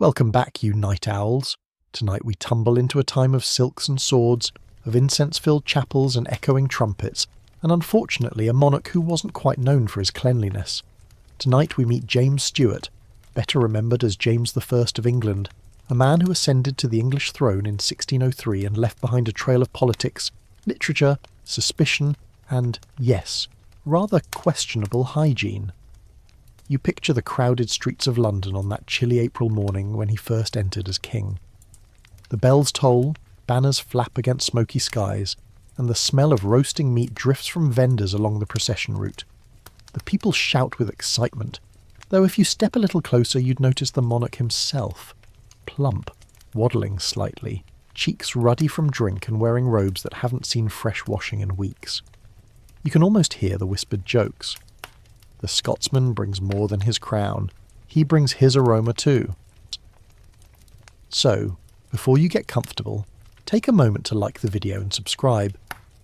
Welcome back, you night owls. Tonight we tumble into a time of silks and swords, of incense-filled chapels and echoing trumpets, and unfortunately a monarch who wasn't quite known for his cleanliness. Tonight we meet James Stuart, better remembered as James I of England, a man who ascended to the English throne in 1603 and left behind a trail of politics, literature, suspicion, and, yes, rather questionable hygiene. You picture the crowded streets of London on that chilly April morning when he first entered as king. The bells toll, banners flap against smoky skies, and the smell of roasting meat drifts from vendors along the procession route. The people shout with excitement, though if you step a little closer you'd notice the monarch himself, plump, waddling slightly, cheeks ruddy from drink and wearing robes that haven't seen fresh washing in weeks. You can almost hear the whispered jokes. The Scotsman brings more than his crown. He brings his aroma too. So, before you get comfortable, take a moment to like the video and subscribe,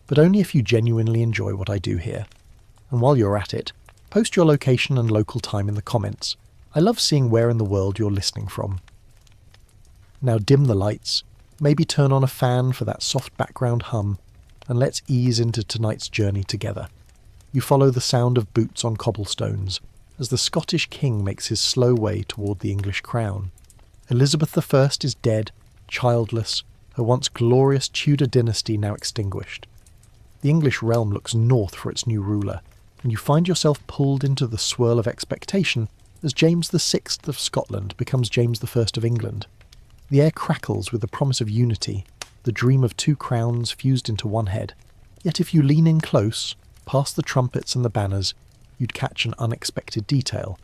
but only if you genuinely enjoy what I do here. And while you're at it, post your location and local time in the comments. I love seeing where in the world you're listening from. Now dim the lights, maybe turn on a fan for that soft background hum, and let's ease into tonight's journey together. You follow the sound of boots on cobblestones as the Scottish king makes his slow way toward the English crown. Elizabeth I is dead, childless, her once glorious Tudor dynasty now extinguished. The English realm looks north for its new ruler, and you find yourself pulled into the swirl of expectation as James VI of Scotland becomes James I of England. The air crackles with the promise of unity, the dream of two crowns fused into one head. Yet if you lean in close, past the trumpets and the banners, you'd catch an unexpected detail.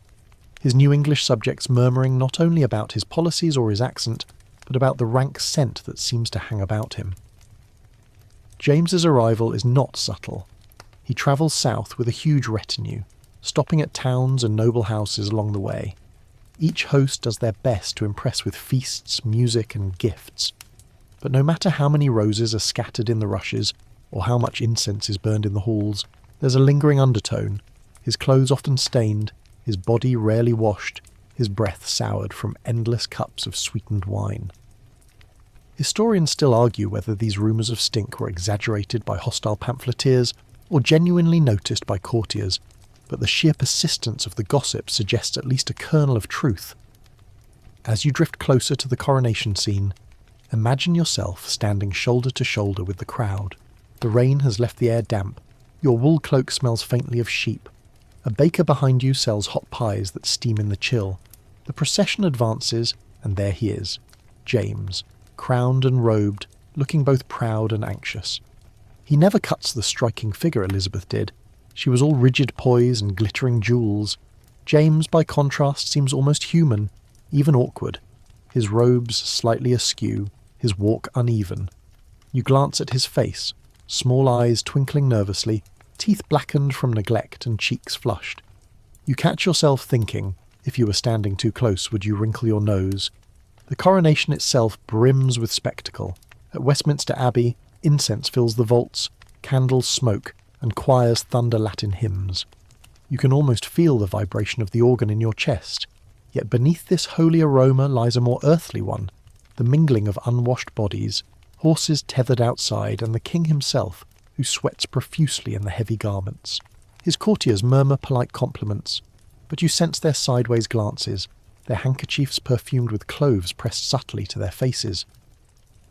His new English subjects murmuring not only about his policies or his accent, but about the rank scent that seems to hang about him. James's arrival is not subtle. He travels south with a huge retinue, stopping at towns and noble houses along the way. Each host does their best to impress with feasts, music, and gifts. But no matter how many roses are scattered in the rushes, or how much incense is burned in the halls, there's a lingering undertone, his clothes often stained, his body rarely washed, his breath soured from endless cups of sweetened wine. Historians still argue whether these rumours of stink were exaggerated by hostile pamphleteers or genuinely noticed by courtiers, but the sheer persistence of the gossip suggests at least a kernel of truth. As you drift closer to the coronation scene, imagine yourself standing shoulder to shoulder with the crowd. The rain has left the air damp. Your wool cloak smells faintly of sheep. A baker behind you sells hot pies that steam in the chill. The procession advances, and there he is, James, crowned and robed, looking both proud and anxious. He never cuts the striking figure Elizabeth did. She was all rigid poise and glittering jewels. James, by contrast, seems almost human, even awkward. His robes slightly askew, his walk uneven. You glance at his face, small eyes twinkling nervously, teeth blackened from neglect and cheeks flushed. You catch yourself thinking, if you were standing too close, would you wrinkle your nose? The coronation itself brims with spectacle. At Westminster Abbey, incense fills the vaults, candles smoke, and choirs thunder Latin hymns. You can almost feel the vibration of the organ in your chest. Yet beneath this holy aroma lies a more earthly one, the mingling of unwashed bodies, horses tethered outside, and the king himself, who sweats profusely in the heavy garments. His courtiers murmur polite compliments, but you sense their sideways glances, their handkerchiefs perfumed with cloves pressed subtly to their faces.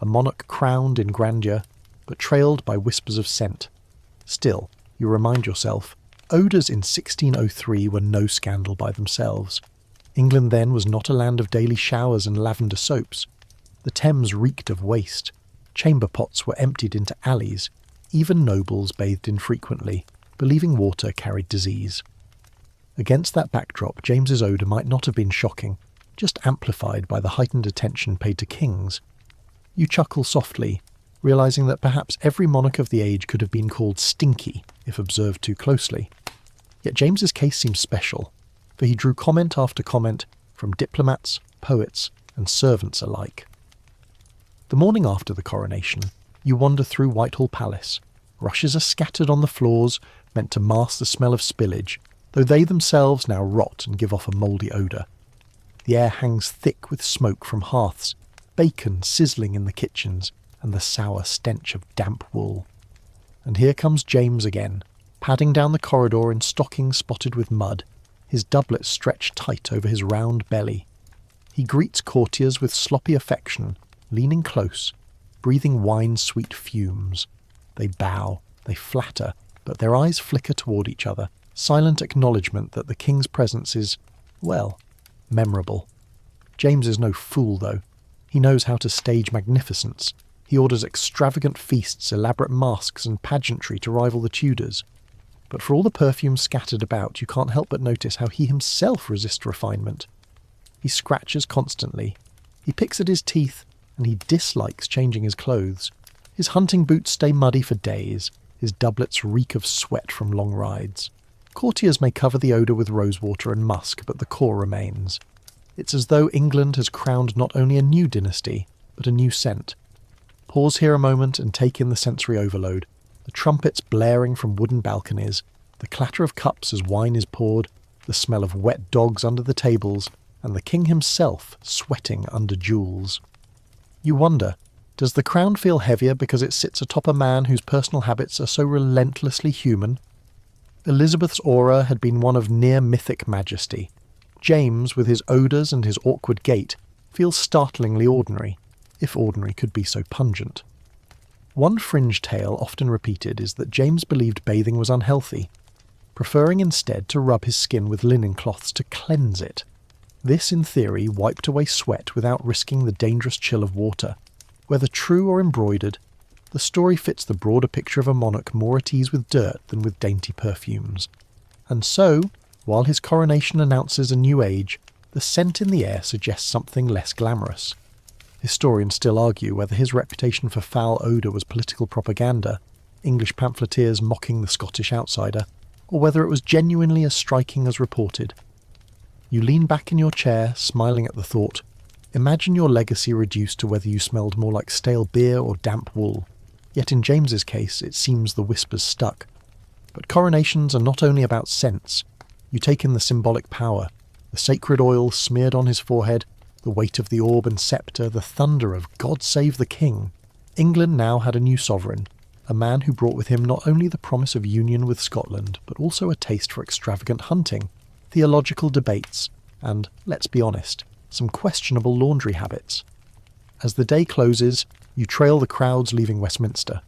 A monarch crowned in grandeur, but trailed by whispers of scent. Still, you remind yourself, odours in 1603 were no scandal by themselves. England then was not a land of daily showers and lavender soaps. The Thames reeked of waste. Chamber pots were emptied into alleys. Even nobles bathed infrequently, believing water carried disease. Against that backdrop, James's odour might not have been shocking, just amplified by the heightened attention paid to kings. You chuckle softly, realising that perhaps every monarch of the age could have been called stinky if observed too closely. Yet James's case seems special, for he drew comment after comment from diplomats, poets, and servants alike. The morning after the coronation, you wander through Whitehall Palace. Rushes are scattered on the floors, meant to mask the smell of spillage, though they themselves now rot and give off a mouldy odour. The The air hangs thick with smoke from hearths, bacon sizzling in the kitchens, and the sour stench of damp wool. And here comes James again, padding down the corridor in stockings spotted with mud, his doublet stretched tight over his round belly. He greets courtiers with sloppy affection, leaning close, breathing wine-sweet fumes. They bow, they flatter, but their eyes flicker toward each other, silent acknowledgement that the king's presence is, well, memorable. James is no fool, though. He knows how to stage magnificence. He orders extravagant feasts, elaborate masques and pageantry to rival the Tudors. But for all the perfume scattered about, you can't help but notice how he himself resists refinement. He scratches constantly. He picks at his teeth, and he dislikes changing his clothes. His hunting boots stay muddy for days. His doublets reek of sweat from long rides. Courtiers may cover the odour with rosewater and musk, but the core remains. It's as though England has crowned not only a new dynasty, but a new scent. Pause here a moment and take in the sensory overload. The trumpets blaring from wooden balconies, the clatter of cups as wine is poured, the smell of wet dogs under the tables, and the king himself sweating under jewels. You wonder, does the crown feel heavier because it sits atop a man whose personal habits are so relentlessly human? Elizabeth's aura had been one of near-mythic majesty. James, with his odours and his awkward gait, feels startlingly ordinary, if ordinary could be so pungent. One fringe tale often repeated is that James believed bathing was unhealthy, preferring instead to rub his skin with linen cloths to cleanse it. This, in theory, wiped away sweat without risking the dangerous chill of water. Whether true or embroidered, the story fits the broader picture of a monarch more at ease with dirt than with dainty perfumes. And so, while his coronation announces a new age, the scent in the air suggests something less glamorous. Historians still argue whether his reputation for foul odour was political propaganda, English pamphleteers mocking the Scottish outsider, or whether it was genuinely as striking as reported. You lean back in your chair, smiling at the thought. Imagine your legacy reduced to whether you smelled more like stale beer or damp wool. Yet in James's case, it seems the whispers stuck. But coronations are not only about scents. You take in the symbolic power, the sacred oil smeared on his forehead, the weight of the orb and sceptre, the thunder of God Save the King. England now had a new sovereign, a man who brought with him not only the promise of union with Scotland, but also a taste for extravagant hunting, theological debates, and, let's be honest, some questionable laundry habits. As the day closes, you trail the crowds leaving Westminster.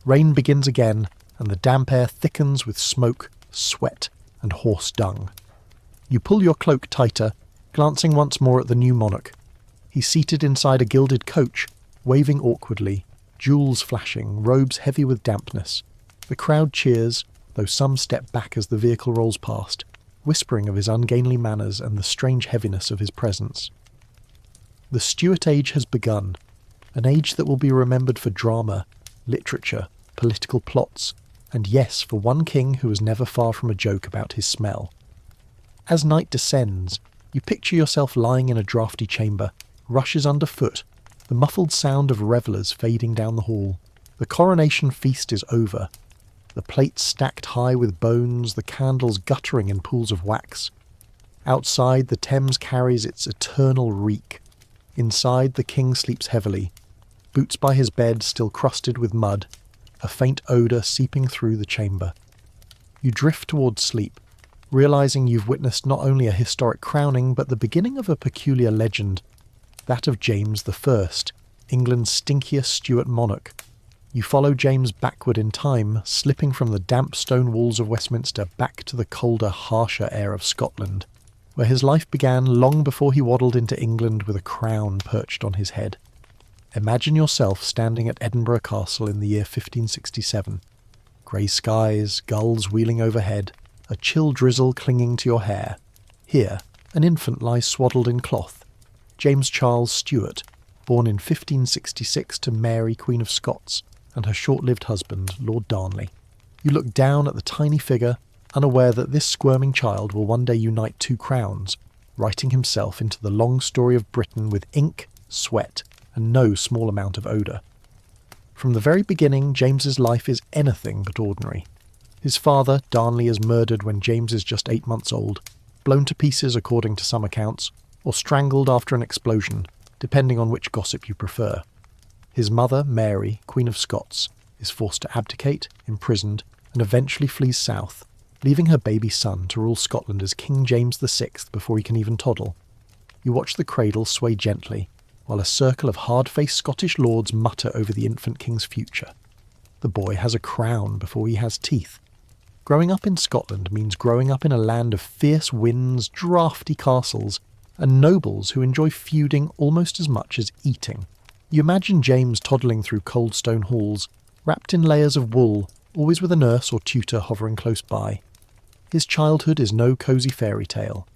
Rain begins again, and the damp air thickens with smoke, sweat, and horse dung. You pull your cloak tighter, glancing once more at the new monarch. He's seated inside a gilded coach, waving awkwardly, jewels flashing, robes heavy with dampness. The crowd cheers, though some step back as the vehicle rolls past, whispering of his ungainly manners and the strange heaviness of his presence. The Stuart age has begun, an age that will be remembered for drama, literature, political plots, and yes, for one king who was never far from a joke about his smell. As night descends, you picture yourself lying in a draughty chamber, rushes underfoot, the muffled sound of revellers fading down the hall. The coronation feast is over. The plates stacked high with bones, the candles guttering in pools of wax. Outside, the Thames carries its eternal reek. Inside, the king sleeps heavily, boots by his bed still crusted with mud, a faint odour seeping through the chamber. You drift towards sleep, realising you've witnessed not only a historic crowning, but the beginning of a peculiar legend, that of James I, England's stinkiest Stuart monarch. You follow James backward in time, slipping from the damp stone walls of Westminster back to the colder, harsher air of Scotland, where his life began long before he waddled into England with a crown perched on his head. Imagine yourself standing at Edinburgh Castle in the year 1567. Grey skies, gulls wheeling overhead, a chill drizzle clinging to your hair. Here, an infant lies swaddled in cloth. James Charles Stuart, born in 1566 to Mary, Queen of Scots, and her short-lived husband, Lord Darnley. You look down at the tiny figure, unaware that this squirming child will one day unite two crowns, writing himself into the long story of Britain with ink, sweat, and no small amount of odour. From the very beginning, James's life is anything but ordinary. His father, Darnley, is murdered when James is just 8 months old, blown to pieces according to some accounts, or strangled after an explosion, depending on which gossip you prefer. His mother, Mary, Queen of Scots, is forced to abdicate, imprisoned, and eventually flees south, leaving her baby son to rule Scotland as King James VI before he can even toddle. You watch the cradle sway gently, while a circle of hard-faced Scottish lords mutter over the infant king's future. The boy has a crown before he has teeth. Growing up in Scotland means growing up in a land of fierce winds, draughty castles, and nobles who enjoy feuding almost as much as eating. You imagine James toddling through cold stone halls, wrapped in layers of wool, always with a nurse or tutor hovering close by. His childhood is no cosy fairy tale.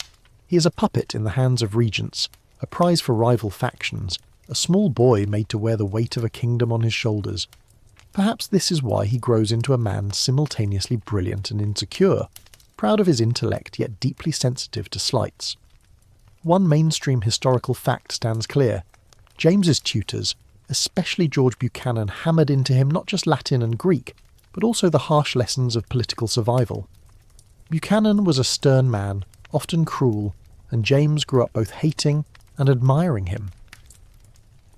He is a puppet in the hands of regents, a prize for rival factions, a small boy made to wear the weight of a kingdom on his shoulders. Perhaps this is why he grows into a man simultaneously brilliant and insecure, proud of his intellect yet deeply sensitive to slights. One mainstream historical fact stands clear. James's tutors, especially George Buchanan, hammered into him not just Latin and Greek, but also the harsh lessons of political survival. Buchanan was a stern man, often cruel, and James grew up both hating and admiring him.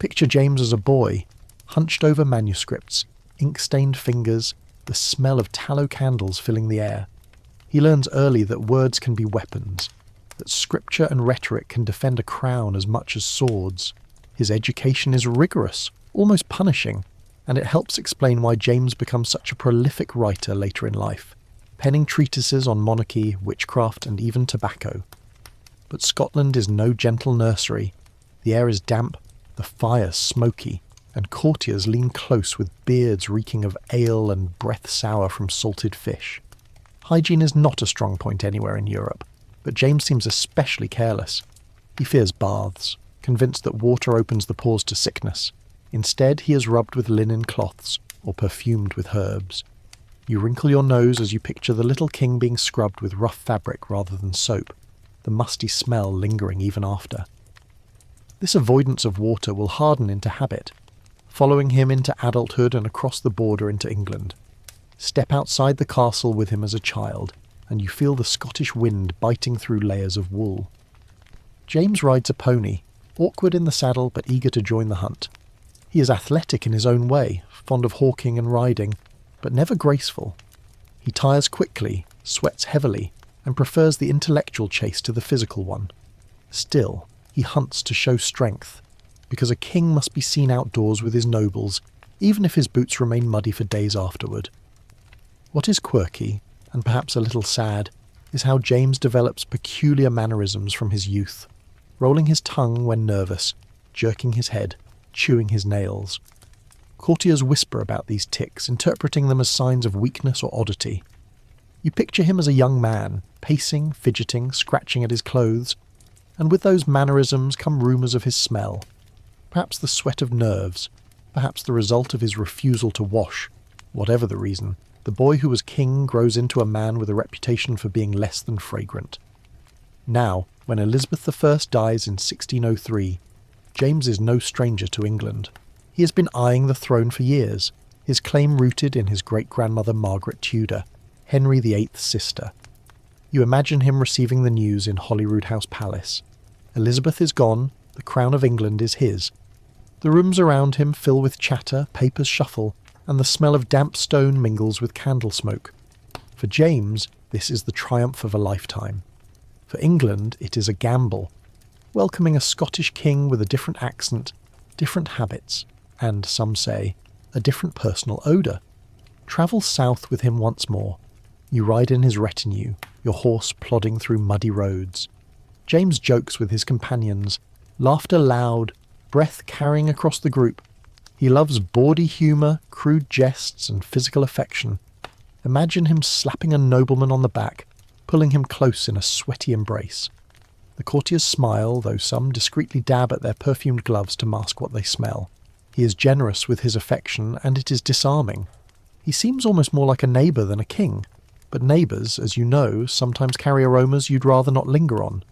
Picture James as a boy, hunched over manuscripts, ink-stained fingers, the smell of tallow candles filling the air. He learns early that words can be weapons, that scripture and rhetoric can defend a crown as much as swords. His education is rigorous, almost punishing, and it helps explain why James becomes such a prolific writer later in life, penning treatises on monarchy, witchcraft, and even tobacco. But Scotland is no gentle nursery. The air is damp, the fire smoky, and courtiers lean close with beards reeking of ale and breath sour from salted fish. Hygiene is not a strong point anywhere in Europe, but James seems especially careless. He fears baths, convinced that water opens the pores to sickness. Instead, he is rubbed with linen cloths, or perfumed with herbs. You wrinkle your nose as you picture the little king being scrubbed with rough fabric rather than soap, the musty smell lingering even after. This avoidance of water will harden into habit, following him into adulthood and across the border into England. Step outside the castle with him as a child, and you feel the Scottish wind biting through layers of wool. James rides a pony, awkward in the saddle but eager to join the hunt. He is athletic in his own way, fond of hawking and riding, but never graceful. He tires quickly, sweats heavily, and prefers the intellectual chase to the physical one. Still, he hunts to show strength, because a king must be seen outdoors with his nobles, even if his boots remain muddy for days afterward. What is quirky, and perhaps a little sad, is how James develops peculiar mannerisms from his youth, rolling his tongue when nervous, jerking his head, chewing his nails. Courtiers whisper about these tics, interpreting them as signs of weakness or oddity. You picture him as a young man, pacing, fidgeting, scratching at his clothes, and with those mannerisms come rumours of his smell. Perhaps the sweat of nerves, perhaps the result of his refusal to wash. Whatever the reason, the boy who was king grows into a man with a reputation for being less than fragrant. Now, when Elizabeth I dies in 1603, James is no stranger to England. He has been eyeing the throne for years, his claim rooted in his great-grandmother Margaret Tudor, Henry VIII's sister. You imagine him receiving the news in Holyrood House Palace. Elizabeth is gone, the crown of England is his. The rooms around him fill with chatter, papers shuffle, and the smell of damp stone mingles with candle smoke. For James, this is the triumph of a lifetime. For England, it is a gamble, welcoming a Scottish king with a different accent, different habits, and, some say, a different personal odour. Travel south with him once more. You ride in his retinue, your horse plodding through muddy roads. James jokes with his companions, laughter loud, breath carrying across the group. He loves bawdy humour, crude jests, and physical affection. Imagine him slapping a nobleman on the back, pulling him close in a sweaty embrace. The courtiers smile, though some discreetly dab at their perfumed gloves to mask what they smell. He is generous with his affection, and it is disarming. He seems almost more like a neighbour than a king, but neighbours, as you know, sometimes carry aromas you'd rather not linger on.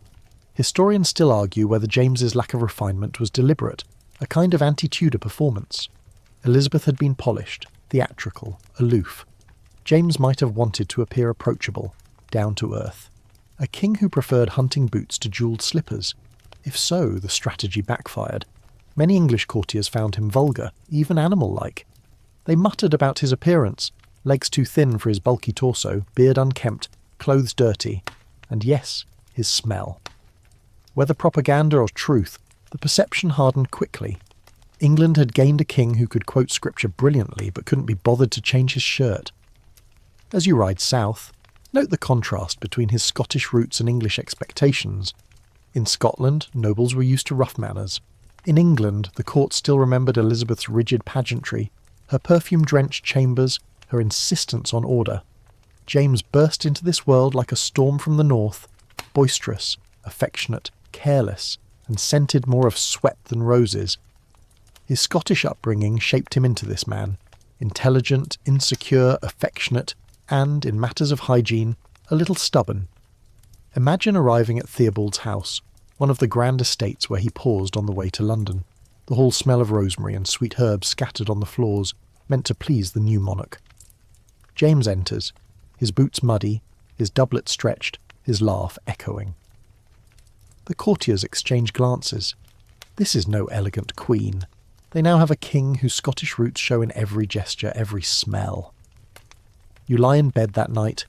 Historians still argue whether James's lack of refinement was deliberate, a kind of anti-Tudor performance. Elizabeth had been polished, theatrical, aloof. James might have wanted to appear approachable, down to earth. A king who preferred hunting boots to jewelled slippers. If so, the strategy backfired. Many English courtiers found him vulgar, even animal-like. They muttered about his appearance, legs too thin for his bulky torso, beard unkempt, clothes dirty, and yes, his smell. Whether propaganda or truth, the perception hardened quickly. England had gained a king who could quote scripture brilliantly but couldn't be bothered to change his shirt. As you ride south, note the contrast between his Scottish roots and English expectations. In Scotland, nobles were used to rough manners. In England, the court still remembered Elizabeth's rigid pageantry, her perfume-drenched chambers, her insistence on order. James burst into this world like a storm from the north, boisterous, affectionate, careless, and scented more of sweat than roses. His Scottish upbringing shaped him into this man, intelligent, insecure, affectionate, and, in matters of hygiene, a little stubborn. Imagine arriving at Theobald's house, one of the grand estates where he paused on the way to London. The hall smell of rosemary and sweet herbs scattered on the floors, meant to please the new monarch. James enters, his boots muddy, his doublet stretched, his laugh echoing. The courtiers exchange glances. This is no elegant queen. They now have a king whose Scottish roots show in every gesture, every smell. You lie in bed that night,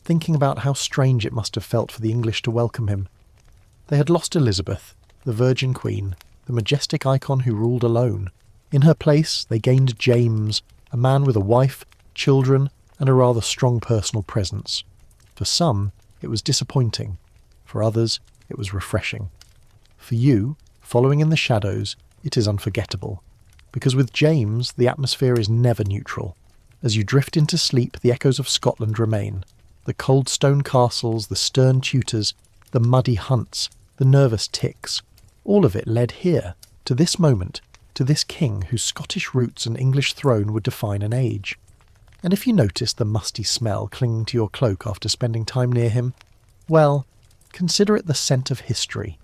thinking about how strange it must have felt for the English to welcome him. They had lost Elizabeth, the Virgin Queen, the majestic icon who ruled alone. In her place, they gained James, a man with a wife, children, and a rather strong personal presence. For some, it was disappointing. For others, it was refreshing. For you, following in the shadows, it is unforgettable. Because with James, the atmosphere is never neutral. As you drift into sleep, the echoes of Scotland remain. The cold stone castles, the stern tutors, the muddy hunts, the nervous ticks. All of it led here, to this moment, to this king whose Scottish roots and English throne would define an age. And if you notice the musty smell clinging to your cloak after spending time near him, well, consider it the scent of history.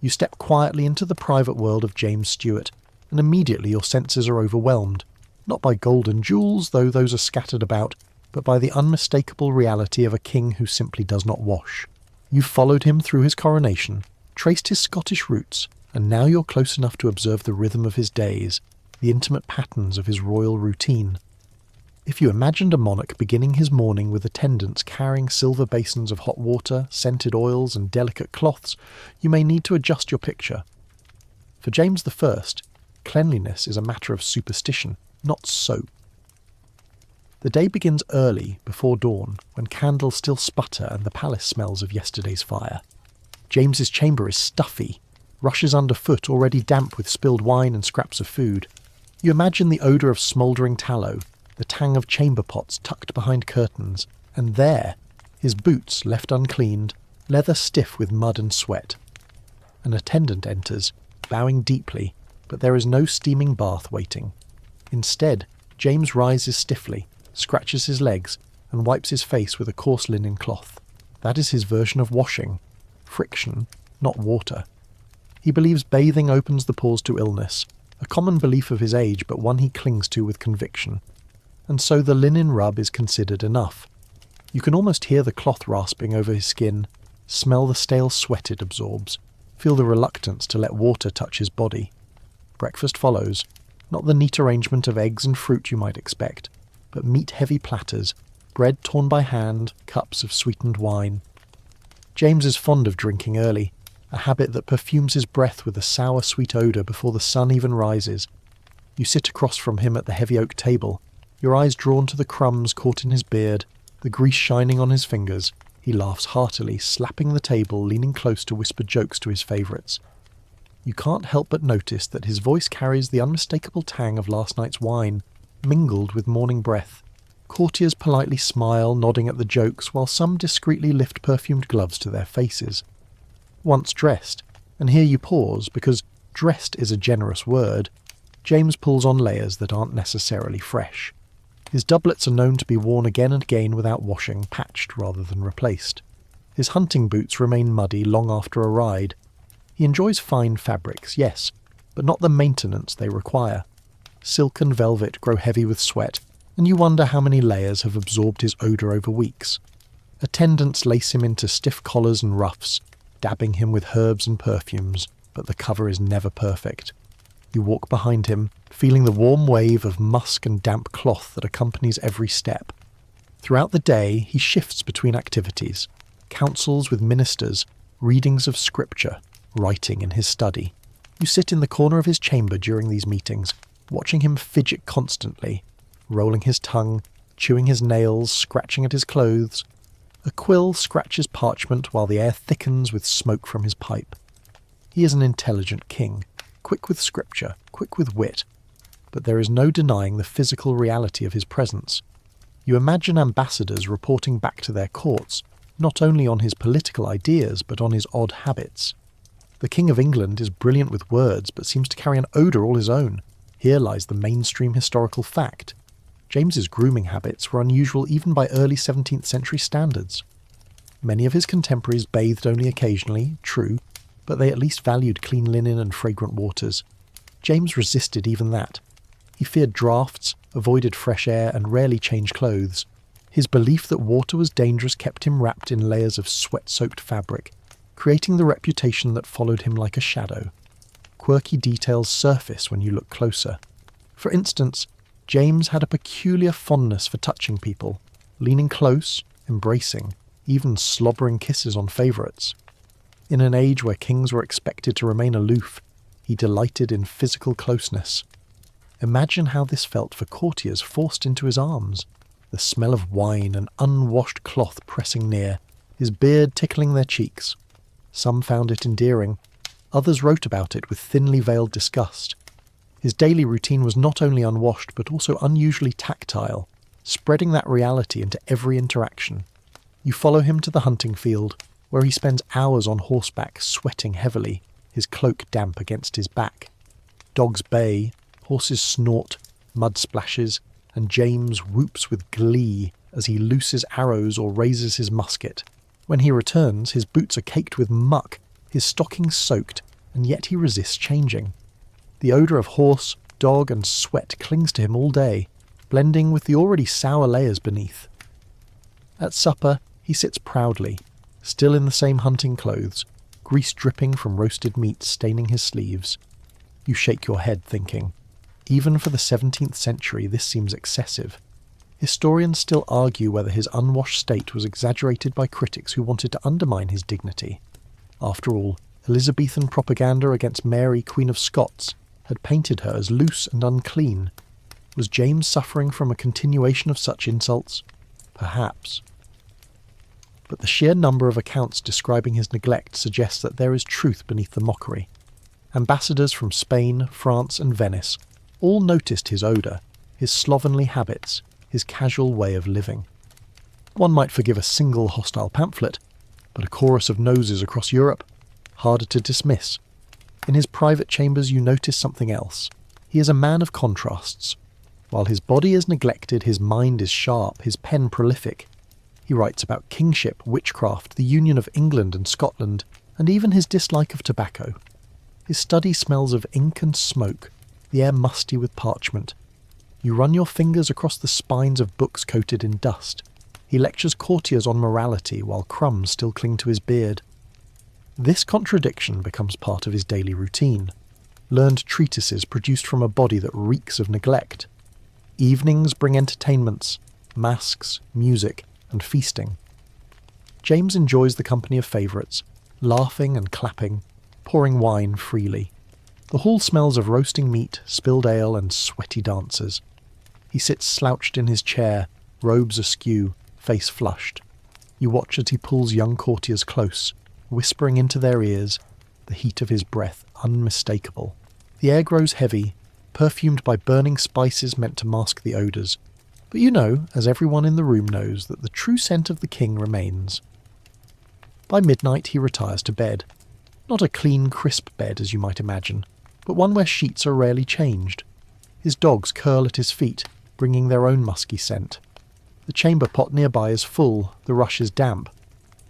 You step quietly into the private world of James Stuart, and immediately your senses are overwhelmed, not by gold and jewels, though those are scattered about, but by the unmistakable reality of a king who simply does not wash. You've followed him through his coronation, traced his Scottish roots, and now you're close enough to observe the rhythm of his days, the intimate patterns of his royal routine. If you imagined a monarch beginning his morning with attendants carrying silver basins of hot water, scented oils, and delicate cloths, you may need to adjust your picture. For James I, cleanliness is a matter of superstition, not soap. The day begins early, before dawn, when candles still sputter and the palace smells of yesterday's fire. James's chamber is stuffy, rushes underfoot already damp with spilled wine and scraps of food. You imagine the odour of smouldering tallow, the tang of chamber pots tucked behind curtains, and there, his boots left uncleaned, leather stiff with mud and sweat. An attendant enters, bowing deeply, but there is no steaming bath waiting. Instead, James rises stiffly, scratches his legs, and wipes his face with a coarse linen cloth. That is his version of washing. Friction, not water. He believes bathing opens the pores to illness, a common belief of his age, but one he clings to with conviction. And so the linen rub is considered enough. You can almost hear the cloth rasping over his skin, smell the stale sweat it absorbs, feel the reluctance to let water touch his body. Breakfast follows, not the neat arrangement of eggs and fruit you might expect, but meat-heavy platters, bread torn by hand, cups of sweetened wine. James is fond of drinking early, a habit that perfumes his breath with a sour, sweet odour before the sun even rises. You sit across from him at the heavy oak table, your eyes drawn to the crumbs caught in his beard, the grease shining on his fingers. He laughs heartily, slapping the table, leaning close to whisper jokes to his favourites. You can't help but notice that his voice carries the unmistakable tang of last night's wine, mingled with morning breath. Courtiers politely smile, nodding at the jokes, while some discreetly lift perfumed gloves to their faces. Once dressed, and here you pause, because dressed is a generous word, James pulls on layers that aren't necessarily fresh. His doublets are known to be worn again and again without washing, patched rather than replaced. His hunting boots remain muddy long after a ride. He enjoys fine fabrics, yes, but not the maintenance they require. Silk and velvet grow heavy with sweat, and you wonder how many layers have absorbed his odour over weeks. Attendants lace him into stiff collars and ruffs, dabbing him with herbs and perfumes, but the cover is never perfect. You walk behind him, feeling the warm wave of musk and damp cloth that accompanies every step. Throughout the day, he shifts between activities, counsels with ministers, readings of scripture, writing in his study. You sit in the corner of his chamber during these meetings, watching him fidget constantly, rolling his tongue, chewing his nails, scratching at his clothes. A quill scratches parchment while the air thickens with smoke from his pipe. He is an intelligent king, quick with scripture, quick with wit, but there is no denying the physical reality of his presence. You imagine ambassadors reporting back to their courts, not only on his political ideas, but on his odd habits. The King of England is brilliant with words, but seems to carry an odour all his own. Here lies the mainstream historical fact. James's grooming habits were unusual even by early 17th century standards. Many of his contemporaries bathed only occasionally, true, but they at least valued clean linen and fragrant waters. James resisted even that. He feared draughts, avoided fresh air, and rarely changed clothes. His belief that water was dangerous kept him wrapped in layers of sweat-soaked fabric, creating the reputation that followed him like a shadow. Quirky details surface when you look closer. For instance, James had a peculiar fondness for touching people, leaning close, embracing, even slobbering kisses on favourites. In an age where kings were expected to remain aloof, he delighted in physical closeness. Imagine how this felt for courtiers forced into his arms, the smell of wine and unwashed cloth pressing near, his beard tickling their cheeks. Some found it endearing, others wrote about it with thinly veiled disgust. His daily routine was not only unwashed but also unusually tactile, spreading that reality into every interaction. You follow him to the hunting field, where he spends hours on horseback sweating heavily, his cloak damp against his back. Dogs bay, horses snort, mud splashes, and James whoops with glee as he looses arrows or raises his musket. When he returns, his boots are caked with muck, his stockings soaked, and yet he resists changing. The odour of horse, dog, and sweat clings to him all day, blending with the already sour layers beneath. At supper, he sits proudly, still in the same hunting clothes, grease dripping from roasted meat staining his sleeves. You shake your head, thinking, even for the 17th century this seems excessive. Historians still argue whether his unwashed state was exaggerated by critics who wanted to undermine his dignity. After all, Elizabethan propaganda against Mary, Queen of Scots, had painted her as loose and unclean. Was James suffering from a continuation of such insults? Perhaps. But the sheer number of accounts describing his neglect suggests that there is truth beneath the mockery. Ambassadors from Spain, France, and Venice all noticed his odour, his slovenly habits, his casual way of living. One might forgive a single hostile pamphlet, but a chorus of noses across Europe? Harder to dismiss. In his private chambers you notice something else. He is a man of contrasts. While his body is neglected, his mind is sharp, his pen prolific. He writes about kingship, witchcraft, the union of England and Scotland, and even his dislike of tobacco. His study smells of ink and smoke, the air musty with parchment. You run your fingers across the spines of books coated in dust. He lectures courtiers on morality while crumbs still cling to his beard. This contradiction becomes part of his daily routine. Learned treatises produced from a body that reeks of neglect. Evenings bring entertainments, masques, music, and feasting. James enjoys the company of favourites, laughing and clapping, pouring wine freely. The hall smells of roasting meat, spilled ale, and sweaty dancers. He sits slouched in his chair, robes askew, face flushed. You watch as he pulls young courtiers close, whispering into their ears, the heat of his breath unmistakable. The air grows heavy, perfumed by burning spices meant to mask the odours. But you know, as everyone in the room knows, that the true scent of the king remains. By midnight he retires to bed. Not a clean, crisp bed, as you might imagine, but one where sheets are rarely changed. His dogs curl at his feet, bringing their own musky scent. The chamber pot nearby is full, the rush is damp.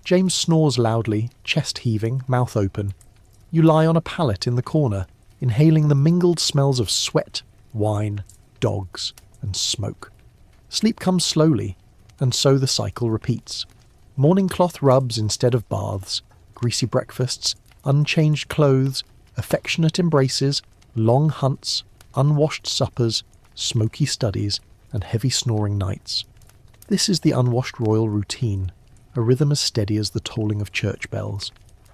James snores loudly, chest heaving, mouth open. You lie on a pallet in the corner, inhaling the mingled smells of sweat, wine, dogs, and smoke. Sleep comes slowly, and so the cycle repeats. Morning cloth rubs instead of baths, greasy breakfasts, unchanged clothes, affectionate embraces, long hunts, unwashed suppers, smoky studies, and heavy snoring nights. This is the unwashed royal routine, a rhythm as steady as the tolling of church bells.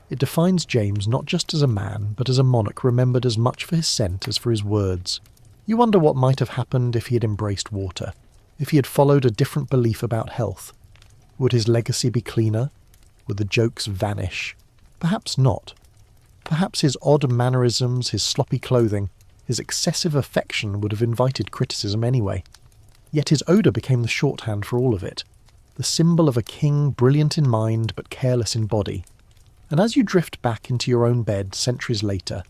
It defines James not just as a man, but as a monarch remembered as much for his scent as for his words. You wonder what might have happened if he had embraced water, if he had followed a different belief about health. Would his legacy be cleaner? Would the jokes vanish? Perhaps not. Perhaps his odd mannerisms, his sloppy clothing, his excessive affection would have invited criticism anyway. Yet his odour became the shorthand for all of it, the symbol of a king brilliant in mind but careless in body. And as you drift back into your own bed centuries later,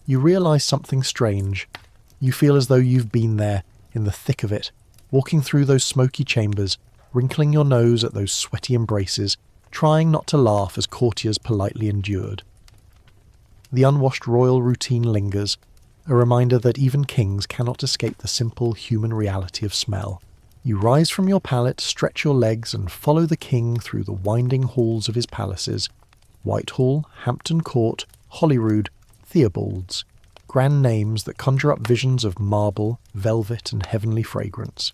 you realise something strange. You feel as though you've been there, in the thick of it, walking through those smoky chambers, wrinkling your nose at those sweaty embraces, trying not to laugh as courtiers politely endured. The unwashed royal routine lingers, a reminder that even kings cannot escape the simple human reality of smell. You rise from your pallet, stretch your legs, and follow the king through the winding halls of his palaces: Whitehall, Hampton Court, Holyrood, Theobald's, grand names that conjure up visions of marble, velvet, and heavenly fragrance.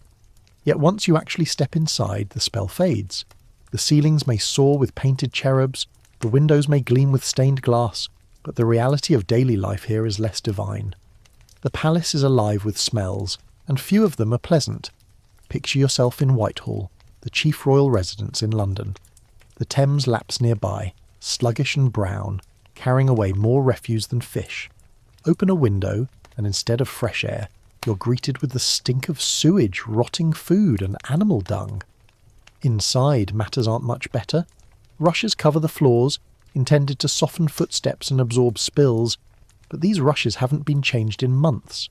Yet once you actually step inside, the spell fades. The ceilings may soar with painted cherubs, the windows may gleam with stained glass, but the reality of daily life here is less divine. The palace is alive with smells, and few of them are pleasant. Picture yourself in Whitehall, the chief royal residence in London. The Thames laps nearby, sluggish and brown, carrying away more refuse than fish. Open a window, and instead of fresh air, you're greeted with the stink of sewage, rotting food, and animal dung. Inside, matters aren't much better. Rushes cover the floors, intended to soften footsteps and absorb spills, but these rushes haven't been changed in months.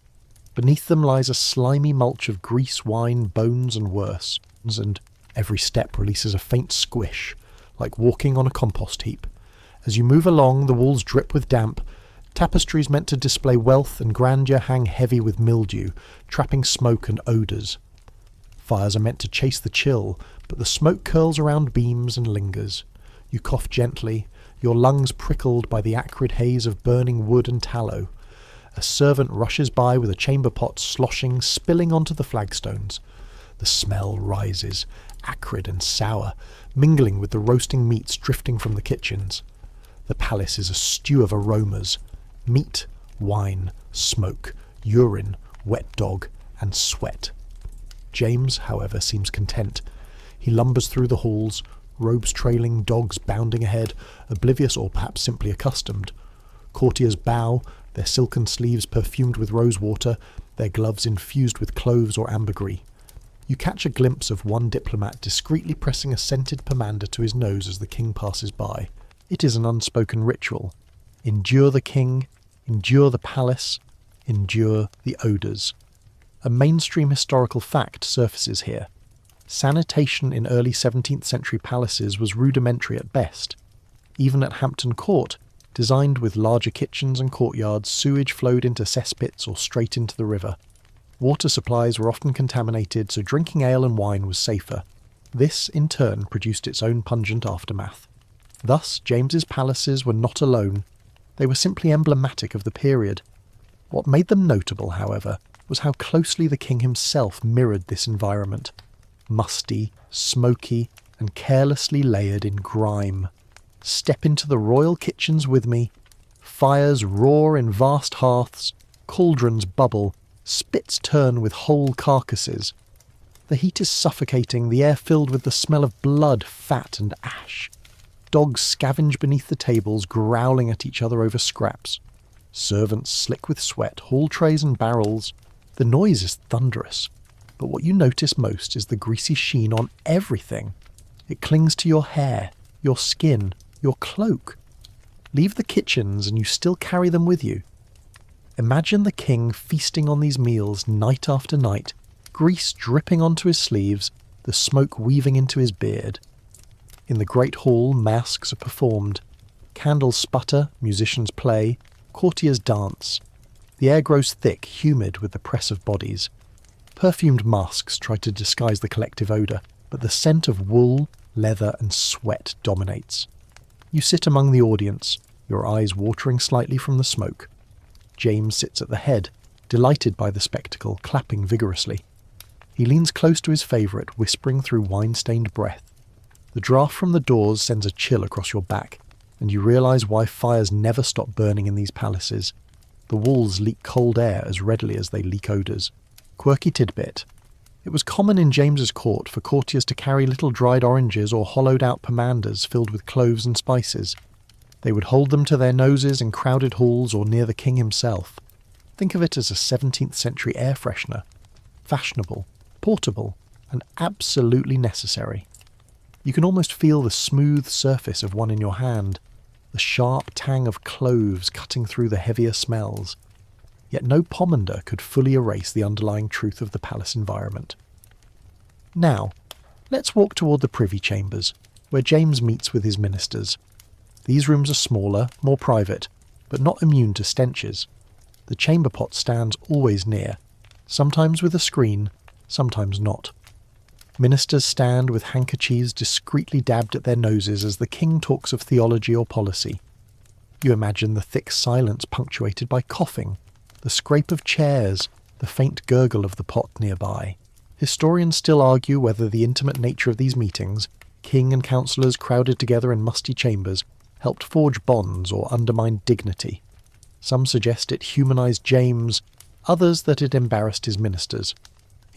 Beneath them lies a slimy mulch of grease, wine, bones, and worse, and every step releases a faint squish, like walking on a compost heap. As you move along, the walls drip with damp. Tapestries meant to display wealth and grandeur hang heavy with mildew, trapping smoke and odours. Fires are meant to chase the chill, but the smoke curls around beams and lingers. You cough gently, your lungs prickled by the acrid haze of burning wood and tallow. A servant rushes by with a chamber pot sloshing, spilling onto the flagstones. The smell rises, acrid and sour, mingling with the roasting meats drifting from the kitchens. The palace is a stew of aromas: meat, wine, smoke, urine, wet dog, and sweat. James, however, seems content. He lumbers through the halls, robes trailing, dogs bounding ahead, oblivious or perhaps simply accustomed. Courtiers bow, their silken sleeves perfumed with rosewater, their gloves infused with cloves or ambergris. You catch a glimpse of one diplomat discreetly pressing a scented pomander to his nose as the king passes by. It is an unspoken ritual. Endure the king, endure the palace, endure the odours. A mainstream historical fact surfaces here. Sanitation in early 17th century palaces was rudimentary at best. Even at Hampton Court, designed with larger kitchens and courtyards, sewage flowed into cesspits or straight into the river. Water supplies were often contaminated, so drinking ale and wine was safer. This, in turn, produced its own pungent aftermath. Thus, James's palaces were not alone. They were simply emblematic of the period. What made them notable, however, was how closely the king himself mirrored this environment. Musty, smoky, and carelessly layered in grime. Step into the royal kitchens with me. Fires roar in vast hearths, cauldrons bubble, spits turn with whole carcasses. The heat is suffocating, the air filled with the smell of blood, fat, and ash. Dogs scavenge beneath the tables, growling at each other over scraps. Servants slick with sweat, haul trays and barrels. The noise is thunderous, but what you notice most is the greasy sheen on everything. It clings to your hair, your skin, your cloak. Leave the kitchens and you still carry them with you. Imagine the king feasting on these meals night after night, grease dripping onto his sleeves, the smoke weaving into his beard. In the great hall, masques are performed. Candles sputter, musicians play, courtiers dance. The air grows thick, humid with the press of bodies. Perfumed masks try to disguise the collective odour, but the scent of wool, leather and sweat dominates. You sit among the audience, your eyes watering slightly from the smoke. James sits at the head, delighted by the spectacle, clapping vigorously. He leans close to his favourite, whispering through wine-stained breath. The draught from the doors sends a chill across your back, and you realise why fires never stop burning in these palaces. The walls leak cold air as readily as they leak odours. Quirky tidbit. It was common in James's court for courtiers to carry little dried oranges or hollowed-out pomanders filled with cloves and spices. They would hold them to their noses in crowded halls or near the king himself. Think of it as a 17th century air freshener. Fashionable, portable, and absolutely necessary. You can almost feel the smooth surface of one in your hand, the sharp tang of cloves cutting through the heavier smells. Yet no pomander could fully erase the underlying truth of the palace environment. Now, let's walk toward the privy chambers, where James meets with his ministers. These rooms are smaller, more private, but not immune to stenches. The chamber pot stands always near, sometimes with a screen, sometimes not. Ministers stand with handkerchiefs discreetly dabbed at their noses as the king talks of theology or policy. You imagine the thick silence punctuated by coughing, the scrape of chairs, the faint gurgle of the pot nearby. Historians still argue whether the intimate nature of these meetings, king and councillors crowded together in musty chambers, helped forge bonds or undermine dignity. Some suggest it humanised James, others that it embarrassed his ministers.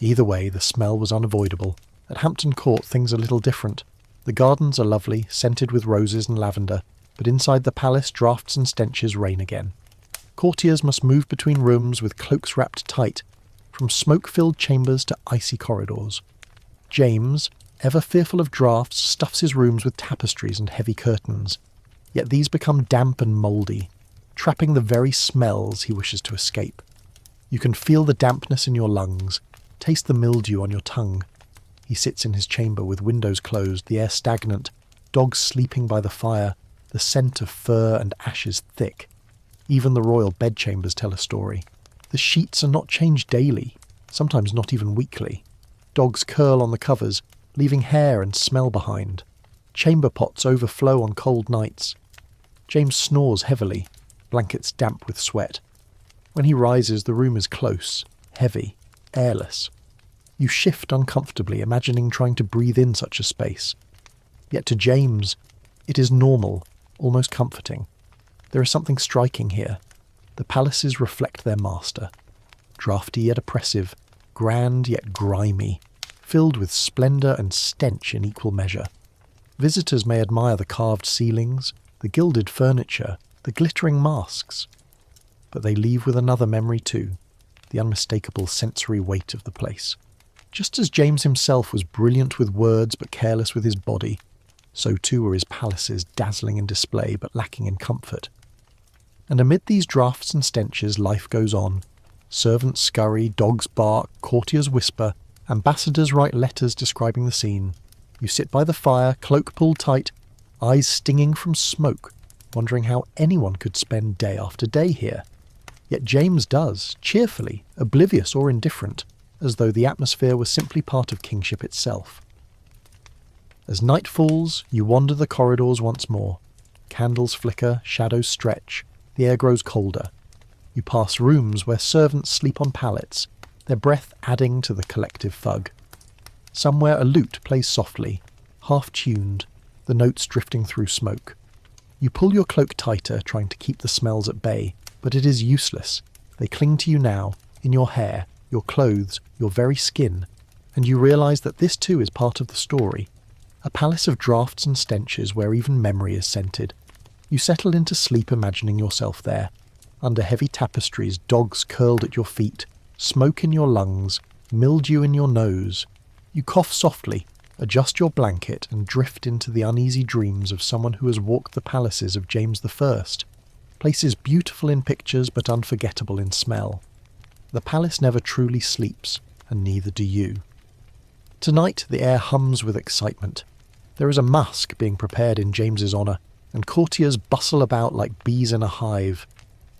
Either way, the smell was unavoidable. At Hampton Court, things are a little different. The gardens are lovely, scented with roses and lavender, but inside the palace, draughts and stenches reign again. Courtiers must move between rooms with cloaks wrapped tight, from smoke-filled chambers to icy corridors. James, ever fearful of draughts, stuffs his rooms with tapestries and heavy curtains. Yet these become damp and mouldy, trapping the very smells he wishes to escape. You can feel the dampness in your lungs, taste the mildew on your tongue. He sits in his chamber with windows closed, the air stagnant, dogs sleeping by the fire, the scent of fur and ashes thick. Even the royal bedchambers tell a story. The sheets are not changed daily, sometimes not even weekly. Dogs curl on the covers, leaving hair and smell behind. Chamber pots overflow on cold nights. James snores heavily, blankets damp with sweat. When he rises, the room is close, heavy, airless. You shift uncomfortably, imagining trying to breathe in such a space. Yet to James, it is normal, almost comforting. There is something striking here. The palaces reflect their master. Draughty yet oppressive, grand yet grimy, filled with splendour and stench in equal measure. Visitors may admire the carved ceilings, the gilded furniture, the glittering masks. But they leave with another memory too, the unmistakable sensory weight of the place. Just as James himself was brilliant with words but careless with his body, so too were his palaces, dazzling in display but lacking in comfort. And amid these draughts and stenches life goes on. Servants scurry, dogs bark, courtiers whisper, ambassadors write letters describing the scene. You sit by the fire, cloak pulled tight, eyes stinging from smoke, wondering how anyone could spend day after day here. Yet James does, cheerfully, oblivious or indifferent, as though the atmosphere was simply part of kingship itself. As night falls, you wander the corridors once more. Candles flicker, shadows stretch, the air grows colder. You pass rooms where servants sleep on pallets, their breath adding to the collective fug. Somewhere a lute plays softly, half-tuned, the notes drifting through smoke. You pull your cloak tighter, trying to keep the smells at bay, but it is useless. They cling to you now, in your hair, your clothes, your very skin, and you realise that this too is part of the story. A palace of draughts and stenches where even memory is scented. You settle into sleep imagining yourself there. Under heavy tapestries, dogs curled at your feet, smoke in your lungs, mildew in your nose. You cough softly, adjust your blanket and drift into the uneasy dreams of someone who has walked the palaces of James I. Places beautiful in pictures but unforgettable in smell. The palace never truly sleeps, and neither do you. Tonight the air hums with excitement. There is a masque being prepared in James's honour, and courtiers bustle about like bees in a hive.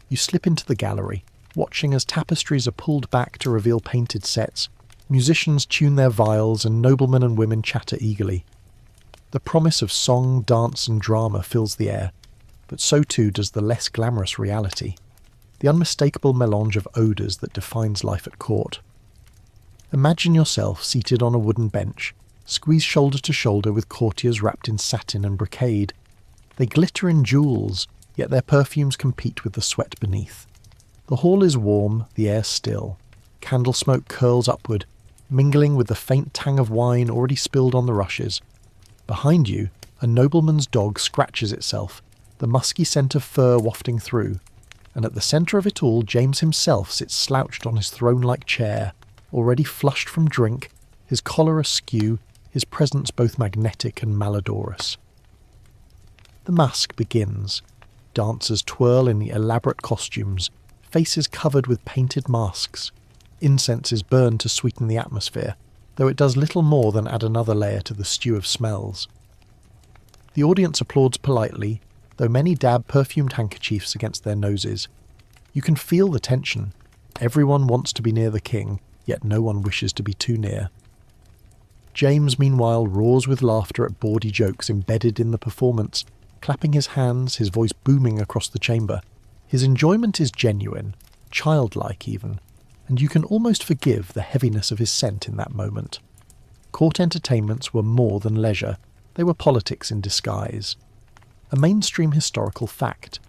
You slip into the gallery, watching as tapestries are pulled back to reveal painted sets. Musicians tune their viols and noblemen and women chatter eagerly. The promise of song, dance and drama fills the air, but so too does the less glamorous reality, the unmistakable melange of odours that defines life at court. Imagine yourself seated on a wooden bench, squeezed shoulder to shoulder with courtiers wrapped in satin and brocade. They glitter in jewels, yet their perfumes compete with the sweat beneath. The hall is warm, the air still. Candle smoke curls upward, mingling with the faint tang of wine already spilled on the rushes. Behind you, a nobleman's dog scratches itself, the musky scent of fur wafting through, and at the centre of it all James himself sits slouched on his throne-like chair, already flushed from drink, his collar askew, his presence both magnetic and malodorous. The masque begins. Dancers twirl in the elaborate costumes, faces covered with painted masks. Incense is burned to sweeten the atmosphere, though it does little more than add another layer to the stew of smells. The audience applauds politely, though many dab perfumed handkerchiefs against their noses. You can feel the tension. Everyone wants to be near the king, yet no one wishes to be too near. James, meanwhile, roars with laughter at bawdy jokes embedded in the performance, clapping his hands, his voice booming across the chamber. His enjoyment is genuine, childlike even, and you can almost forgive the heaviness of his scent in that moment. Court entertainments were more than leisure, they were politics in disguise. A mainstream historical fact.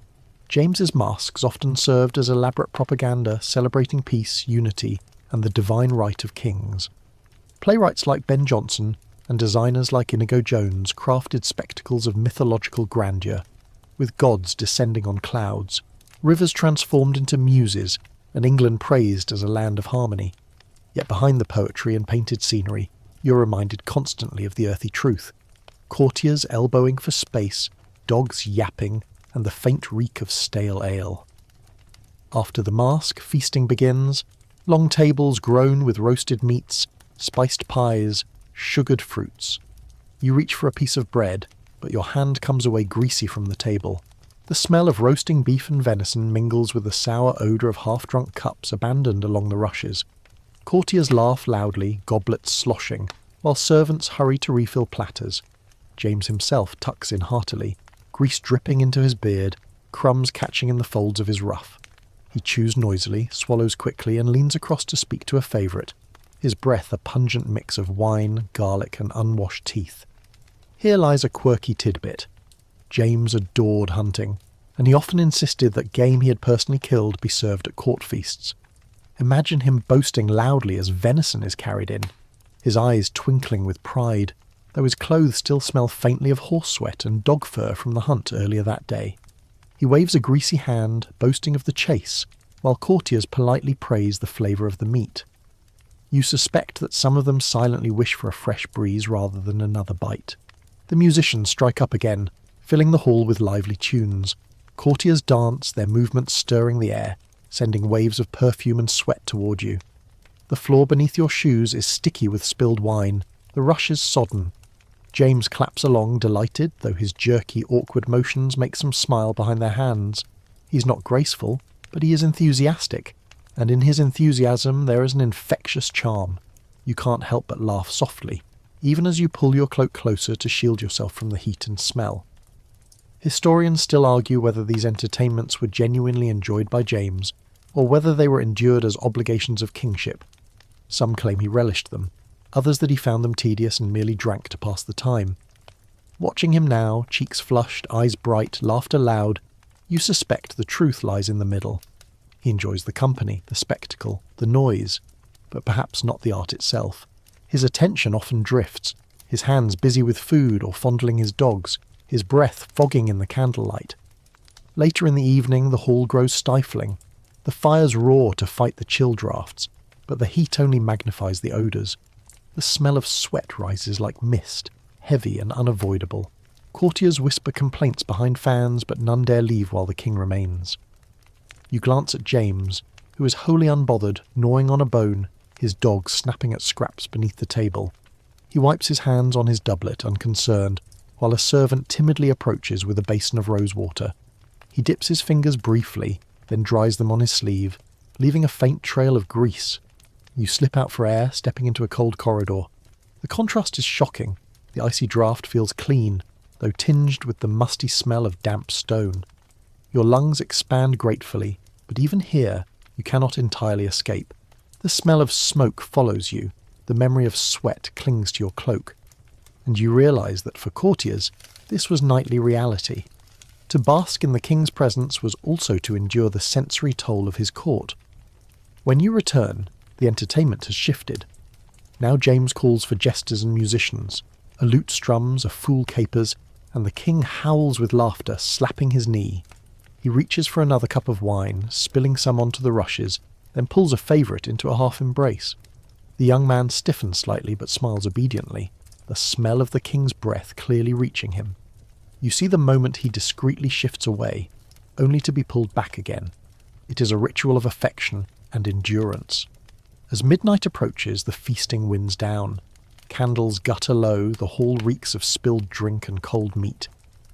James's masques often served as elaborate propaganda celebrating peace, unity, and the divine right of kings. Playwrights like Ben Jonson and designers like Inigo Jones crafted spectacles of mythological grandeur, with gods descending on clouds, rivers transformed into muses, and England praised as a land of harmony. Yet behind the poetry and painted scenery, you're reminded constantly of the earthy truth. Courtiers elbowing for space, dogs yapping, and the faint reek of stale ale. After the masque, feasting begins. Long tables groan with roasted meats, spiced pies, sugared fruits. You reach for a piece of bread, but your hand comes away greasy from the table. The smell of roasting beef and venison mingles with the sour odour of half-drunk cups abandoned along the rushes. Courtiers laugh loudly, goblets sloshing, while servants hurry to refill platters. James himself tucks in heartily, grease dripping into his beard, crumbs catching in the folds of his ruff. He chews noisily, swallows quickly, and leans across to speak to a favourite, his breath a pungent mix of wine, garlic, and unwashed teeth. Here lies a quirky tidbit. James adored hunting, and he often insisted that game he had personally killed be served at court feasts. Imagine him boasting loudly as venison is carried in, his eyes twinkling with pride, though his clothes still smell faintly of horse sweat and dog fur from the hunt earlier that day. He waves a greasy hand, boasting of the chase, while courtiers politely praise the flavour of the meat. You suspect that some of them silently wish for a fresh breeze rather than another bite. The musicians strike up again, filling the hall with lively tunes. Courtiers dance, their movements stirring the air, sending waves of perfume and sweat toward you. The floor beneath your shoes is sticky with spilled wine, the rushes sodden. James claps along, delighted, though his jerky, awkward motions make some smile behind their hands. He's not graceful, but he is enthusiastic, and in his enthusiasm there is an infectious charm. You can't help but laugh softly, even as you pull your cloak closer to shield yourself from the heat and smell. Historians still argue whether these entertainments were genuinely enjoyed by James, or whether they were endured as obligations of kingship. Some claim he relished them, others that he found them tedious and merely drank to pass the time. Watching him now, cheeks flushed, eyes bright, laughter loud, you suspect the truth lies in the middle. He enjoys the company, the spectacle, the noise, but perhaps not the art itself. His attention often drifts, his hands busy with food or fondling his dogs, his breath fogging in the candlelight. Later in the evening the hall grows stifling. The fires roar to fight the chill draughts, but the heat only magnifies the odours. The smell of sweat rises like mist, heavy and unavoidable. Courtiers whisper complaints behind fans, but none dare leave while the king remains. You glance at James, who is wholly unbothered, gnawing on a bone, his dog snapping at scraps beneath the table. He wipes his hands on his doublet, unconcerned, while a servant timidly approaches with a basin of rose water. He dips his fingers briefly, then dries them on his sleeve, leaving a faint trail of grease. You slip out for air, stepping into a cold corridor. The contrast is shocking. The icy draught feels clean, though tinged with the musty smell of damp stone. Your lungs expand gratefully, but even here you cannot entirely escape. The smell of smoke follows you, the memory of sweat clings to your cloak, and you realise that for courtiers this was nightly reality. To bask in the king's presence was also to endure the sensory toll of his court. When you return, the entertainment has shifted. Now James calls for jesters and musicians. A lute strums, a fool capers, and the king howls with laughter, slapping his knee. He reaches for another cup of wine, spilling some onto the rushes, then pulls a favourite into a half embrace. The young man stiffens slightly but smiles obediently, the smell of the king's breath clearly reaching him. You see the moment he discreetly shifts away, only to be pulled back again. It is a ritual of affection and endurance. As midnight approaches, the feasting winds down. Candles gutter low, the hall reeks of spilled drink and cold meat.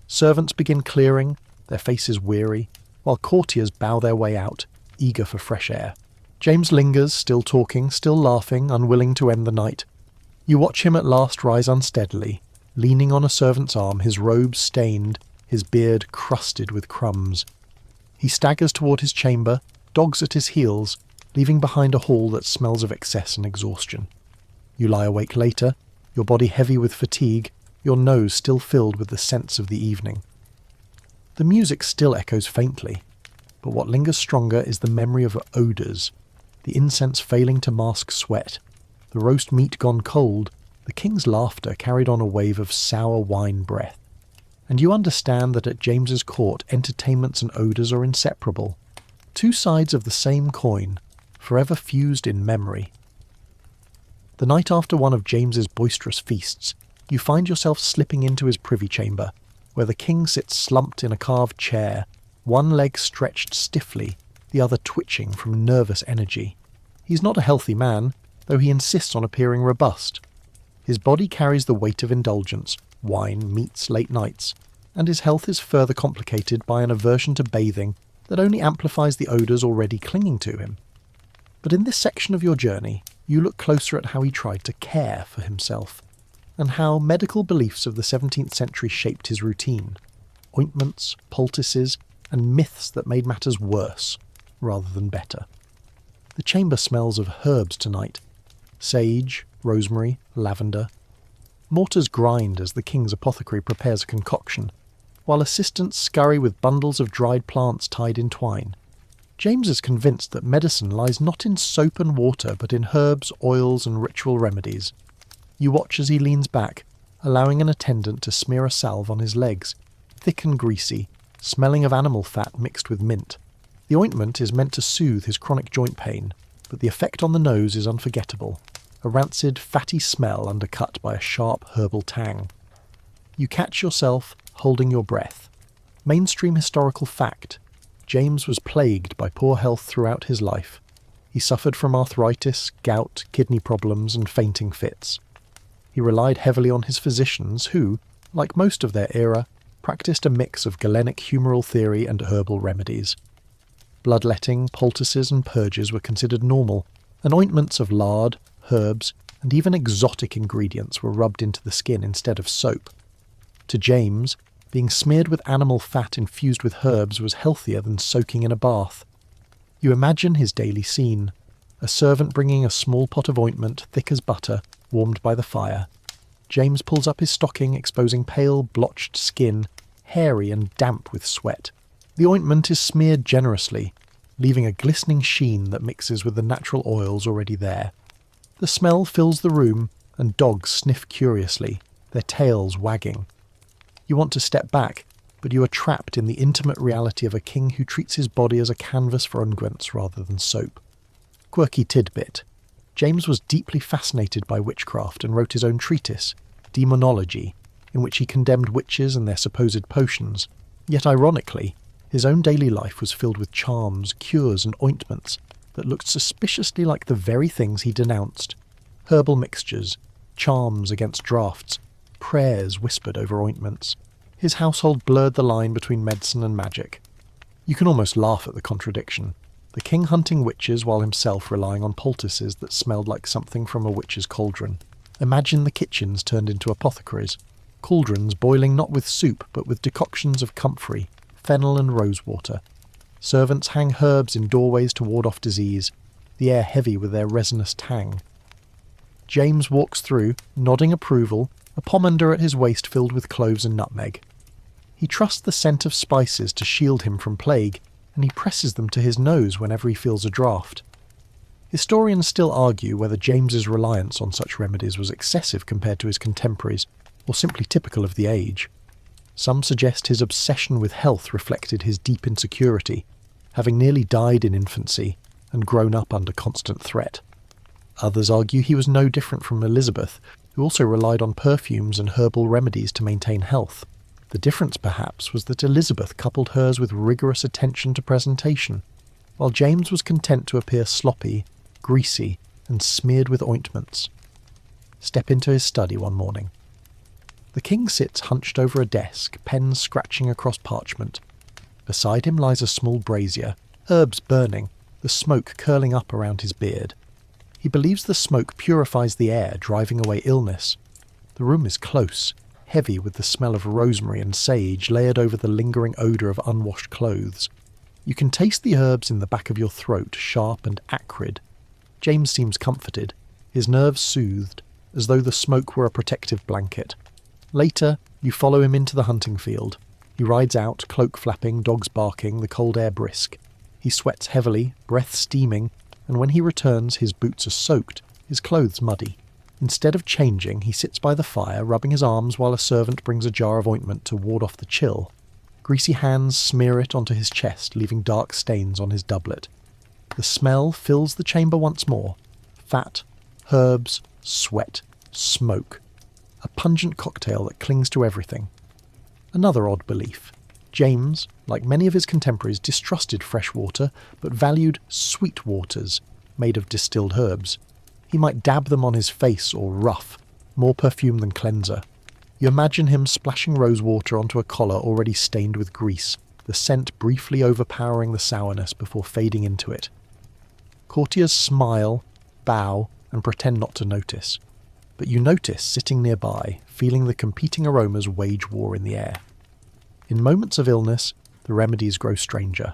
Servants begin clearing, their faces weary, while courtiers bow their way out, eager for fresh air. James lingers, still talking, still laughing, unwilling to end the night. You watch him at last rise unsteadily, leaning on a servant's arm, his robes stained, his beard crusted with crumbs. He staggers toward his chamber, dogs at his heels, leaving behind a hall that smells of excess and exhaustion. You lie awake later, your body heavy with fatigue, your nose still filled with the scents of the evening. The music still echoes faintly, but what lingers stronger is the memory of odours, the incense failing to mask sweat, the roast meat gone cold, the king's laughter carried on a wave of sour wine breath. And you understand that at James's court entertainments and odours are inseparable, two sides of the same coin, forever fused in memory. The night after one of James's boisterous feasts, you find yourself slipping into his privy chamber, where the king sits slumped in a carved chair, one leg stretched stiffly, the other twitching from nervous energy. He's not a healthy man, though he insists on appearing robust. His body carries the weight of indulgence, wine, meats, late nights, and his health is further complicated by an aversion to bathing that only amplifies the odours already clinging to him. But in this section of your journey, you look closer at how he tried to care for himself, and how medical beliefs of the 17th century shaped his routine. Ointments, poultices, and myths that made matters worse, rather than better. The chamber smells of herbs tonight. Sage, rosemary, lavender. Mortars grind as the king's apothecary prepares a concoction, while assistants scurry with bundles of dried plants tied in twine. James is convinced that medicine lies not in soap and water, but in herbs, oils, and ritual remedies. You watch as he leans back, allowing an attendant to smear a salve on his legs, thick and greasy, smelling of animal fat mixed with mint. The ointment is meant to soothe his chronic joint pain, but the effect on the nose is unforgettable, a rancid, fatty smell undercut by a sharp herbal tang. You catch yourself holding your breath. Mainstream historical fact: James was plagued by poor health throughout his life. He suffered from arthritis, gout, kidney problems, and fainting fits. He relied heavily on his physicians who, like most of their era, practiced a mix of Galenic humoral theory and herbal remedies. Bloodletting, poultices, and purges were considered normal, and ointments of lard, herbs, and even exotic ingredients were rubbed into the skin instead of soap. To James, being smeared with animal fat infused with herbs was healthier than soaking in a bath. You imagine his daily scene: a servant bringing a small pot of ointment, thick as butter, warmed by the fire. James pulls up his stocking, exposing pale, blotched skin, hairy and damp with sweat. The ointment is smeared generously, leaving a glistening sheen that mixes with the natural oils already there. The smell fills the room, and dogs sniff curiously, their tails wagging. You want to step back, but you are trapped in the intimate reality of a king who treats his body as a canvas for unguents rather than soap. Quirky tidbit: James was deeply fascinated by witchcraft and wrote his own treatise, Demonology, in which he condemned witches and their supposed potions. Yet ironically, his own daily life was filled with charms, cures, and ointments that looked suspiciously like the very things he denounced. Herbal mixtures, charms against draughts, prayers whispered over ointments. His household blurred the line between medicine and magic. You can almost laugh at the contradiction. The king hunting witches while himself relying on poultices that smelled like something from a witch's cauldron. Imagine the kitchens turned into apothecaries, cauldrons boiling not with soup but with decoctions of comfrey, fennel and rosewater. Servants hang herbs in doorways to ward off disease, the air heavy with their resinous tang. James walks through, nodding approval, a pomander at his waist filled with cloves and nutmeg. He trusts the scent of spices to shield him from plague, and he presses them to his nose whenever he feels a draught. Historians still argue whether James's reliance on such remedies was excessive compared to his contemporaries, or simply typical of the age. Some suggest his obsession with health reflected his deep insecurity, having nearly died in infancy and grown up under constant threat. Others argue he was no different from Elizabeth, who also relied on perfumes and herbal remedies to maintain health. The difference, perhaps, was that Elizabeth coupled hers with rigorous attention to presentation, while James was content to appear sloppy, greasy, and smeared with ointments. Step into his study one morning. The king sits hunched over a desk, pen scratching across parchment. Beside him lies a small brazier, herbs burning, the smoke curling up around his beard. He believes the smoke purifies the air, driving away illness. The room is close, heavy with the smell of rosemary and sage layered over the lingering odour of unwashed clothes. You can taste the herbs in the back of your throat, sharp and acrid. James seems comforted, his nerves soothed, as though the smoke were a protective blanket. Later, you follow him into the hunting field. He rides out, cloak flapping, dogs barking, the cold air brisk. He sweats heavily, breath steaming, and when he returns his boots are soaked, his clothes muddy. Instead of changing, he sits by the fire, rubbing his arms while a servant brings a jar of ointment to ward off the chill. Greasy hands smear it onto his chest, leaving dark stains on his doublet. The smell fills the chamber once more. Fat, herbs, sweat, smoke. A pungent cocktail that clings to everything. Another odd belief. James, like many of his contemporaries, distrusted fresh water, but valued sweet waters, made of distilled herbs. He might dab them on his face or ruff, more perfume than cleanser. You imagine him splashing rosewater onto a collar already stained with grease, the scent briefly overpowering the sourness before fading into it. Courtiers smile, bow, and pretend not to notice. But you notice sitting nearby, feeling the competing aromas wage war in the air. In moments of illness, the remedies grow stranger.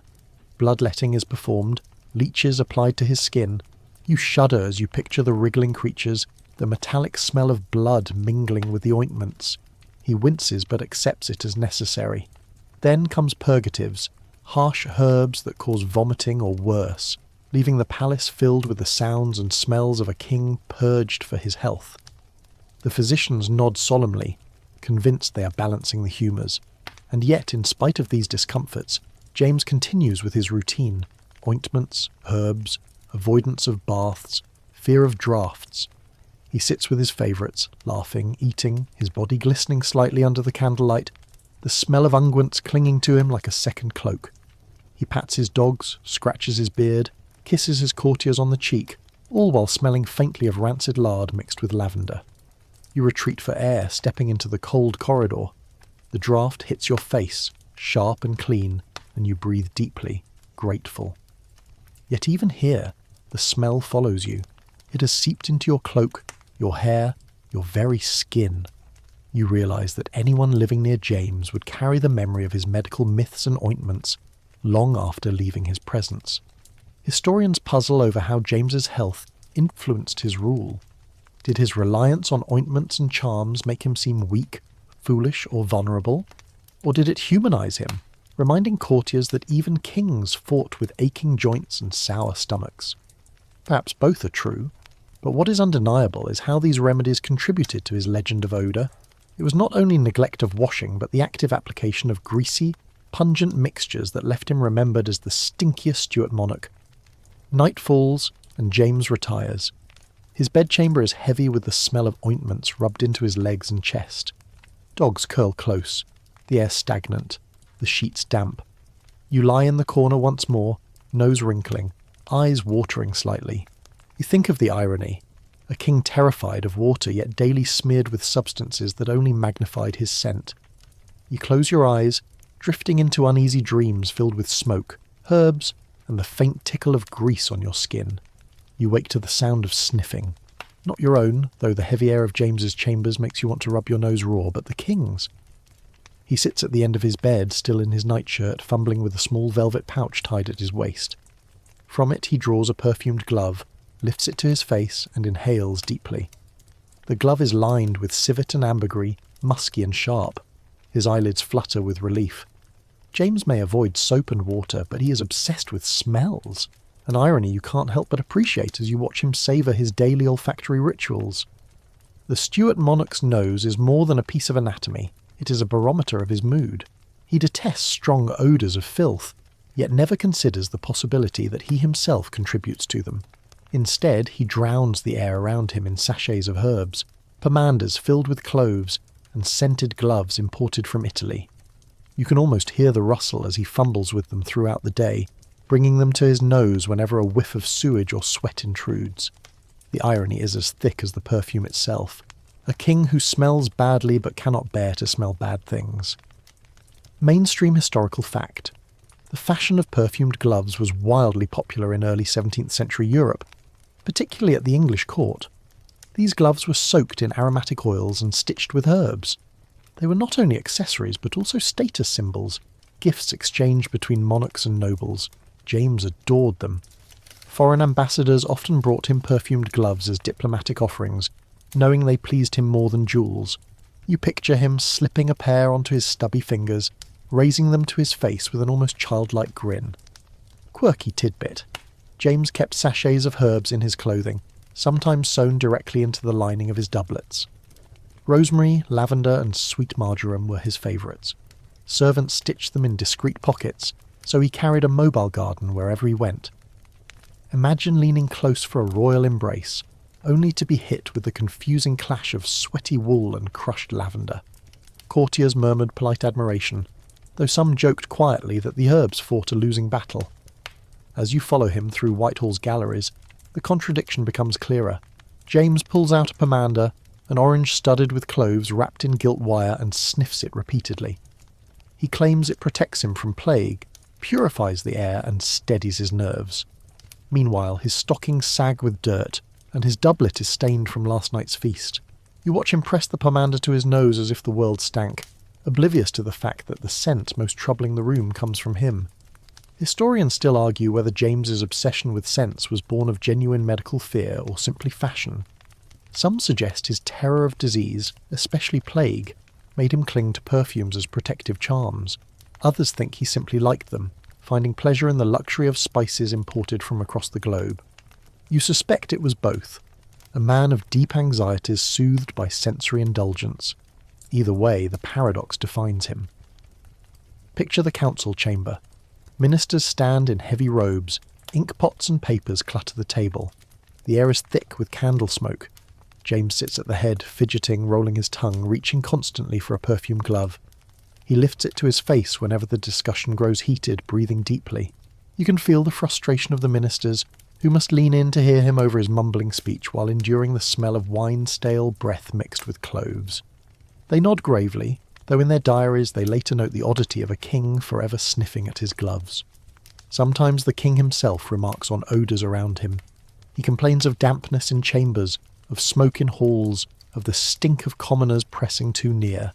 Bloodletting is performed, leeches applied to his skin. You shudder as you picture the wriggling creatures, the metallic smell of blood mingling with the ointments. He winces but accepts it as necessary. Then comes purgatives, harsh herbs that cause vomiting or worse, leaving the palace filled with the sounds and smells of a king purged for his health. The physicians nod solemnly, convinced they are balancing the humours. And yet, in spite of these discomforts, James continues with his routine. Ointments, herbs, avoidance of baths, fear of draughts. He sits with his favourites, laughing, eating, his body glistening slightly under the candlelight, the smell of unguents clinging to him like a second cloak. He pats his dogs, scratches his beard, kisses his courtiers on the cheek, all while smelling faintly of rancid lard mixed with lavender. You retreat for air, stepping into the cold corridor. The draught hits your face, sharp and clean, and you breathe deeply, grateful. Yet even here, the smell follows you. It has seeped into your cloak, your hair, your very skin. You realise that anyone living near James would carry the memory of his medical myths and ointments long after leaving his presence. Historians puzzle over how James's health influenced his rule. Did his reliance on ointments and charms make him seem weak, foolish, or vulnerable? Or did it humanise him, reminding courtiers that even kings fought with aching joints and sour stomachs? Perhaps both are true, but what is undeniable is how these remedies contributed to his legend of odour. It was not only neglect of washing, but the active application of greasy, pungent mixtures that left him remembered as the stinkiest Stuart Monarch. Night falls, and James retires. His bedchamber is heavy with the smell of ointments rubbed into his legs and chest. Dogs curl close, the air stagnant, the sheets damp. You lie in the corner once more, nose wrinkling, eyes watering slightly. You think of the irony, a king terrified of water yet daily smeared with substances that only magnified his scent. You close your eyes, drifting into uneasy dreams filled with smoke, herbs, and the faint tickle of grease on your skin. You wake to the sound of sniffing. Not your own, though the heavy air of James's chambers makes you want to rub your nose raw, but the king's. He sits at the end of his bed, still in his nightshirt, fumbling with a small velvet pouch tied at his waist. From it he draws a perfumed glove, lifts it to his face, and inhales deeply. The glove is lined with civet and ambergris, musky and sharp. His eyelids flutter with relief. James may avoid soap and water, but he is obsessed with smells, an irony you can't help but appreciate as you watch him savour his daily olfactory rituals. The Stuart Monarch's nose is more than a piece of anatomy. It is a barometer of his mood. He detests strong odours of filth, yet never considers the possibility that he himself contributes to them. Instead, he drowns the air around him in sachets of herbs, pomanders filled with cloves, and scented gloves imported from Italy. You can almost hear the rustle as he fumbles with them throughout the day, bringing them to his nose whenever a whiff of sewage or sweat intrudes. The irony is as thick as the perfume itself. A king who smells badly but cannot bear to smell bad things. Mainstream historical fact. The fashion of perfumed gloves was wildly popular in early 17th century Europe, particularly at the English court. These gloves were soaked in aromatic oils and stitched with herbs. They were not only accessories but also status symbols, gifts exchanged between monarchs and nobles. James adored them. Foreign ambassadors often brought him perfumed gloves as diplomatic offerings, knowing they pleased him more than jewels. You picture him slipping a pair onto his stubby fingers, raising them to his face with an almost childlike grin. Quirky tidbit. James kept sachets of herbs in his clothing, sometimes sewn directly into the lining of his doublets. Rosemary, lavender, and sweet marjoram were his favourites. Servants stitched them in discreet pockets, so he carried a mobile garden wherever he went. Imagine leaning close for a royal embrace, only to be hit with the confusing clash of sweaty wool and crushed lavender. Courtiers murmured polite admiration, though some joked quietly that the herbs fought a losing battle. As you follow him through Whitehall's galleries, the contradiction becomes clearer. James pulls out a pomander, an orange studded with cloves wrapped in gilt wire, and sniffs it repeatedly. He claims it protects him from plague, purifies the air, and steadies his nerves. Meanwhile, his stockings sag with dirt, and his doublet is stained from last night's feast. You watch him press the pomander to his nose as if the world stank, oblivious to the fact that the scent most troubling the room comes from him. Historians still argue whether James's obsession with scents was born of genuine medical fear or simply fashion. Some suggest his terror of disease, especially plague, made him cling to perfumes as protective charms. Others think he simply liked them, finding pleasure in the luxury of spices imported from across the globe. You suspect it was both, a man of deep anxieties soothed by sensory indulgence. Either way, the paradox defines him. Picture the council chamber. Ministers stand in heavy robes, ink pots and papers clutter the table. The air is thick with candle smoke. James sits at the head, fidgeting, rolling his tongue, reaching constantly for a perfume glove. He lifts it to his face whenever the discussion grows heated, breathing deeply. You can feel the frustration of the ministers, who must lean in to hear him over his mumbling speech while enduring the smell of wine-stale breath mixed with cloves. They nod gravely, though in their diaries they later note the oddity of a king forever sniffing at his gloves. Sometimes the king himself remarks on odours around him. He complains of dampness in chambers, of smoke in halls, of the stink of commoners pressing too near.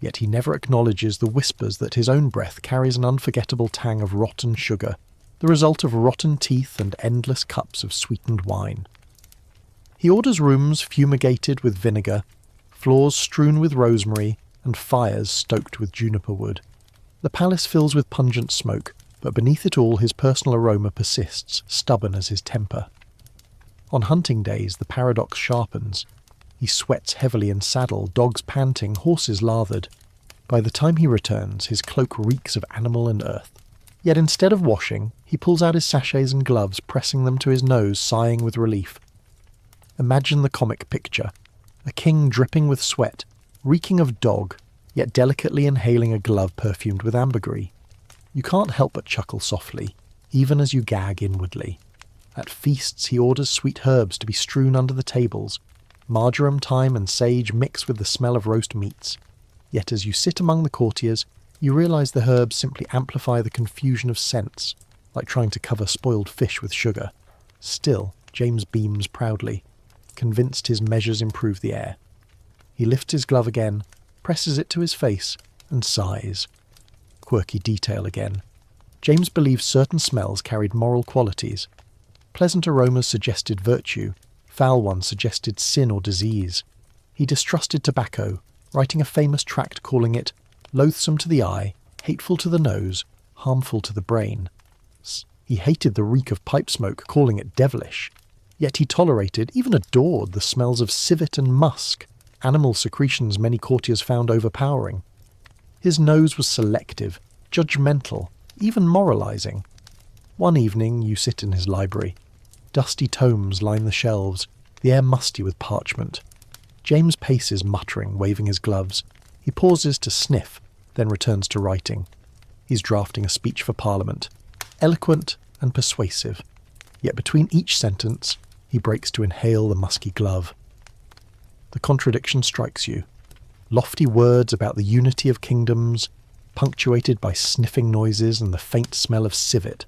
Yet he never acknowledges the whispers that his own breath carries an unforgettable tang of rotten sugar, the result of rotten teeth and endless cups of sweetened wine. He orders rooms fumigated with vinegar, floors strewn with rosemary, and fires stoked with juniper wood. The palace fills with pungent smoke, but beneath it all his personal aroma persists, stubborn as his temper. On hunting days the paradox sharpens. He sweats heavily in saddle, dogs panting, horses lathered. By the time he returns, his cloak reeks of animal and earth. Yet instead of washing, he pulls out his sachets and gloves, pressing them to his nose, sighing with relief. Imagine the comic picture. A king dripping with sweat, reeking of dog, yet delicately inhaling a glove perfumed with ambergris. You can't help but chuckle softly, even as you gag inwardly. At feasts he orders sweet herbs to be strewn under the tables. Marjoram, thyme and sage mix with the smell of roast meats. Yet as you sit among the courtiers, you realise the herbs simply amplify the confusion of scents, like trying to cover spoiled fish with sugar. Still, James beams proudly. convinced his measures improve the air. He lifts his glove again, presses it to his face, and sighs. Quirky detail again. James believed certain smells carried moral qualities. Pleasant aromas suggested virtue, foul ones suggested sin or disease. He distrusted tobacco, writing a famous tract calling it loathsome to the eye, hateful to the nose, harmful to the brain. He hated the reek of pipe smoke, calling it devilish. Yet he tolerated, even adored, the smells of civet and musk, animal secretions many courtiers found overpowering. His nose was selective, judgmental, even moralizing. One evening you sit in his library. Dusty tomes line the shelves, the air musty with parchment. James paces, muttering, waving his gloves. He pauses to sniff, then returns to writing. He's drafting a speech for Parliament, eloquent and persuasive. Yet between each sentence, he breaks to inhale the musky glove. The contradiction strikes you. Lofty words about the unity of kingdoms, punctuated by sniffing noises and the faint smell of civet.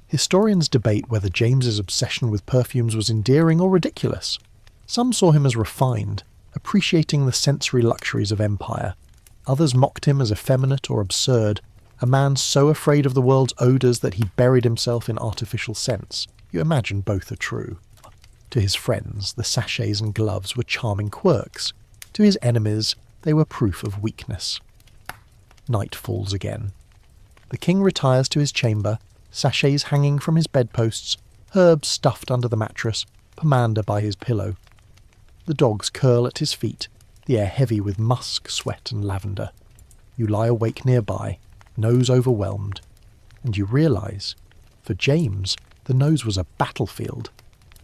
Historians debate whether James's obsession with perfumes was endearing or ridiculous. Some saw him as refined, appreciating the sensory luxuries of empire. Others mocked him as effeminate or absurd, a man so afraid of the world's odours that he buried himself in artificial scents. You imagine both are true. To his friends, the sachets and gloves were charming quirks. To his enemies, they were proof of weakness. Night falls again. The king retires to his chamber, sachets hanging from his bedposts, herbs stuffed under the mattress, pomander by his pillow. The dogs curl at his feet, the air heavy with musk, sweat and lavender. You lie awake nearby, nose overwhelmed, and you realise, for James, the nose was a battlefield.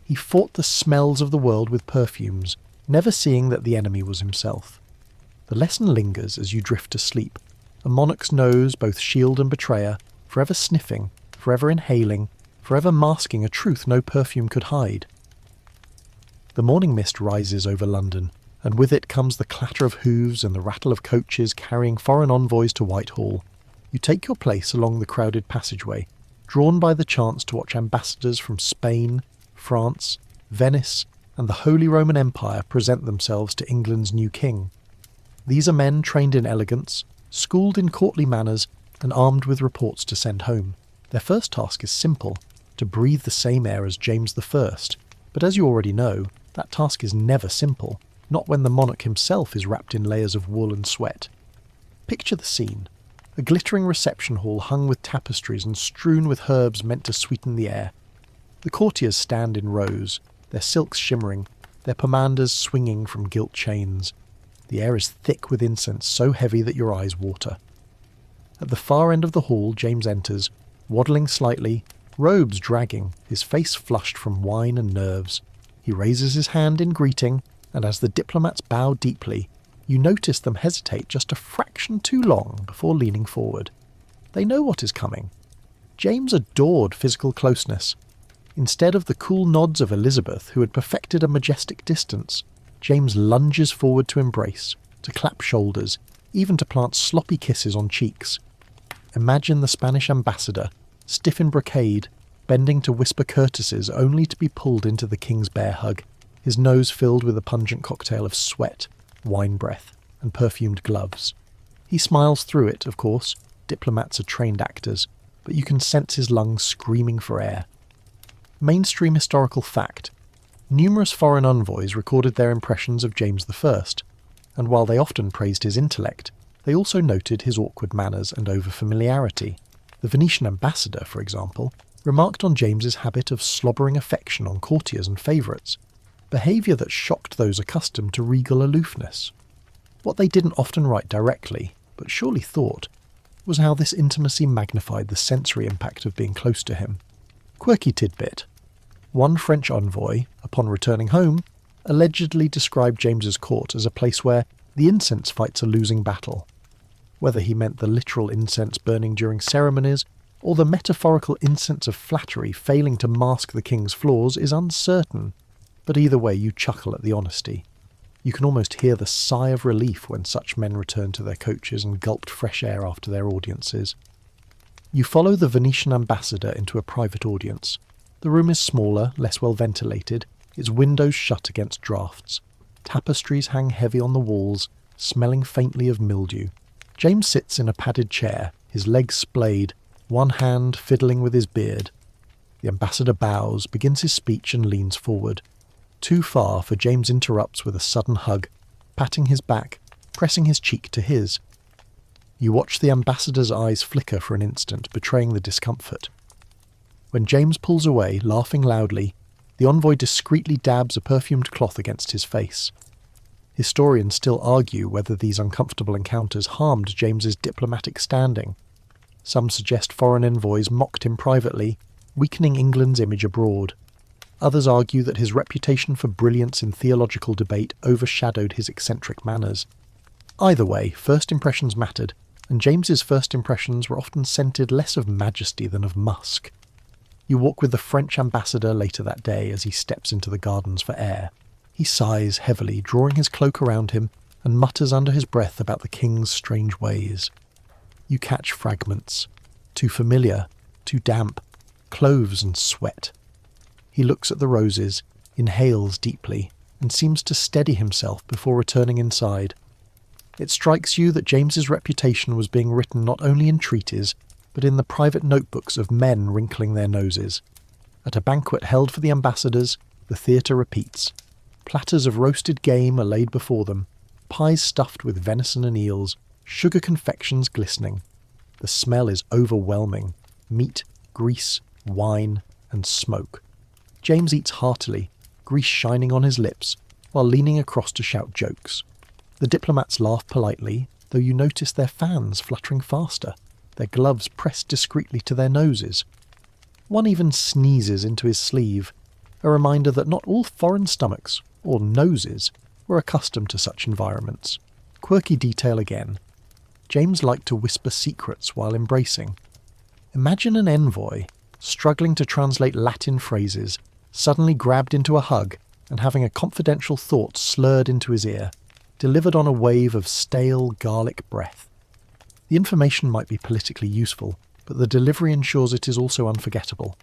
He fought the smells of the world with perfumes, never seeing that the enemy was himself. The lesson lingers as you drift to sleep, a monarch's nose both shield and betrayer, forever sniffing, forever inhaling, forever masking a truth no perfume could hide. The morning mist rises over London, and with it comes the clatter of hooves and the rattle of coaches carrying foreign envoys to Whitehall. You take your place along the crowded passageway, drawn by the chance to watch ambassadors from Spain, France, Venice, and the Holy Roman Empire present themselves to England's new king. These are men trained in elegance, schooled in courtly manners, and armed with reports to send home. Their first task is simple, to breathe the same air as James I. But as you already know, that task is never simple, not when the monarch himself is wrapped in layers of wool and sweat. Picture the scene. A glittering reception hall hung with tapestries and strewn with herbs meant to sweeten the air. The courtiers stand in rows, their silks shimmering, their pomanders swinging from gilt chains. The air is thick with incense so heavy that your eyes water. At the far end of the hall, James enters, waddling slightly, robes dragging, his face flushed from wine and nerves. He raises his hand in greeting, and as the diplomats bow deeply, you notice them hesitate just a fraction too long before leaning forward. They know what is coming. James adored physical closeness. Instead of the cool nods of Elizabeth, who had perfected a majestic distance, James lunges forward to embrace, to clap shoulders, even to plant sloppy kisses on cheeks. Imagine the Spanish ambassador, stiff in brocade, bending to whisper courtesies only to be pulled into the king's bear hug, his nose filled with a pungent cocktail of sweat, wine breath, and perfumed gloves. He smiles through it, of course. Diplomats are trained actors, but you can sense his lungs screaming for air. Mainstream historical fact. Numerous foreign envoys recorded their impressions of James I, and while they often praised his intellect, they also noted his awkward manners and overfamiliarity. The Venetian ambassador, for example, remarked on James's habit of slobbering affection on courtiers and favourites, behaviour that shocked those accustomed to regal aloofness. What they didn't often write directly, but surely thought, was how this intimacy magnified the sensory impact of being close to him. Quirky tidbit. One French envoy, upon returning home, allegedly described James's court as a place where the incense fights a losing battle. Whether he meant the literal incense burning during ceremonies, or the metaphorical incense of flattery failing to mask the king's flaws is uncertain, but either way you chuckle at the honesty. You can almost hear the sigh of relief when such men return to their coaches and gulped fresh air after their audiences. You follow the Venetian ambassador into a private audience. The room is smaller, less well ventilated, its windows shut against draughts. Tapestries hang heavy on the walls, smelling faintly of mildew. James sits in a padded chair, his legs splayed, one hand fiddling with his beard. The ambassador bows, begins his speech and leans forward. Too far, for James interrupts with a sudden hug, patting his back, pressing his cheek to his. You watch the ambassador's eyes flicker for an instant, betraying the discomfort. When James pulls away, laughing loudly, the envoy discreetly dabs a perfumed cloth against his face. Historians still argue whether these uncomfortable encounters harmed James's diplomatic standing. Some suggest foreign envoys mocked him privately, weakening England's image abroad. Others argue that his reputation for brilliance in theological debate overshadowed his eccentric manners. Either way, first impressions mattered, and James's first impressions were often scented less of majesty than of musk. You walk with the French ambassador later that day as he steps into the gardens for air. He sighs heavily, drawing his cloak around him, and mutters under his breath about the king's strange ways. You catch fragments. Too familiar, too damp, cloves and sweat. He looks at the roses, inhales deeply, and seems to steady himself before returning inside. It strikes you that James's reputation was being written not only in treaties, but in the private notebooks of men wrinkling their noses. At a banquet held for the ambassadors, the theatre repeats. Platters of roasted game are laid before them, pies stuffed with venison and eels, sugar confections glistening. The smell is overwhelming. Meat, grease, wine, and smoke. James eats heartily, grease shining on his lips, while leaning across to shout jokes. The diplomats laugh politely, though you notice their fans fluttering faster, their gloves pressed discreetly to their noses. One even sneezes into his sleeve, a reminder that not all foreign stomachs, or noses, were accustomed to such environments. Quirky detail again. James liked to whisper secrets while embracing. Imagine an envoy, struggling to translate Latin phrases, suddenly grabbed into a hug and having a confidential thought slurred into his ear, delivered on a wave of stale garlic breath. The information might be politically useful, but the delivery ensures it is also unforgettable.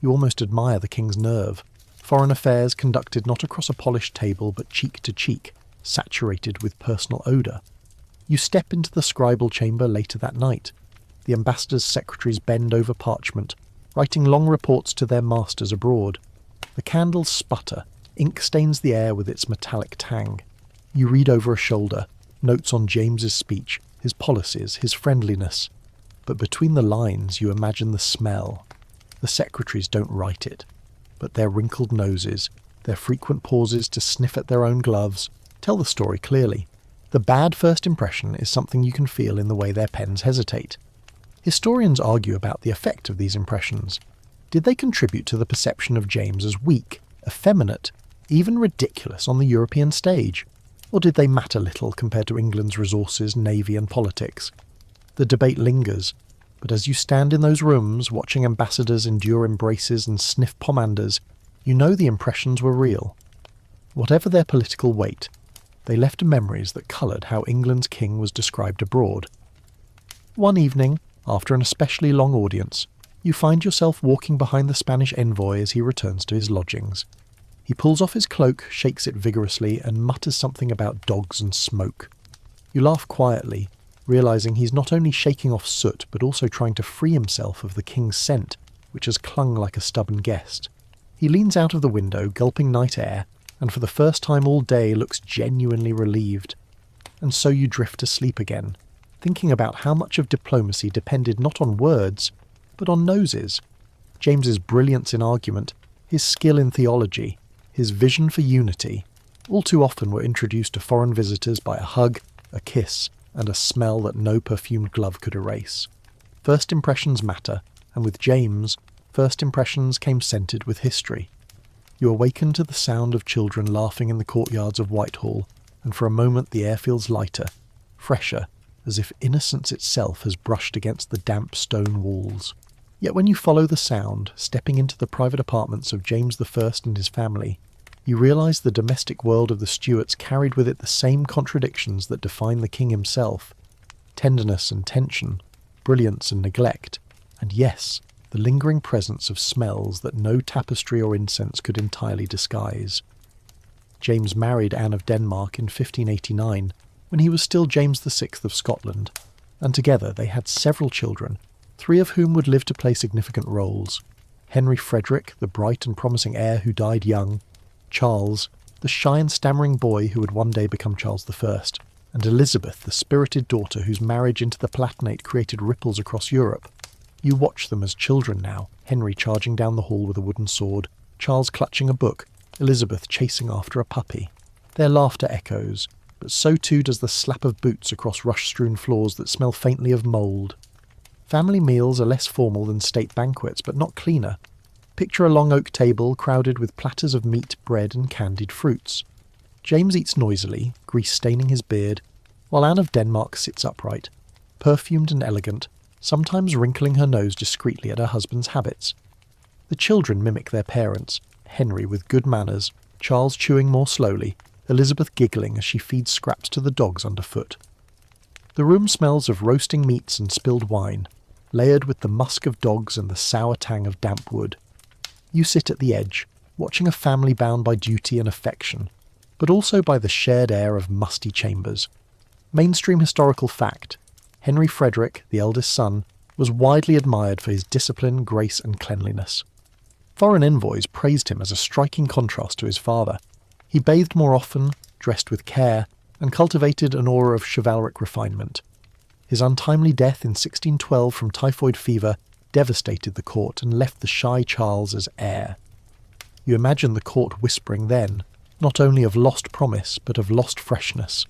You almost admire the king's nerve. Foreign affairs conducted not across a polished table but cheek to cheek, saturated with personal odour. You step into the scribal chamber later that night. The ambassador's secretaries bend over parchment, writing long reports to their masters abroad. The candles sputter, ink stains the air with its metallic tang. You read over a shoulder, notes on James's speech, his policies, his friendliness. But between the lines you imagine the smell. The secretaries don't write it, but their wrinkled noses, their frequent pauses to sniff at their own gloves, tell the story clearly. The bad first impression is something you can feel in the way their pens hesitate. Historians argue about the effect of these impressions. Did they contribute to the perception of James as weak, effeminate, even ridiculous on the European stage? Or did they matter little compared to England's resources, navy and politics? The debate lingers, but as you stand in those rooms watching ambassadors endure embraces and sniff pomanders, you know the impressions were real. Whatever their political weight, they left memories that coloured how England's king was described abroad. One evening, after an especially long audience, you find yourself walking behind the Spanish envoy as he returns to his lodgings. He pulls off his cloak, shakes it vigorously, and mutters something about dogs and smoke. You laugh quietly, realising he's not only shaking off soot but also trying to free himself of the king's scent, which has clung like a stubborn guest. He leans out of the window, gulping night air, and for the first time all day looks genuinely relieved. And so you drift to sleep again, thinking about how much of diplomacy depended not on words, but on noses. James's brilliance in argument, his skill in theology, his vision for unity, all too often were introduced to foreign visitors by a hug, a kiss, and a smell that no perfumed glove could erase. First impressions matter, and with James, first impressions came scented with history. You awaken to the sound of children laughing in the courtyards of Whitehall, and for a moment the air feels lighter, fresher, as if innocence itself has brushed against the damp stone walls. Yet when you follow the sound, stepping into the private apartments of James I and his family, you realise the domestic world of the Stuarts carried with it the same contradictions that define the king himself. Tenderness and tension, brilliance and neglect, and yes, the lingering presence of smells that no tapestry or incense could entirely disguise. James married Anne of Denmark in 1589, when he was still James VI of Scotland, and together they had several children, 3 of whom would live to play significant roles: Henry Frederick, the bright and promising heir who died young; Charles, the shy and stammering boy who would one day become Charles I; and Elizabeth, the spirited daughter whose marriage into the Palatinate created ripples across Europe. You watch them as children now, Henry charging down the hall with a wooden sword, Charles clutching a book, Elizabeth chasing after a puppy. Their laughter echoes, but so too does the slap of boots across rush-strewn floors that smell faintly of mould. Family meals are less formal than state banquets, but not cleaner. Picture a long oak table crowded with platters of meat, bread and candied fruits. James eats noisily, grease staining his beard, while Anne of Denmark sits upright, perfumed and elegant, sometimes wrinkling her nose discreetly at her husband's habits. The children mimic their parents, Henry with good manners, Charles chewing more slowly, Elizabeth giggling as she feeds scraps to the dogs underfoot. The room smells of roasting meats and spilled wine, layered with the musk of dogs and the sour tang of damp wood. You sit at the edge, watching a family bound by duty and affection, but also by the shared air of musty chambers. Mainstream historical fact: Henry Frederick, the eldest son, was widely admired for his discipline, grace and cleanliness. Foreign envoys praised him as a striking contrast to his father. He bathed more often, dressed with care, and cultivated an aura of chivalric refinement. His untimely death in 1612 from typhoid fever devastated the court and left the shy Charles as heir. You imagine the court whispering then, not only of lost promise, but of lost freshness.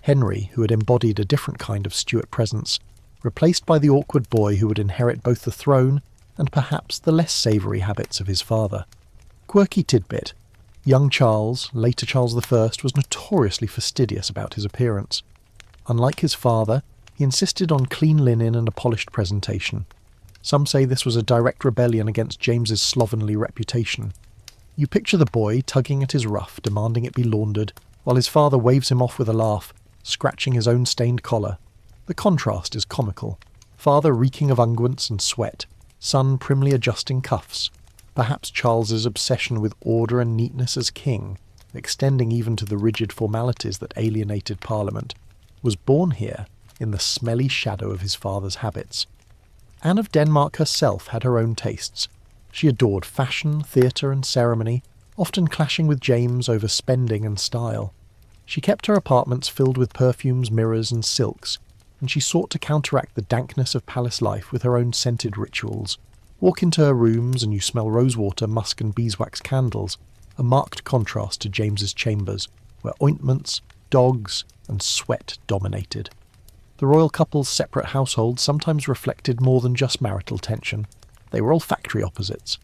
Henry, who had embodied a different kind of Stuart presence, replaced by the awkward boy who would inherit both the throne and perhaps the less savoury habits of his father. Quirky tidbit: young Charles, later Charles I, was notoriously fastidious about his appearance. Unlike his father, he insisted on clean linen and a polished presentation. Some say this was a direct rebellion against James's slovenly reputation. You picture the boy tugging at his ruff, demanding it be laundered, while his father waves him off with a laugh, scratching his own stained collar. The contrast is comical. Father reeking of unguents and sweat, son primly adjusting cuffs. Perhaps Charles's obsession with order and neatness as king, extending even to the rigid formalities that alienated Parliament, was born here in the smelly shadow of his father's habits. Anne of Denmark herself had her own tastes. She adored fashion, theatre and ceremony, often clashing with James over spending and style. She kept her apartments filled with perfumes, mirrors and silks, and she sought to counteract the dankness of palace life with her own scented rituals. Walk into her rooms and you smell rosewater, musk and beeswax candles, a marked contrast to James's chambers, where ointments, dogs and sweat dominated. The royal couple's separate households sometimes reflected more than just marital tension. They were olfactory opposites.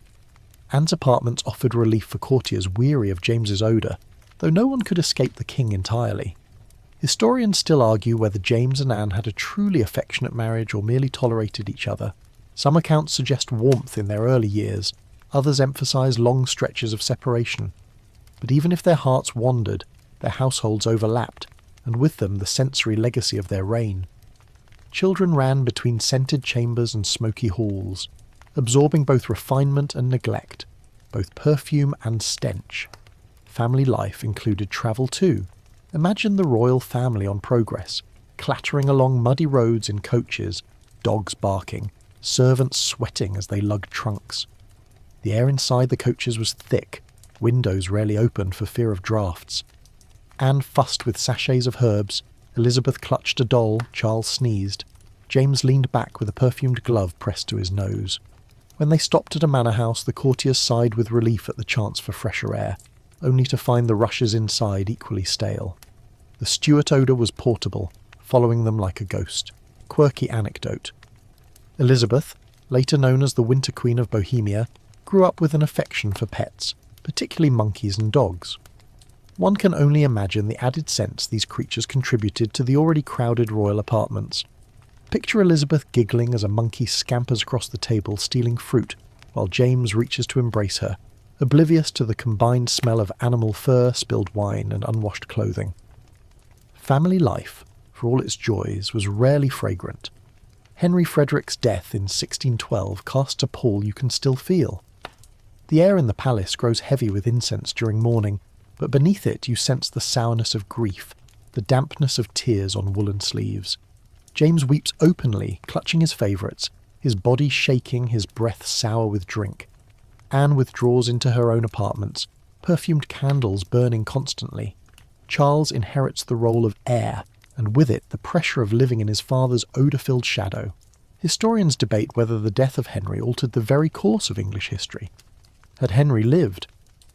Anne's apartments offered relief for courtiers weary of James's odour, though no one could escape the king entirely. Historians still argue whether James and Anne had a truly affectionate marriage or merely tolerated each other. Some accounts suggest warmth in their early years, others emphasise long stretches of separation. But even if their hearts wandered, their households overlapped, and with them the sensory legacy of their reign. Children ran between scented chambers and smoky halls, absorbing both refinement and neglect, both perfume and stench. Family life included travel too. Imagine the royal family on progress, clattering along muddy roads in coaches, dogs barking, servants sweating as they lugged trunks. The air inside the coaches was thick, windows rarely opened for fear of draughts. Anne fussed with sachets of herbs, Elizabeth clutched a doll, Charles sneezed. James leaned back with a perfumed glove pressed to his nose. When they stopped at a manor house, the courtiers sighed with relief at the chance for fresher air, only to find the rushes inside equally stale. The Stuart odour was portable, following them like a ghost. Quirky anecdote. Elizabeth, later known as the Winter Queen of Bohemia, grew up with an affection for pets, particularly monkeys and dogs. One can only imagine the added sense these creatures contributed to the already crowded royal apartments. Picture Elizabeth giggling as a monkey scampers across the table stealing fruit, while James reaches to embrace her, oblivious to the combined smell of animal fur, spilled wine and unwashed clothing. Family life, for all its joys, was rarely fragrant. Henry Frederick's death in 1612 casts a pall you can still feel. The air in the palace grows heavy with incense during mourning, but beneath it you sense the sourness of grief, the dampness of tears on woolen sleeves. James weeps openly, clutching his favourites, his body shaking, his breath sour with drink. Anne withdraws into her own apartments, perfumed candles burning constantly. Charles inherits the role of heir, and with it the pressure of living in his father's odour-filled shadow. Historians debate whether the death of Henry altered the very course of English history. Had Henry lived,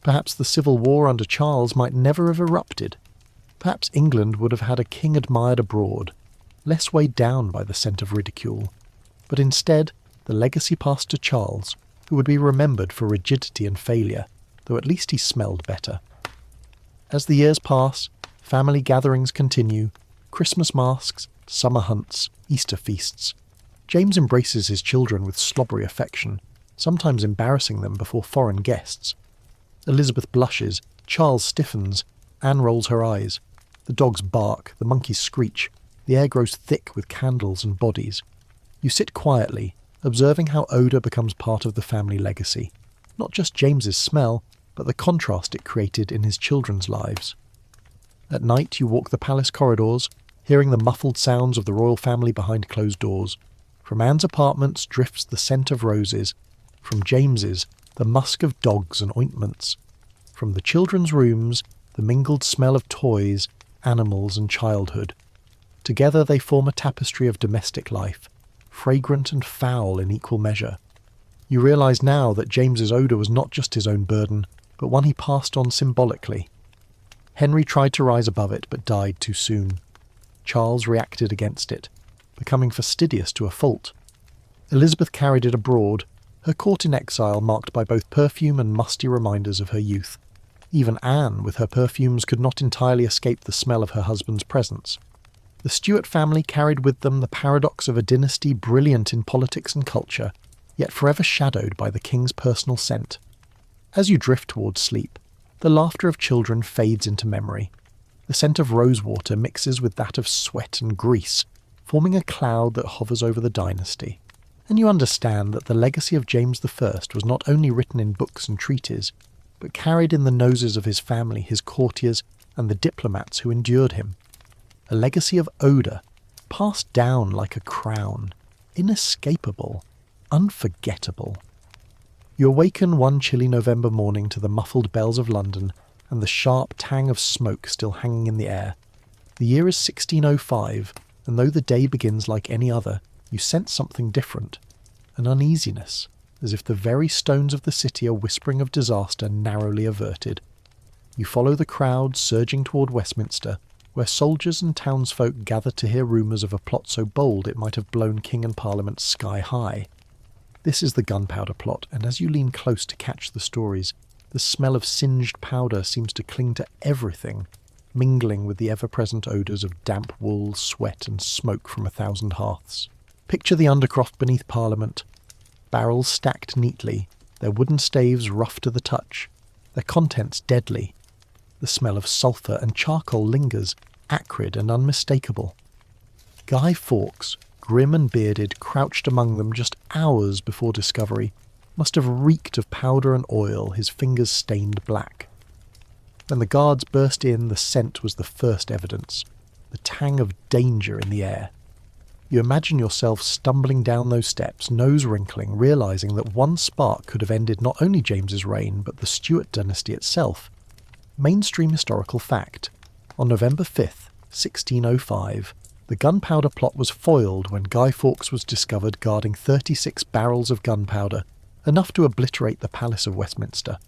perhaps the civil war under Charles might never have erupted. Perhaps England would have had a king admired abroad, less weighed down by the scent of ridicule. But instead, the legacy passed to Charles, who would be remembered for rigidity and failure, though at least he smelled better. As the years pass, family gatherings continue, Christmas masks, summer hunts, Easter feasts. James embraces his children with slobbery affection, sometimes embarrassing them before foreign guests. Elizabeth blushes, Charles stiffens, Anne rolls her eyes. The dogs bark, the monkeys screech, the air grows thick with candles and bodies. You sit quietly, observing how odour becomes part of the family legacy, not just James's smell, but the contrast it created in his children's lives. At night you walk the palace corridors, hearing the muffled sounds of the royal family behind closed doors. From Anne's apartments drifts the scent of roses, from James's the musk of dogs and ointments. From the children's rooms, the mingled smell of toys, animals and childhood. Together they form a tapestry of domestic life, fragrant and foul in equal measure. You realise now that James's odour was not just his own burden, but one he passed on symbolically. Henry tried to rise above it, but died too soon. Charles reacted against it, becoming fastidious to a fault. Elizabeth carried it abroad, her court in exile marked by both perfume and musty reminders of her youth. Even Anne, with her perfumes, could not entirely escape the smell of her husband's presence. The Stuart family carried with them the paradox of a dynasty brilliant in politics and culture, yet forever shadowed by the king's personal scent. As you drift towards sleep, the laughter of children fades into memory. The scent of rosewater mixes with that of sweat and grease, forming a cloud that hovers over the dynasty. And you understand that the legacy of James I was not only written in books and treatises, but carried in the noses of his family, his courtiers, and the diplomats who endured him. A legacy of odour, passed down like a crown, inescapable, unforgettable. You awaken one chilly November morning to the muffled bells of London and the sharp tang of smoke still hanging in the air. The year is 1605, and though the day begins like any other, you sense something different, an uneasiness, as if the very stones of the city are whispering of disaster narrowly averted. You follow the crowd surging toward Westminster, where soldiers and townsfolk gather to hear rumours of a plot so bold it might have blown King and Parliament sky high. This is the gunpowder plot, and as you lean close to catch the stories, the smell of singed powder seems to cling to everything, mingling with the ever-present odours of damp wool, sweat and smoke from 1,000 hearths. Picture the undercroft beneath Parliament, barrels stacked neatly, their wooden staves rough to the touch, their contents deadly. The smell of sulphur and charcoal lingers, acrid and unmistakable. Guy Fawkes, grim and bearded, crouched among them just hours before discovery, must have reeked of powder and oil, his fingers stained black. When the guards burst in, the scent was the first evidence, the tang of danger in the air. You imagine yourself stumbling down those steps, nose wrinkling, realising that one spark could have ended not only James's reign, but the Stuart dynasty itself. Mainstream historical fact. On November 5th, 1605, the gunpowder plot was foiled when Guy Fawkes was discovered guarding 36 barrels of gunpowder, enough to obliterate the Palace of Westminster.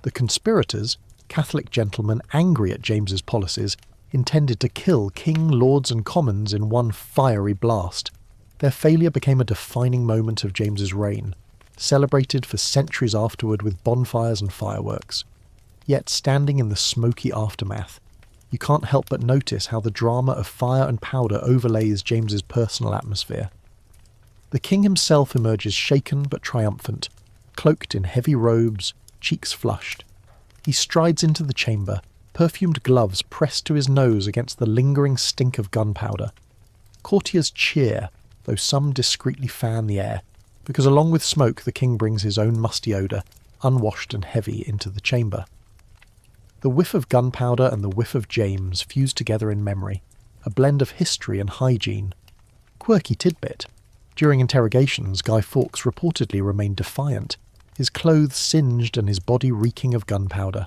The conspirators, Catholic gentlemen angry at James's policies, intended to kill king, lords and commons in one fiery blast. Their failure became a defining moment of James's reign, celebrated for centuries afterward with bonfires and fireworks. Yet standing in the smoky aftermath, you can't help but notice how the drama of fire and powder overlays James's personal atmosphere. The king himself emerges shaken but triumphant, cloaked in heavy robes, cheeks flushed. He strides into the chamber, perfumed gloves pressed to his nose against the lingering stink of gunpowder. Courtiers cheer, though some discreetly fan the air, because along with smoke the king brings his own musty odour, unwashed and heavy, into the chamber. The whiff of gunpowder and the whiff of James fuse together in memory, a blend of history and hygiene. Quirky tidbit. During interrogations, Guy Fawkes reportedly remained defiant, his clothes singed and his body reeking of gunpowder.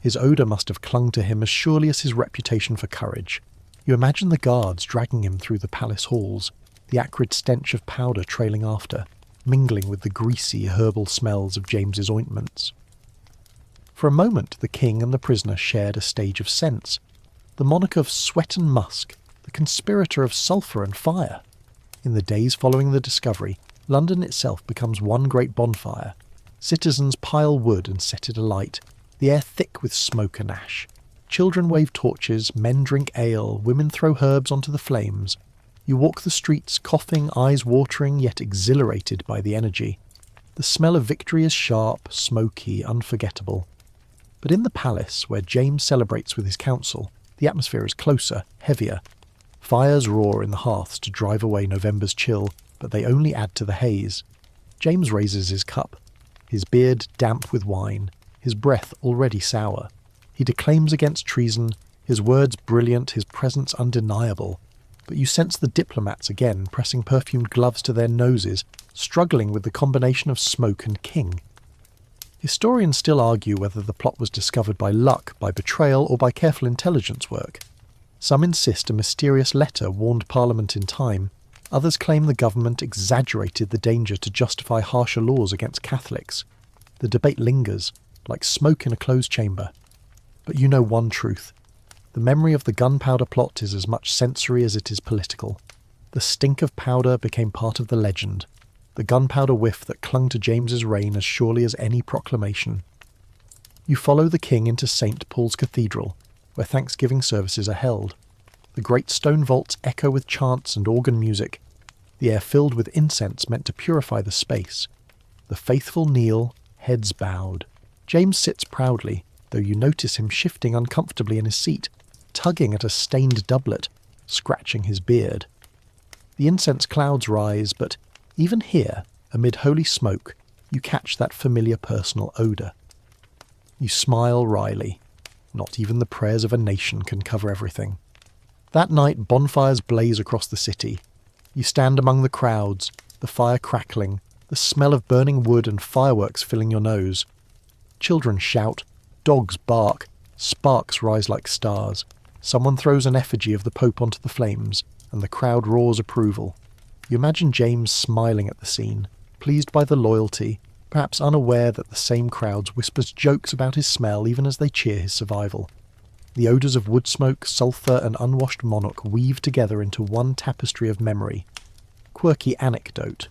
His odour must have clung to him as surely as his reputation for courage. You imagine the guards dragging him through the palace halls, the acrid stench of powder trailing after, mingling with the greasy herbal smells of James's ointments. For a moment the king and the prisoner shared a stage of sense, the monarch of sweat and musk, the conspirator of sulphur and fire. In the days following the discovery, London itself becomes one great bonfire. Citizens pile wood and set it alight, the air thick with smoke and ash. Children wave torches, men drink ale, women throw herbs onto the flames. You walk the streets, coughing, eyes watering, yet exhilarated by the energy. The smell of victory is sharp, smoky, unforgettable. But in the palace, where James celebrates with his council, the atmosphere is closer, heavier. Fires roar in the hearths to drive away November's chill, but they only add to the haze. James raises his cup, his beard damp with wine, his breath already sour. He declaims against treason, his words brilliant, his presence undeniable. But you sense the diplomats again, pressing perfumed gloves to their noses, struggling with the combination of smoke and king. Historians still argue whether the plot was discovered by luck, by betrayal, or by careful intelligence work. Some insist a mysterious letter warned Parliament in time. Others claim the government exaggerated the danger to justify harsher laws against Catholics. The debate lingers, like smoke in a closed chamber. But you know one truth. The memory of the gunpowder plot is as much sensory as it is political. The stink of powder became part of the legend. The gunpowder whiff that clung to James's reign as surely as any proclamation. You follow the king into St. Paul's Cathedral, where Thanksgiving services are held. The great stone vaults echo with chants and organ music, the air filled with incense meant to purify the space. The faithful kneel, heads bowed. James sits proudly, though you notice him shifting uncomfortably in his seat, tugging at a stained doublet, scratching his beard. The incense clouds rise, but even here, amid holy smoke, you catch that familiar personal odour. You smile wryly. Not even the prayers of a nation can cover everything. That night, bonfires blaze across the city. You stand among the crowds, the fire crackling, the smell of burning wood and fireworks filling your nose. Children shout, dogs bark, sparks rise like stars. Someone throws an effigy of the Pope onto the flames, and the crowd roars approval. You imagine James smiling at the scene, pleased by the loyalty, perhaps unaware that the same crowds whispers jokes about his smell even as they cheer his survival. The odours of wood smoke, sulphur and unwashed monarch weave together into one tapestry of memory. Quirky anecdote.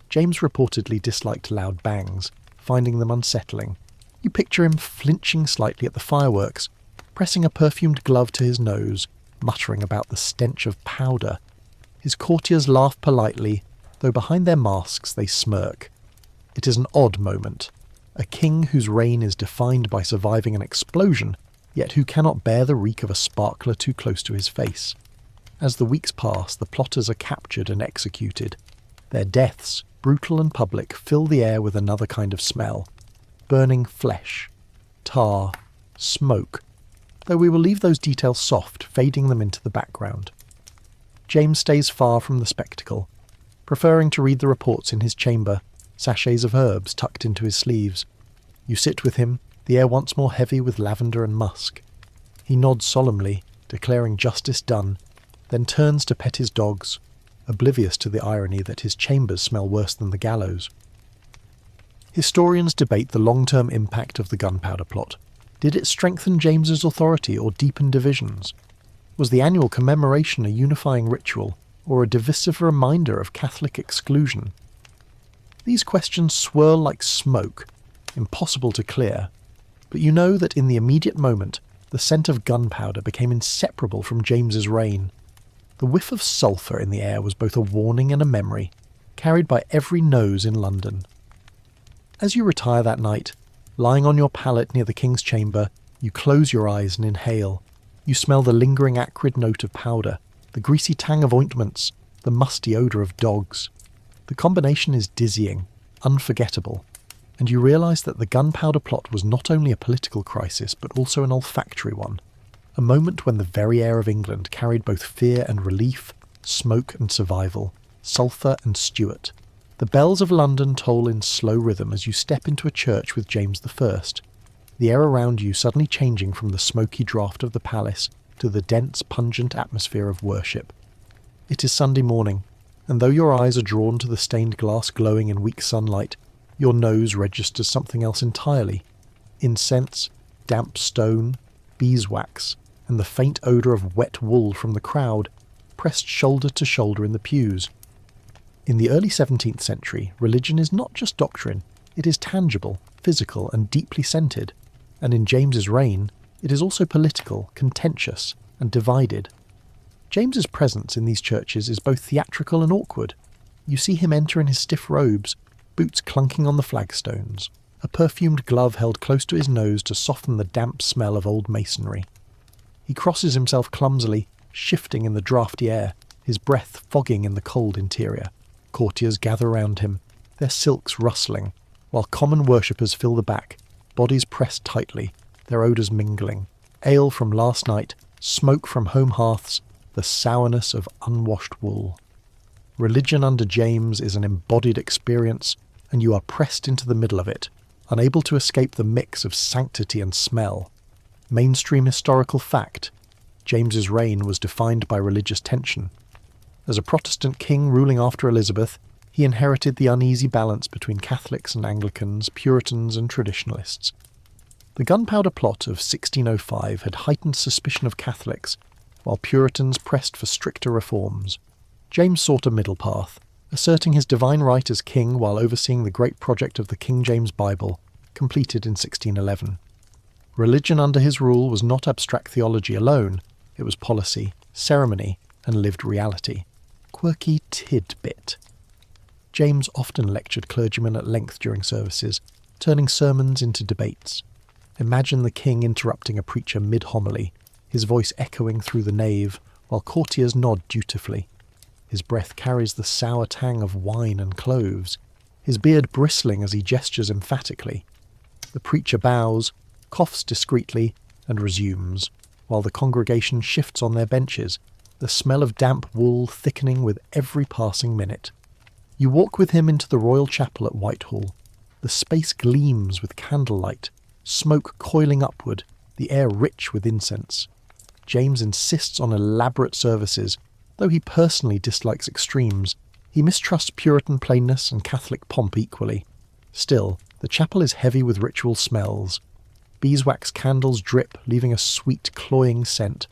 James reportedly disliked loud bangs, finding them unsettling. You picture him flinching slightly at the fireworks, pressing a perfumed glove to his nose, muttering about the stench of powder. His courtiers laugh politely, though behind their masks they smirk. It is an odd moment. A king whose reign is defined by surviving an explosion, yet who cannot bear the reek of a sparkler too close to his face. As the weeks pass, the plotters are captured and executed. Their deaths, brutal and public, fill the air with another kind of smell. Burning flesh, tar, smoke, though we will leave those details soft, fading them into the background. James stays far from the spectacle, preferring to read the reports in his chamber, sachets of herbs tucked into his sleeves. You sit with him, the air once more heavy with lavender and musk. He nods solemnly, declaring justice done, then turns to pet his dogs, oblivious to the irony that his chambers smell worse than the gallows. Historians debate the long-term impact of the gunpowder plot. Did it strengthen James's authority or deepen divisions? Was the annual commemoration a unifying ritual, or a divisive reminder of Catholic exclusion? These questions swirl like smoke, impossible to clear, but you know that in the immediate moment, the scent of gunpowder became inseparable from James's reign. The whiff of sulphur in the air was both a warning and a memory, carried by every nose in London. As you retire that night, lying on your pallet near the king's chamber, you close your eyes and inhale. You smell the lingering acrid note of powder, the greasy tang of ointments, the musty odour of dogs. The combination is dizzying, unforgettable, and you realise that the gunpowder plot was not only a political crisis but also an olfactory one, a moment when the very air of England carried both fear and relief, smoke and survival, sulphur and Stuart. The bells of London toll in slow rhythm as you step into a church with James I, the air around you suddenly changing from the smoky draught of the palace to the dense, pungent atmosphere of worship. It is Sunday morning, and though your eyes are drawn to the stained glass glowing in weak sunlight, your nose registers something else entirely. Incense, damp stone, beeswax, and the faint odour of wet wool from the crowd, pressed shoulder to shoulder in the pews. In the early 17th century, religion is not just doctrine, it is tangible, physical, and deeply scented, and in James's reign, it is also political, contentious, and divided. James's presence in these churches is both theatrical and awkward. You see him enter in his stiff robes, boots clunking on the flagstones, a perfumed glove held close to his nose to soften the damp smell of old masonry. He crosses himself clumsily, shifting in the draughty air, his breath fogging in the cold interior. Courtiers gather round him, their silks rustling, while common worshippers fill the back, bodies pressed tightly, their odours mingling. Ale from last night, smoke from home hearths, the sourness of unwashed wool. Religion under James is an embodied experience, and you are pressed into the middle of it, unable to escape the mix of sanctity and smell. Mainstream historical fact, James's reign was defined by religious tension. As a Protestant king ruling after Elizabeth, he inherited the uneasy balance between Catholics and Anglicans, Puritans and traditionalists. The gunpowder plot of 1605 had heightened suspicion of Catholics, while Puritans pressed for stricter reforms. James sought a middle path, asserting his divine right as king while overseeing the great project of the King James Bible, completed in 1611. Religion under his rule was not abstract theology alone, it was policy, ceremony, and lived reality. Quirky tidbit. James often lectured clergymen at length during services, turning sermons into debates. Imagine the king interrupting a preacher mid-homily, his voice echoing through the nave, while courtiers nod dutifully. His breath carries the sour tang of wine and cloves, his beard bristling as he gestures emphatically. The preacher bows, coughs discreetly, and resumes, while the congregation shifts on their benches, the smell of damp wool thickening with every passing minute. You walk with him into the royal chapel at Whitehall. The space gleams with candlelight, smoke coiling upward, the air rich with incense. James insists on elaborate services, though he personally dislikes extremes. He mistrusts Puritan plainness and Catholic pomp equally. Still, the chapel is heavy with ritual smells. Beeswax candles drip, leaving a sweet, cloying scent.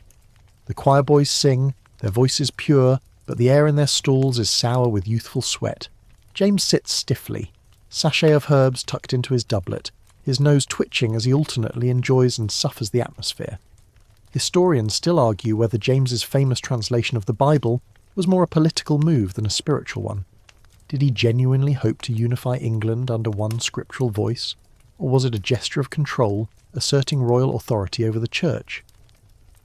The choir boys sing, their voices pure, but the air in their stalls is sour with youthful sweat. James sits stiffly, sachet of herbs tucked into his doublet, his nose twitching as he alternately enjoys and suffers the atmosphere. Historians still argue whether James's famous translation of the Bible was more a political move than a spiritual one. Did he genuinely hope to unify England under one scriptural voice, or was it a gesture of control, asserting royal authority over the church?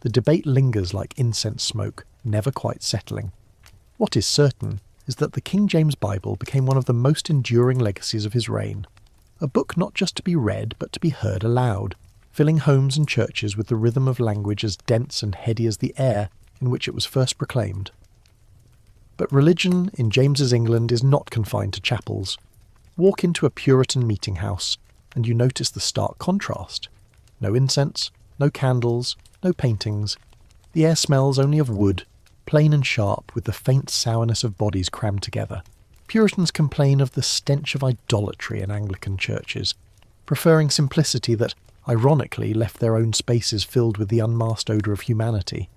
The debate lingers like incense smoke, never quite settling. What is certain is that the King James Bible became one of the most enduring legacies of his reign, a book not just to be read but to be heard aloud, filling homes and churches with the rhythm of language as dense and heady as the air in which it was first proclaimed. But religion in James's England is not confined to chapels. Walk into a Puritan meeting house, and you notice the stark contrast. No incense, no candles, no paintings. The air smells only of wood, plain and sharp, with the faint sourness of bodies crammed together. Puritans complain of the stench of idolatry in Anglican churches, preferring simplicity that, ironically, left their own spaces filled with the unmasked odour of humanity.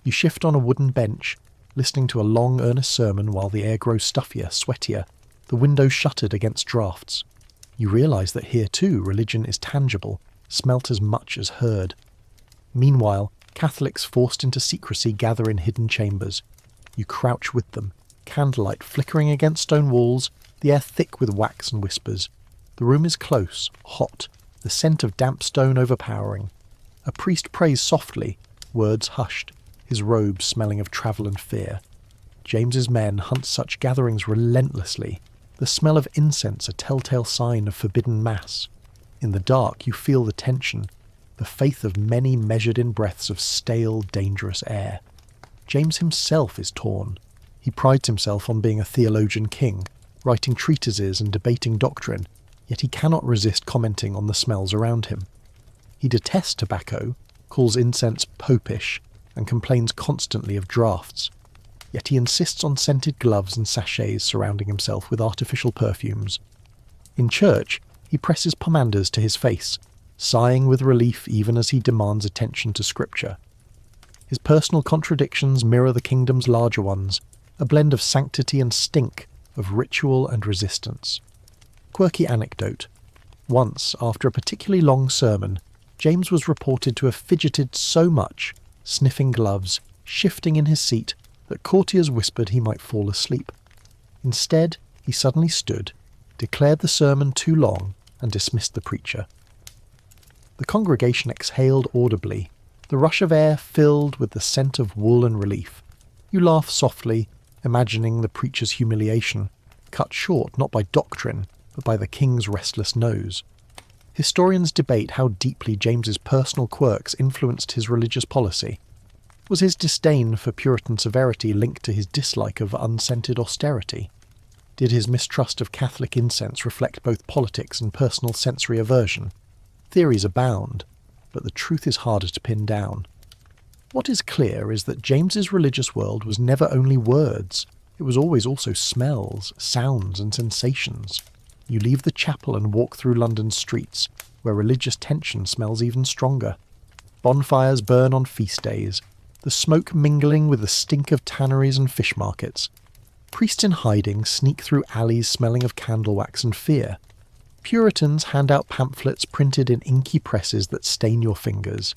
You shift on a wooden bench, listening to a long, earnest sermon while the air grows stuffier, sweatier, the windows shuttered against draughts. You realise that here too religion is tangible, smelt as much as heard. Meanwhile, Catholics forced into secrecy gather in hidden chambers. You crouch with them, candlelight flickering against stone walls, the air thick with wax and whispers. The room is close, hot, the scent of damp stone overpowering. A priest prays softly, words hushed, his robes smelling of travel and fear. James's men hunt such gatherings relentlessly, the smell of incense a telltale sign of forbidden mass. In the dark you feel the tension, the faith of many measured in breaths of stale, dangerous air. James himself is torn. He prides himself on being a theologian king, writing treatises and debating doctrine, yet he cannot resist commenting on the smells around him. He detests tobacco, calls incense popish, and complains constantly of draughts. Yet he insists on scented gloves and sachets surrounding himself with artificial perfumes. In church, he presses pomanders to his face, sighing with relief even as he demands attention to scripture. His personal contradictions mirror the kingdom's larger ones, a blend of sanctity and stink, of ritual and resistance. Quirky anecdote. Once, after a particularly long sermon, James was reported to have fidgeted so much, sniffing gloves, shifting in his seat, that courtiers whispered he might fall asleep. Instead, he suddenly stood, declared the sermon too long, and dismissed the preacher. The congregation exhaled audibly, the rush of air filled with the scent of wool and relief. You laugh softly, imagining the preacher's humiliation, cut short not by doctrine, but by the king's restless nose. Historians debate how deeply James's personal quirks influenced his religious policy. Was his disdain for Puritan severity linked to his dislike of unscented austerity? Did his mistrust of Catholic incense reflect both politics and personal sensory aversion? Theories abound, but the truth is harder to pin down. What is clear is that James's religious world was never only words, it was always also smells, sounds and sensations. You leave the chapel and walk through London's streets, where religious tension smells even stronger. Bonfires burn on feast days, the smoke mingling with the stink of tanneries and fish markets. Priests in hiding sneak through alleys smelling of candle wax and fear. Puritans hand out pamphlets printed in inky presses that stain your fingers.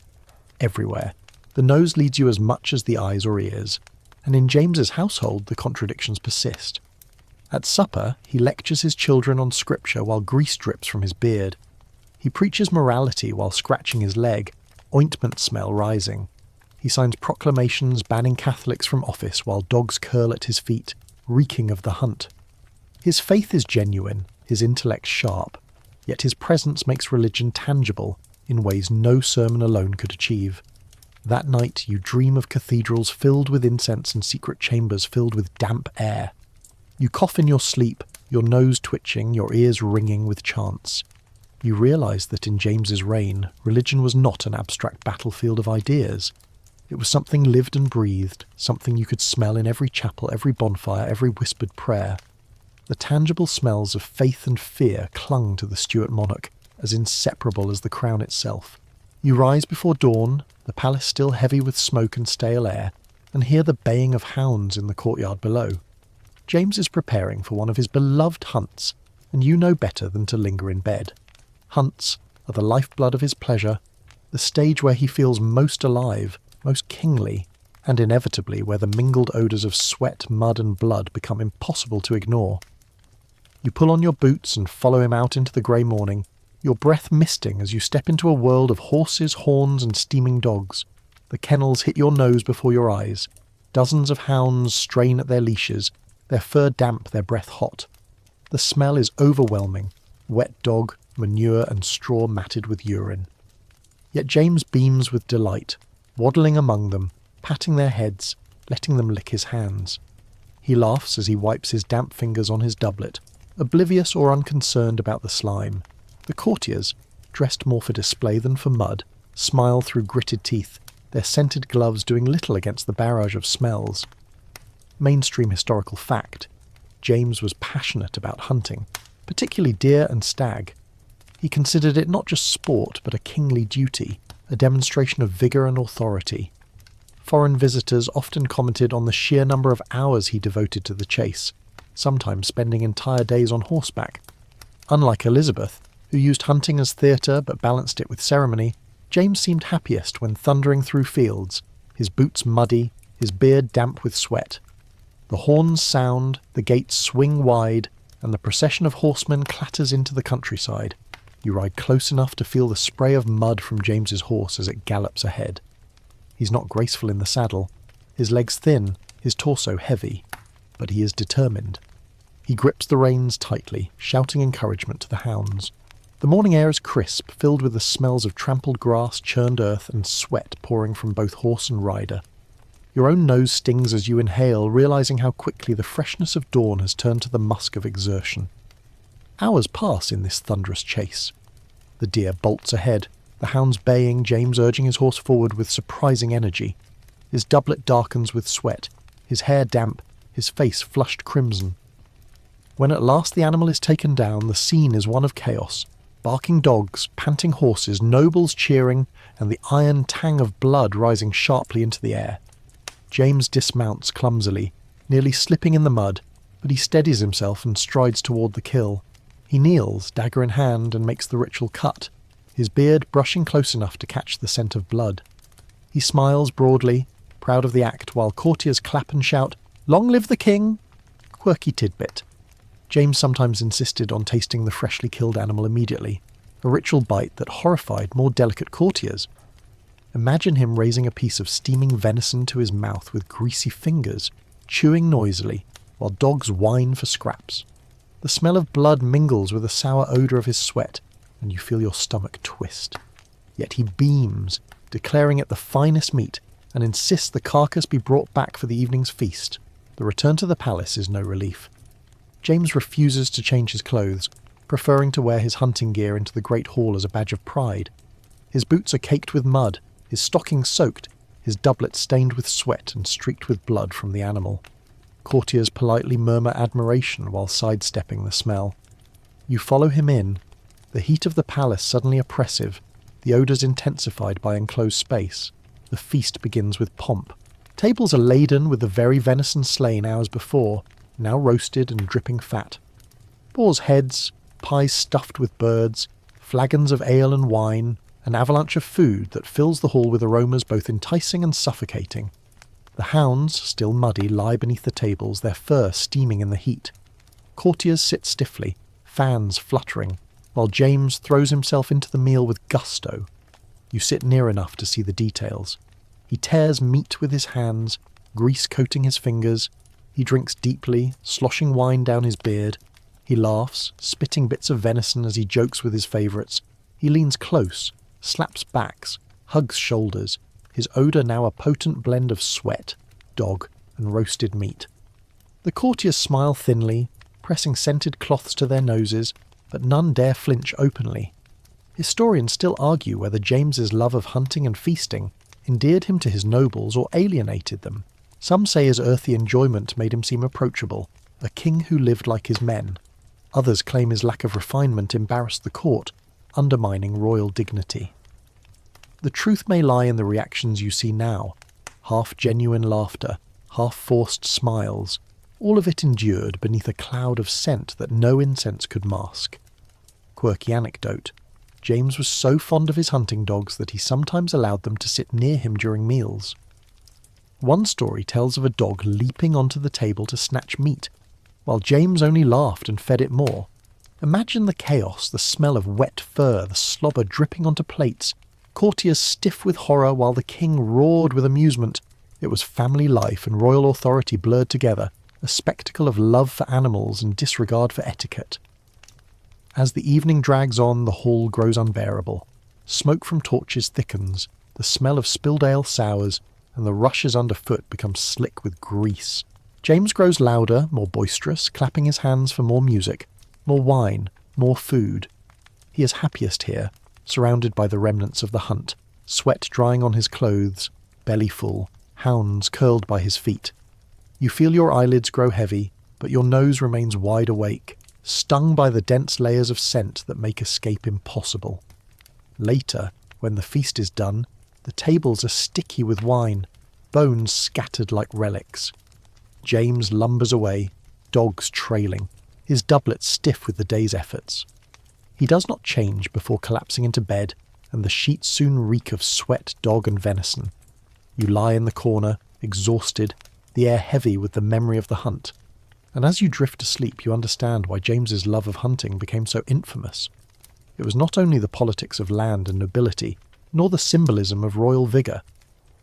Everywhere, the nose leads you as much as the eyes or ears, and in James's household the contradictions persist. At supper, he lectures his children on scripture while grease drips from his beard. He preaches morality while scratching his leg, ointment smell rising. He signs proclamations banning Catholics from office while dogs curl at his feet, reeking of the hunt. His faith is genuine, his intellect sharp, yet his presence makes religion tangible in ways no sermon alone could achieve. That night you dream of cathedrals filled with incense and secret chambers filled with damp air. You cough in your sleep, your nose twitching, your ears ringing with chants. You realise that in James's reign, religion was not an abstract battlefield of ideas. It was something lived and breathed, something you could smell in every chapel, every bonfire, every whispered prayer. The tangible smells of faith and fear clung to the Stuart monarch, as inseparable as the crown itself. You rise before dawn, the palace still heavy with smoke and stale air, and hear the baying of hounds in the courtyard below. James is preparing for one of his beloved hunts, and you know better than to linger in bed. Hunts are the lifeblood of his pleasure, the stage where he feels most alive, most kingly, and inevitably where the mingled odours of sweat, mud and blood become impossible to ignore. You pull on your boots and follow him out into the grey morning, your breath misting as you step into a world of horses, horns and steaming dogs. The kennels hit your nose before your eyes. Dozens of hounds strain at their leashes, their fur damp, their breath hot. The smell is overwhelming, wet dog, manure and straw matted with urine. Yet James beams with delight, waddling among them, patting their heads, letting them lick his hands. He laughs as he wipes his damp fingers on his doublet, oblivious or unconcerned about the slime. The courtiers, dressed more for display than for mud, smile through gritted teeth, their scented gloves doing little against the barrage of smells. Mainstream historical fact: James was passionate about hunting, particularly deer and stag. He considered it not just sport but a kingly duty, a demonstration of vigour and authority. Foreign visitors often commented on the sheer number of hours he devoted to the chase, sometimes spending entire days on horseback. Unlike Elizabeth, who used hunting as theatre but balanced it with ceremony, James seemed happiest when thundering through fields, his boots muddy, his beard damp with sweat. The horns sound, the gates swing wide, and the procession of horsemen clatters into the countryside. You ride close enough to feel the spray of mud from James's horse as it gallops ahead. He's not graceful in the saddle, his legs thin, his torso heavy. but he is determined. He grips the reins tightly, shouting encouragement to the hounds. The morning air is crisp, filled with the smells of trampled grass, churned earth, and sweat pouring from both horse and rider. Your own nose stings as you inhale, realizing how quickly the freshness of dawn has turned to the musk of exertion. Hours pass in this thunderous chase. The deer bolts ahead, the hounds baying, James urging his horse forward with surprising energy. His doublet darkens with sweat, his hair damp, his face flushed crimson. When at last the animal is taken down, the scene is one of chaos. Barking dogs, panting horses, nobles cheering, and the iron tang of blood rising sharply into the air. James dismounts clumsily, nearly slipping in the mud, but he steadies himself and strides toward the kill. He kneels, dagger in hand, and makes the ritual cut, his beard brushing close enough to catch the scent of blood. He smiles broadly, proud of the act, while courtiers clap and shout, "Long live the king!" Quirky tidbit. James sometimes insisted on tasting the freshly killed animal immediately, a ritual bite that horrified more delicate courtiers. Imagine him raising a piece of steaming venison to his mouth with greasy fingers, chewing noisily, while dogs whine for scraps. The smell of blood mingles with the sour odour of his sweat, and you feel your stomach twist. Yet he beams, declaring it the finest meat, and insists the carcass be brought back for the evening's feast. The return to the palace is no relief. James refuses to change his clothes, preferring to wear his hunting gear into the great hall as a badge of pride. His boots are caked with mud, his stockings soaked, his doublet stained with sweat and streaked with blood from the animal. Courtiers politely murmur admiration while sidestepping the smell. You follow him in, the heat of the palace suddenly oppressive, the odours intensified by enclosed space. The feast begins with pomp. Tables are laden with the very venison slain hours before, now roasted and dripping fat. Boars' heads, pies stuffed with birds, flagons of ale and wine, an avalanche of food that fills the hall with aromas both enticing and suffocating. The hounds, still muddy, lie beneath the tables, their fur steaming in the heat. Courtiers sit stiffly, fans fluttering, while James throws himself into the meal with gusto. You sit near enough to see the details. He tears meat with his hands, grease coating his fingers. He drinks deeply, sloshing wine down his beard. He laughs, spitting bits of venison as he jokes with his favourites. He leans close, slaps backs, hugs shoulders, his odour now a potent blend of sweat, dog, and roasted meat. The courtiers smile thinly, pressing scented cloths to their noses, but none dare flinch openly. Historians still argue whether James's love of hunting and feasting endeared him to his nobles or alienated them. Some say his earthy enjoyment made him seem approachable, a king who lived like his men. Others claim his lack of refinement embarrassed the court, undermining royal dignity. The truth may lie in the reactions you see now, half-genuine laughter, half-forced smiles, all of it endured beneath a cloud of scent that no incense could mask. Quirky anecdote. James was so fond of his hunting dogs that he sometimes allowed them to sit near him during meals. One story tells of a dog leaping onto the table to snatch meat, while James only laughed and fed it more. Imagine the chaos, the smell of wet fur, the slobber dripping onto plates, courtiers stiff with horror while the king roared with amusement. It was family life and royal authority blurred together, a spectacle of love for animals and disregard for etiquette. As the evening drags on, the hall grows unbearable. Smoke from torches thickens, the smell of spilled ale sours, and the rushes underfoot become slick with grease. James grows louder, more boisterous, clapping his hands for more music, more wine, more food. He is happiest here, surrounded by the remnants of the hunt, sweat drying on his clothes, belly full, hounds curled by his feet. You feel your eyelids grow heavy, but your nose remains wide awake, stung by the dense layers of scent that make escape impossible. Later, when the feast is done, the tables are sticky with wine, bones scattered like relics. James lumbers away, dogs trailing, his doublet stiff with the day's efforts. He does not change before collapsing into bed, and the sheets soon reek of sweat, dog, and venison. You lie in the corner, exhausted, the air heavy with the memory of the hunt. And as you drift to sleep, you understand why James's love of hunting became so infamous. It was not only the politics of land and nobility, nor the symbolism of royal vigour.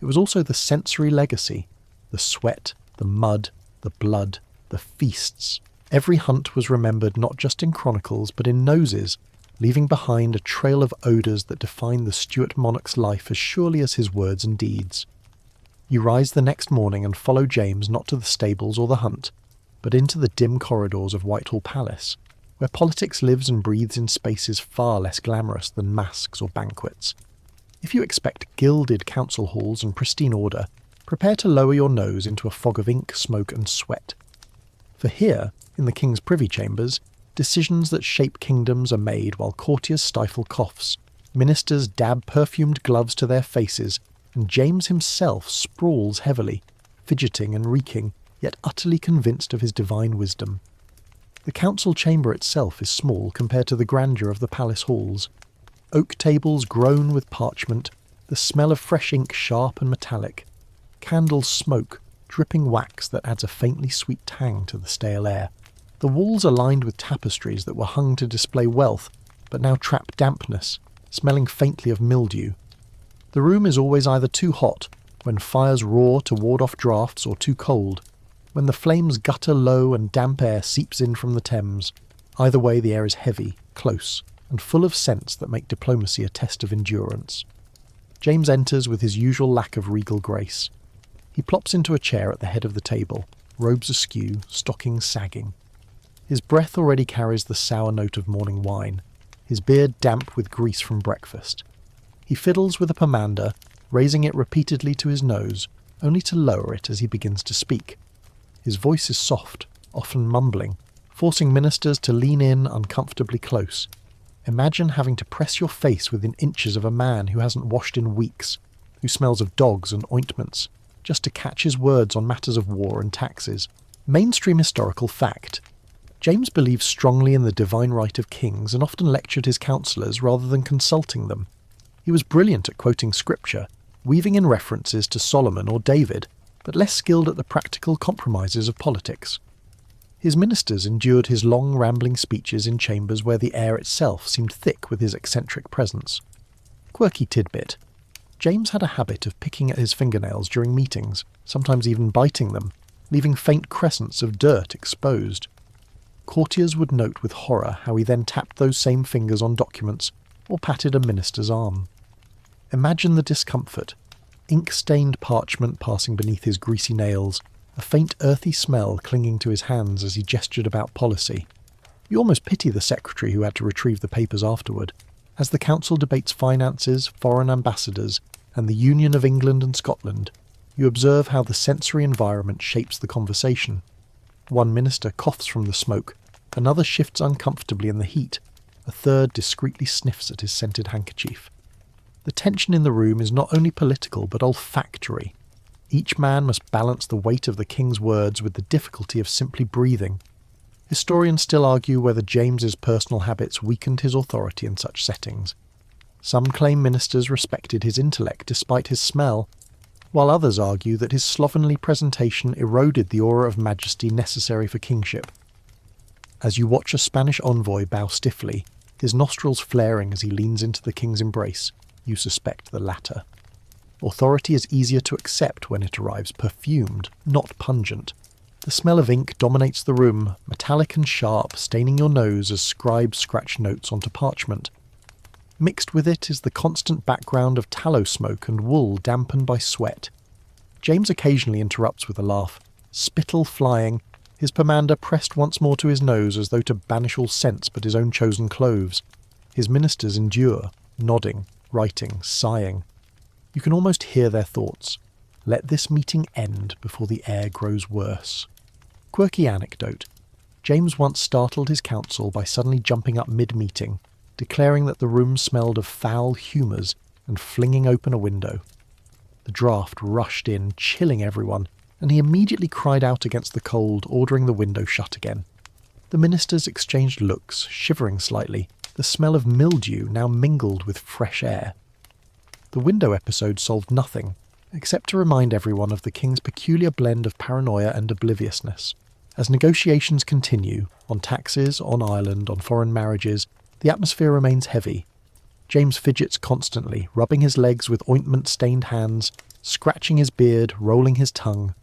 It was also the sensory legacy, the sweat, the mud, the blood, the feasts. Every hunt was remembered not just in chronicles but in noses, leaving behind a trail of odours that define the Stuart monarch's life as surely as his words and deeds. You rise the next morning and follow James not to the stables or the hunt, but into the dim corridors of Whitehall Palace, where politics lives and breathes in spaces far less glamorous than masques or banquets. If you expect gilded council halls and pristine order, prepare to lower your nose into a fog of ink, smoke and sweat. For here, in the king's privy chambers, decisions that shape kingdoms are made while courtiers stifle coughs, ministers dab perfumed gloves to their faces, and James himself sprawls heavily, fidgeting and reeking, yet utterly convinced of his divine wisdom. The council chamber itself is small compared to the grandeur of the palace halls. Oak tables groan with parchment, the smell of fresh ink sharp and metallic. Candles smoke, dripping wax that adds a faintly sweet tang to the stale air. The walls are lined with tapestries that were hung to display wealth, but now trap dampness, smelling faintly of mildew. The room is always either too hot, when fires roar to ward off draughts, or too cold, when the flames gutter low and damp air seeps in from the Thames. Either way, the air is heavy, close, and full of scents that make diplomacy a test of endurance. James enters with his usual lack of regal grace. He plops into a chair at the head of the table, robes askew, stockings sagging. His breath already carries the sour note of morning wine, his beard damp with grease from breakfast. He fiddles with a pomander, raising it repeatedly to his nose, only to lower it as he begins to speak. His voice is soft, often mumbling, forcing ministers to lean in uncomfortably close. Imagine having to press your face within inches of a man who hasn't washed in weeks, who smells of dogs and ointments, just to catch his words on matters of war and taxes. Mainstream historical fact. James believed strongly in the divine right of kings and often lectured his counsellors rather than consulting them. He was brilliant at quoting scripture, weaving in references to Solomon or David, but less skilled at the practical compromises of politics. His ministers endured his long rambling speeches in chambers where the air itself seemed thick with his eccentric presence. Quirky tidbit. James had a habit of picking at his fingernails during meetings, sometimes even biting them, leaving faint crescents of dirt exposed. Courtiers would note with horror how he then tapped those same fingers on documents or patted a minister's arm. Imagine the discomfort. Ink-stained parchment passing beneath his greasy nails, a faint earthy smell clinging to his hands as he gestured about policy. You almost pity the secretary who had to retrieve the papers afterward. As the council debates finances, foreign ambassadors, and the union of England and Scotland, you observe how the sensory environment shapes the conversation. One minister coughs from the smoke, another shifts uncomfortably in the heat, a third discreetly sniffs at his scented handkerchief. The tension in the room is not only political but olfactory. Each man must balance the weight of the king's words with the difficulty of simply breathing. Historians still argue whether James's personal habits weakened his authority in such settings. Some claim ministers respected his intellect despite his smell, while others argue that his slovenly presentation eroded the aura of majesty necessary for kingship. As you watch a Spanish envoy bow stiffly, his nostrils flaring as he leans into the king's embrace, you suspect the latter. Authority is easier to accept when it arrives perfumed, not pungent. The smell of ink dominates the room, metallic and sharp, staining your nose as scribes scratch notes onto parchment. Mixed with it is the constant background of tallow smoke and wool dampened by sweat. James occasionally interrupts with a laugh, spittle flying, his pomander pressed once more to his nose as though to banish all scents but his own chosen cloves. His ministers endure, nodding, writing, sighing. You can almost hear their thoughts. Let this meeting end before the air grows worse. Quirky anecdote. James once startled his council by suddenly jumping up mid-meeting, declaring that the room smelled of foul humours and flinging open a window. The draught rushed in, chilling everyone, and he immediately cried out against the cold, ordering the window shut again. The ministers exchanged looks, shivering slightly, the smell of mildew now mingled with fresh air. The window episode solved nothing, except to remind everyone of the king's peculiar blend of paranoia and obliviousness. As negotiations continue, on taxes, on Ireland, on foreign marriages, the atmosphere remains heavy. James fidgets constantly, rubbing his legs with ointment-stained hands, scratching his beard, rolling his tongue.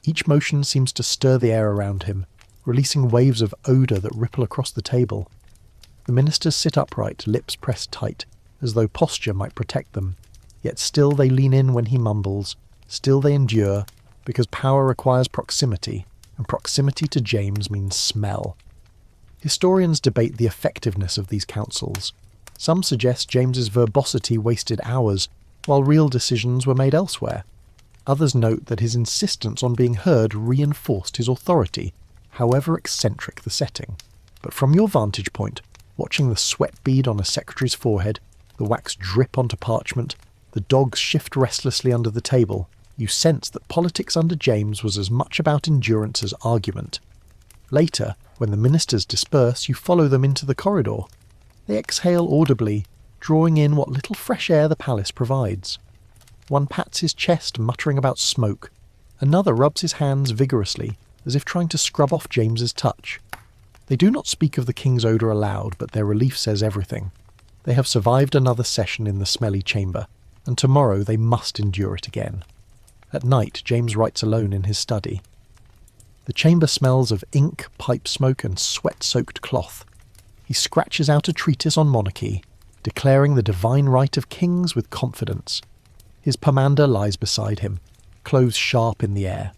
Each motion seems to stir the air around him, releasing waves of odour that ripple across the table. The ministers sit upright, lips pressed tight, as though posture might protect them, yet still they lean in when he mumbles, still they endure, because power requires proximity, and proximity to James means smell. Historians debate the effectiveness of these councils. Some suggest James's verbosity wasted hours, while real decisions were made elsewhere. Others note that his insistence on being heard reinforced his authority, however eccentric the setting. But from your vantage point, watching the sweat bead on a secretary's forehead, the wax drip onto parchment, the dogs shift restlessly under the table, you sense that politics under James was as much about endurance as argument. Later, when the ministers disperse, you follow them into the corridor. They exhale audibly, drawing in what little fresh air the palace provides. One pats his chest, muttering about smoke. Another rubs his hands vigorously, as if trying to scrub off James's touch. They do not speak of the king's odour aloud, but their relief says everything. They have survived another session in the smelly chamber, and tomorrow they must endure it again. At night, James writes alone in his study. The chamber smells of ink, pipe smoke, and sweat-soaked cloth. He scratches out a treatise on monarchy, declaring the divine right of kings with confidence. His pomander lies beside him, clothes sharp in the air.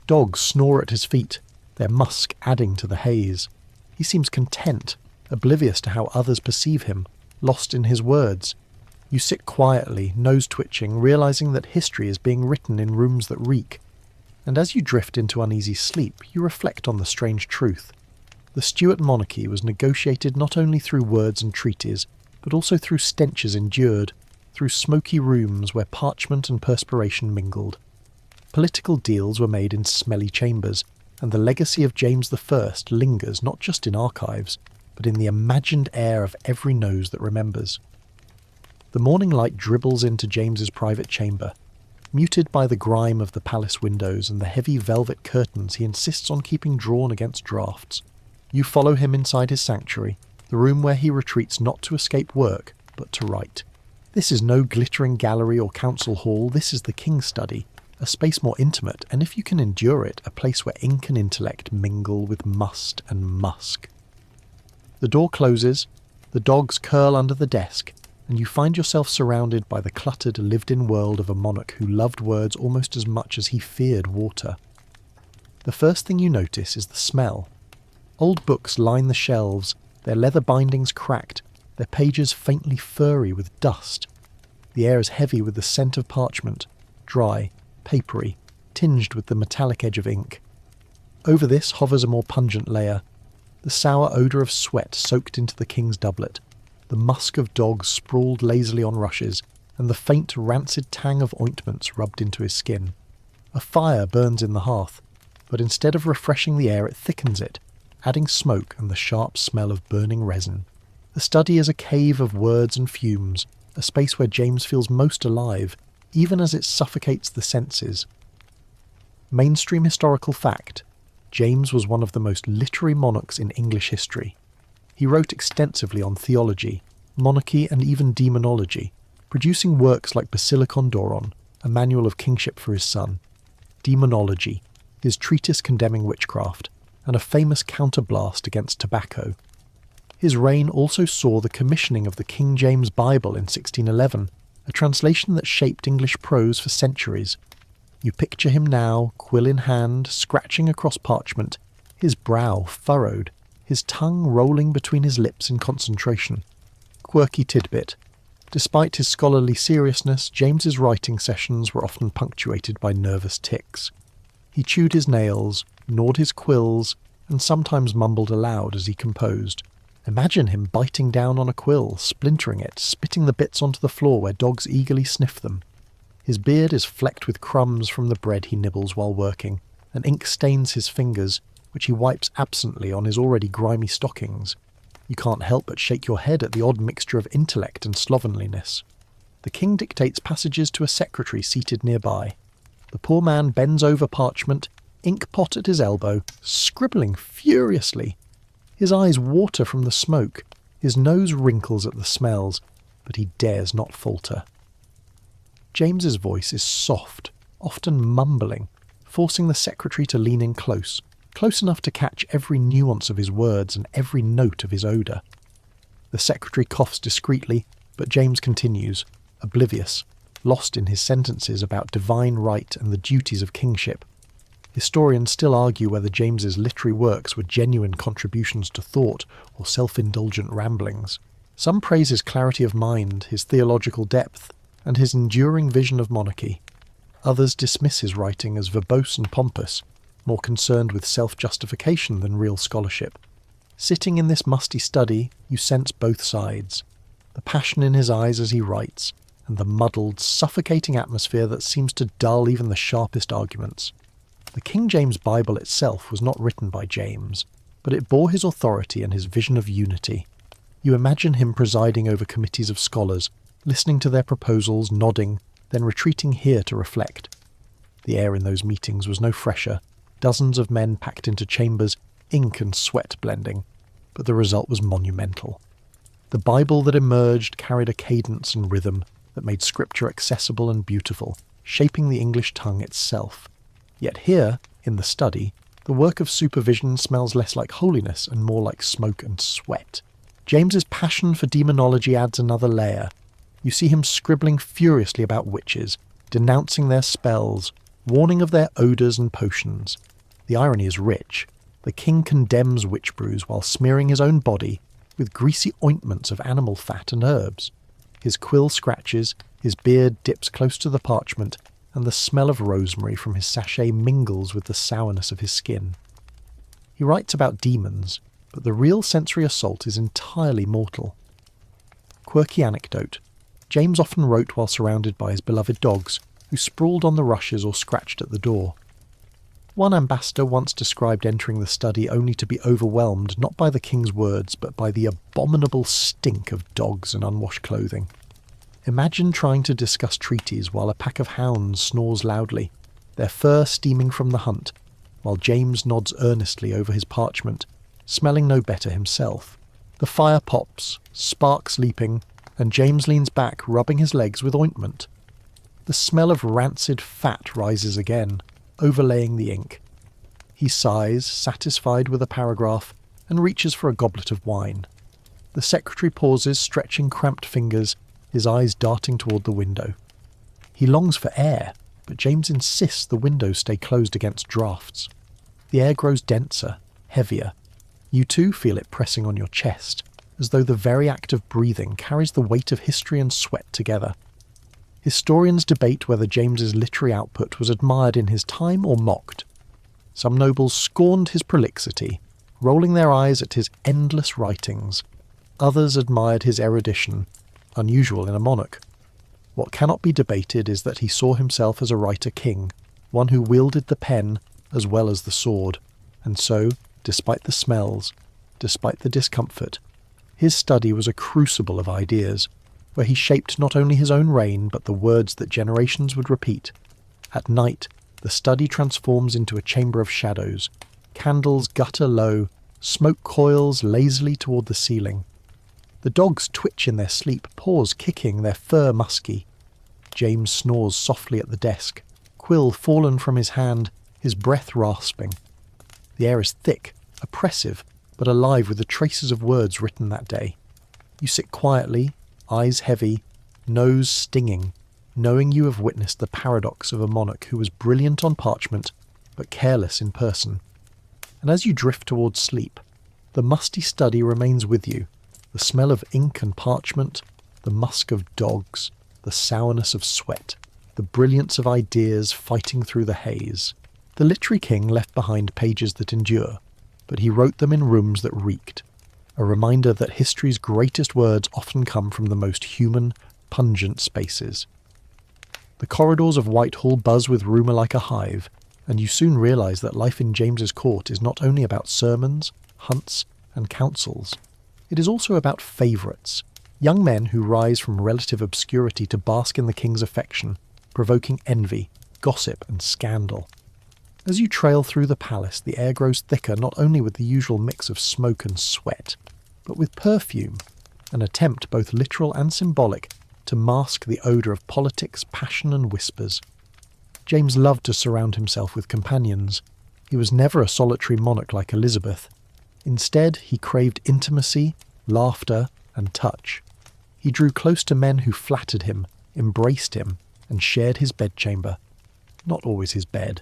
Dogs snore at his feet, their musk adding to the haze. He seems content, oblivious to how others perceive him, lost in his words. You sit quietly, nose twitching, realizing that history is being written in rooms that reek. And as you drift into uneasy sleep, you reflect on the strange truth. The Stuart monarchy was negotiated not only through words and treaties, but also through stenches endured, through smoky rooms where parchment and perspiration mingled. Political deals were made in smelly chambers, and the legacy of James I lingers not just in archives, but in the imagined air of every nose that remembers. The morning light dribbles into James's private chamber, muted by the grime of the palace windows and the heavy velvet curtains he insists on keeping drawn against draughts. You follow him inside his sanctuary, the room where he retreats not to escape work, but to write. This is no glittering gallery or council hall, this is the king's study, a space more intimate, and if you can endure it, a place where ink and intellect mingle with must and musk. The door closes, the dogs curl under the desk, and you find yourself surrounded by the cluttered, lived-in world of a monarch who loved words almost as much as he feared water. The first thing you notice is the smell. Old books line the shelves, their leather bindings cracked, their pages faintly furry with dust. The air is heavy with the scent of parchment, dry, papery, tinged with the metallic edge of ink. Over this hovers a more pungent layer, the sour odour of sweat soaked into the king's doublet, the musk of dogs sprawled lazily on rushes, and the faint, rancid tang of ointments rubbed into his skin. A fire burns in the hearth, but instead of refreshing the air, it thickens it, adding smoke and the sharp smell of burning resin. The study is a cave of words and fumes, a space where James feels most alive, even as it suffocates the senses. Mainstream historical fact: James was one of the most literary monarchs in English history. He wrote extensively on theology, monarchy, and even demonology, producing works like Basilicon Doron, a manual of kingship for his son, Demonology, his treatise condemning witchcraft, and a famous counterblast against tobacco. His reign also saw the commissioning of the King James Bible in 1611, a translation that shaped English prose for centuries. You picture him now, quill in hand, scratching across parchment, his brow furrowed, his tongue rolling between his lips in concentration. Quirky tidbit: despite his scholarly seriousness, James's writing sessions were often punctuated by nervous tics. He chewed his nails, gnawed his quills, and sometimes mumbled aloud as he composed. Imagine him biting down on a quill, splintering it, spitting the bits onto the floor where dogs eagerly sniff them. His beard is flecked with crumbs from the bread he nibbles while working, and ink stains his fingers, which he wipes absently on his already grimy stockings. You can't help but shake your head at the odd mixture of intellect and slovenliness. The king dictates passages to a secretary seated nearby. The poor man bends over parchment, ink pot at his elbow, scribbling furiously. His eyes water from the smoke, his nose wrinkles at the smells, but he dares not falter. James's voice is soft, often mumbling, forcing the secretary to lean in close enough to catch every nuance of his words and every note of his odour. The secretary coughs discreetly, but James continues, oblivious, lost in his sentences about divine right and the duties of kingship. Historians still argue whether James's literary works were genuine contributions to thought or self-indulgent ramblings. Some praise his clarity of mind, his theological depth, and his enduring vision of monarchy. Others dismiss his writing as verbose and pompous, more concerned with self-justification than real scholarship. Sitting in this musty study, you sense both sides. The passion in his eyes as he writes, and the muddled, suffocating atmosphere that seems to dull even the sharpest arguments. The King James Bible itself was not written by James, but it bore his authority and his vision of unity. You imagine him presiding over committees of scholars, listening to their proposals, nodding, then retreating here to reflect. The air in those meetings was no fresher, dozens of men packed into chambers, ink and sweat blending, but the result was monumental. The Bible that emerged carried a cadence and rhythm that made scripture accessible and beautiful, shaping the English tongue itself. Yet here, in the study, the work of supervision smells less like holiness and more like smoke and sweat. James's passion for demonology adds another layer. You see him scribbling furiously about witches, denouncing their spells, warning of their odours and potions. The irony is rich. The king condemns witch brews while smearing his own body with greasy ointments of animal fat and herbs. His quill scratches, his beard dips close to the parchment, and the smell of rosemary from his sachet mingles with the sourness of his skin. He writes about demons, but the real sensory assault is entirely mortal. Quirky anecdote. James often wrote while surrounded by his beloved dogs, who sprawled on the rushes or scratched at the door. One ambassador once described entering the study only to be overwhelmed not by the king's words but by the abominable stink of dogs and unwashed clothing. Imagine trying to discuss treaties while a pack of hounds snores loudly, their fur steaming from the hunt, while James nods earnestly over his parchment, smelling no better himself. The fire pops, sparks leaping, and James leans back, rubbing his legs with ointment. The smell of rancid fat rises again, overlaying the ink. He sighs, satisfied with a paragraph, and reaches for a goblet of wine. The secretary pauses, stretching cramped fingers, his eyes darting toward the window. He longs for air, but James insists the windows stay closed against draughts. The air grows denser, heavier. You too feel it pressing on your chest, as though the very act of breathing carries the weight of history and sweat together. Historians debate whether James's literary output was admired in his time or mocked. Some nobles scorned his prolixity, rolling their eyes at his endless writings. Others admired his erudition, unusual in a monarch. What cannot be debated is that he saw himself as a writer-king, one who wielded the pen as well as the sword, and so, despite the smells, despite the discomfort, his study was a crucible of ideas, where he shaped not only his own reign but the words that generations would repeat. At night, the study transforms into a chamber of shadows. Candles gutter low, smoke coils lazily toward the ceiling. The dogs twitch in their sleep, paws kicking, their fur musky. James snores softly at the desk, quill fallen from his hand, his breath rasping. The air is thick, oppressive, but alive with the traces of words written that day. You sit quietly, eyes heavy, nose stinging, knowing you have witnessed the paradox of a monarch who was brilliant on parchment, but careless in person. And as you drift towards sleep, the musty study remains with you, the smell of ink and parchment, the musk of dogs, the sourness of sweat, the brilliance of ideas fighting through the haze. The literary king left behind pages that endure, but he wrote them in rooms that reeked, a reminder that history's greatest words often come from the most human, pungent spaces. The corridors of Whitehall buzz with rumour like a hive, and you soon realise that life in James's court is not only about sermons, hunts, and councils. It is also about favourites, young men who rise from relative obscurity to bask in the king's affection, provoking envy, gossip, and scandal. As you trail through the palace, the air grows thicker not only with the usual mix of smoke and sweat, but with perfume, an attempt both literal and symbolic to mask the odour of politics, passion and whispers. James loved to surround himself with companions. He was never a solitary monarch like Elizabeth. Instead, he craved intimacy, laughter, and touch. He drew close to men who flattered him, embraced him, and shared his bedchamber. Not always his bed,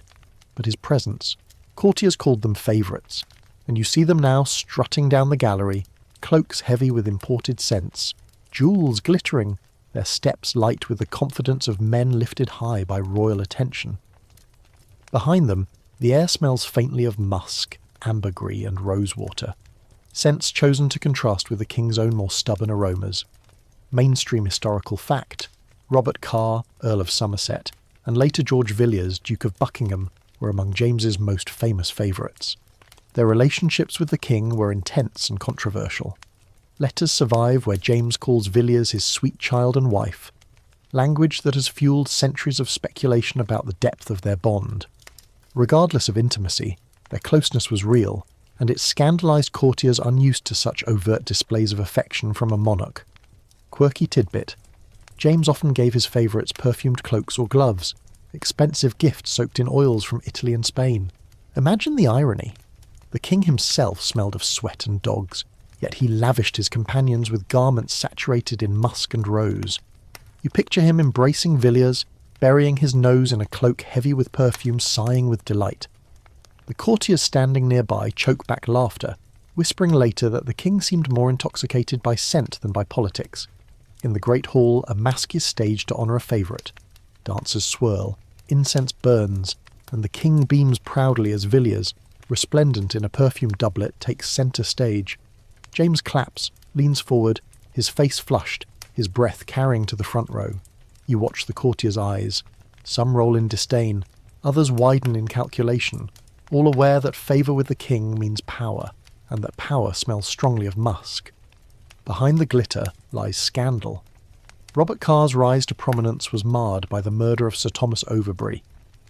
but his presence. Courtiers called them favourites, and you see them now strutting down the gallery, cloaks heavy with imported scents, jewels glittering, their steps light with the confidence of men lifted high by royal attention. Behind them, the air smells faintly of musk, ambergris, and rosewater, scents chosen to contrast with the king's own more stubborn aromas. Mainstream historical fact: Robert Carr, Earl of Somerset, and later George Villiers, Duke of Buckingham, were among James's most famous favourites. Their relationships with the king were intense and controversial. Letters survive where James calls Villiers his sweet child and wife, language that has fueled centuries of speculation about the depth of their bond. Regardless of intimacy, their closeness was real, and it scandalised courtiers unused to such overt displays of affection from a monarch. Quirky tidbit: James often gave his favourites perfumed cloaks or gloves, expensive gifts soaked in oils from Italy and Spain. Imagine the irony. The king himself smelled of sweat and dogs, yet he lavished his companions with garments saturated in musk and rose. You picture him embracing Villiers, burying his nose in a cloak heavy with perfume, sighing with delight. The courtiers standing nearby choke back laughter, whispering later that the king seemed more intoxicated by scent than by politics. In the great hall, a masque is staged to honour a favourite. Dancers swirl, incense burns, and the king beams proudly as Villiers, resplendent in a perfumed doublet, takes centre stage. James claps, leans forward, his face flushed, his breath carrying to the front row. You watch the courtiers' eyes. Some roll in disdain, others widen in calculation, all aware that favour with the king means power, and that power smells strongly of musk. Behind the glitter lies scandal. Robert Carr's rise to prominence was marred by the murder of Sir Thomas Overbury,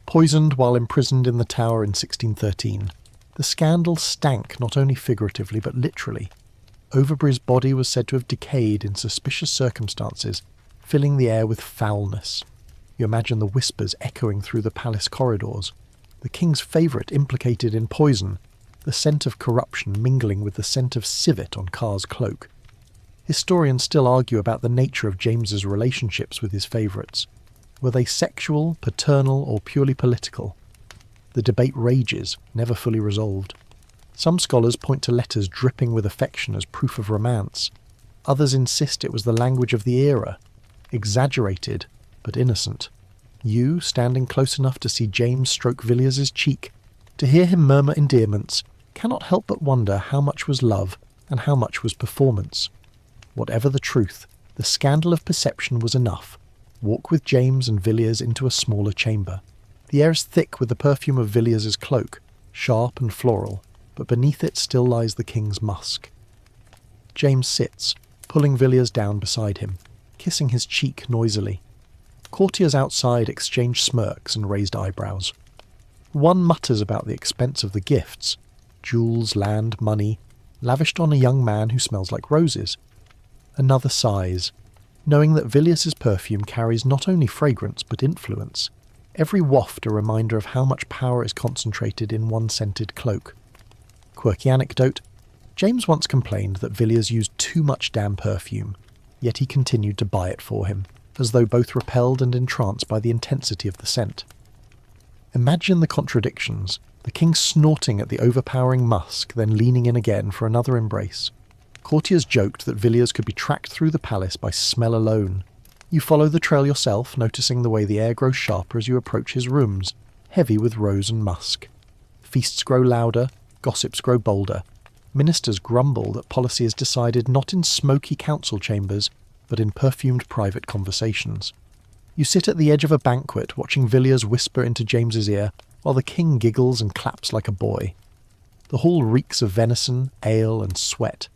poisoned while imprisoned in the Tower in 1613. The scandal stank not only figuratively but literally. Overbury's body was said to have decayed in suspicious circumstances, filling the air with foulness. You imagine the whispers echoing through the palace corridors. The king's favourite implicated in poison, the scent of corruption mingling with the scent of civet on Carr's cloak. Historians still argue about the nature of James's relationships with his favourites. Were they sexual, paternal, or purely political? The debate rages, never fully resolved. Some scholars point to letters dripping with affection as proof of romance. Others insist it was the language of the era, exaggerated but innocent. You, standing close enough to see James stroke Villiers' cheek, to hear him murmur endearments, cannot help but wonder how much was love and how much was performance. Whatever the truth, the scandal of perception was enough. Walk with James and Villiers into a smaller chamber. The air is thick with the perfume of Villiers' cloak, sharp and floral, but beneath it still lies the king's musk. James sits, pulling Villiers down beside him, kissing his cheek noisily. Courtiers outside exchange smirks and raised eyebrows. One mutters about the expense of the gifts, jewels, land, money, lavished on a young man who smells like roses. Another sighs, knowing that Villiers' perfume carries not only fragrance but influence, every waft a reminder of how much power is concentrated in one scented cloak. Quirky anecdote: James once complained that Villiers used too much damn perfume, yet he continued to buy it for him, as though both repelled and entranced by the intensity of the scent. Imagine the contradictions, the king snorting at the overpowering musk, then leaning in again for another embrace. Courtiers joked that Villiers could be tracked through the palace by smell alone. You follow the trail yourself, noticing the way the air grows sharper as you approach his rooms, heavy with rose and musk. Feasts grow louder, gossips grow bolder. Ministers grumble that policy is decided not in smoky council chambers, but in perfumed private conversations. You sit at the edge of a banquet, watching Villiers whisper into James's ear, while the king giggles and claps like a boy. The hall reeks of venison, ale, and sweat.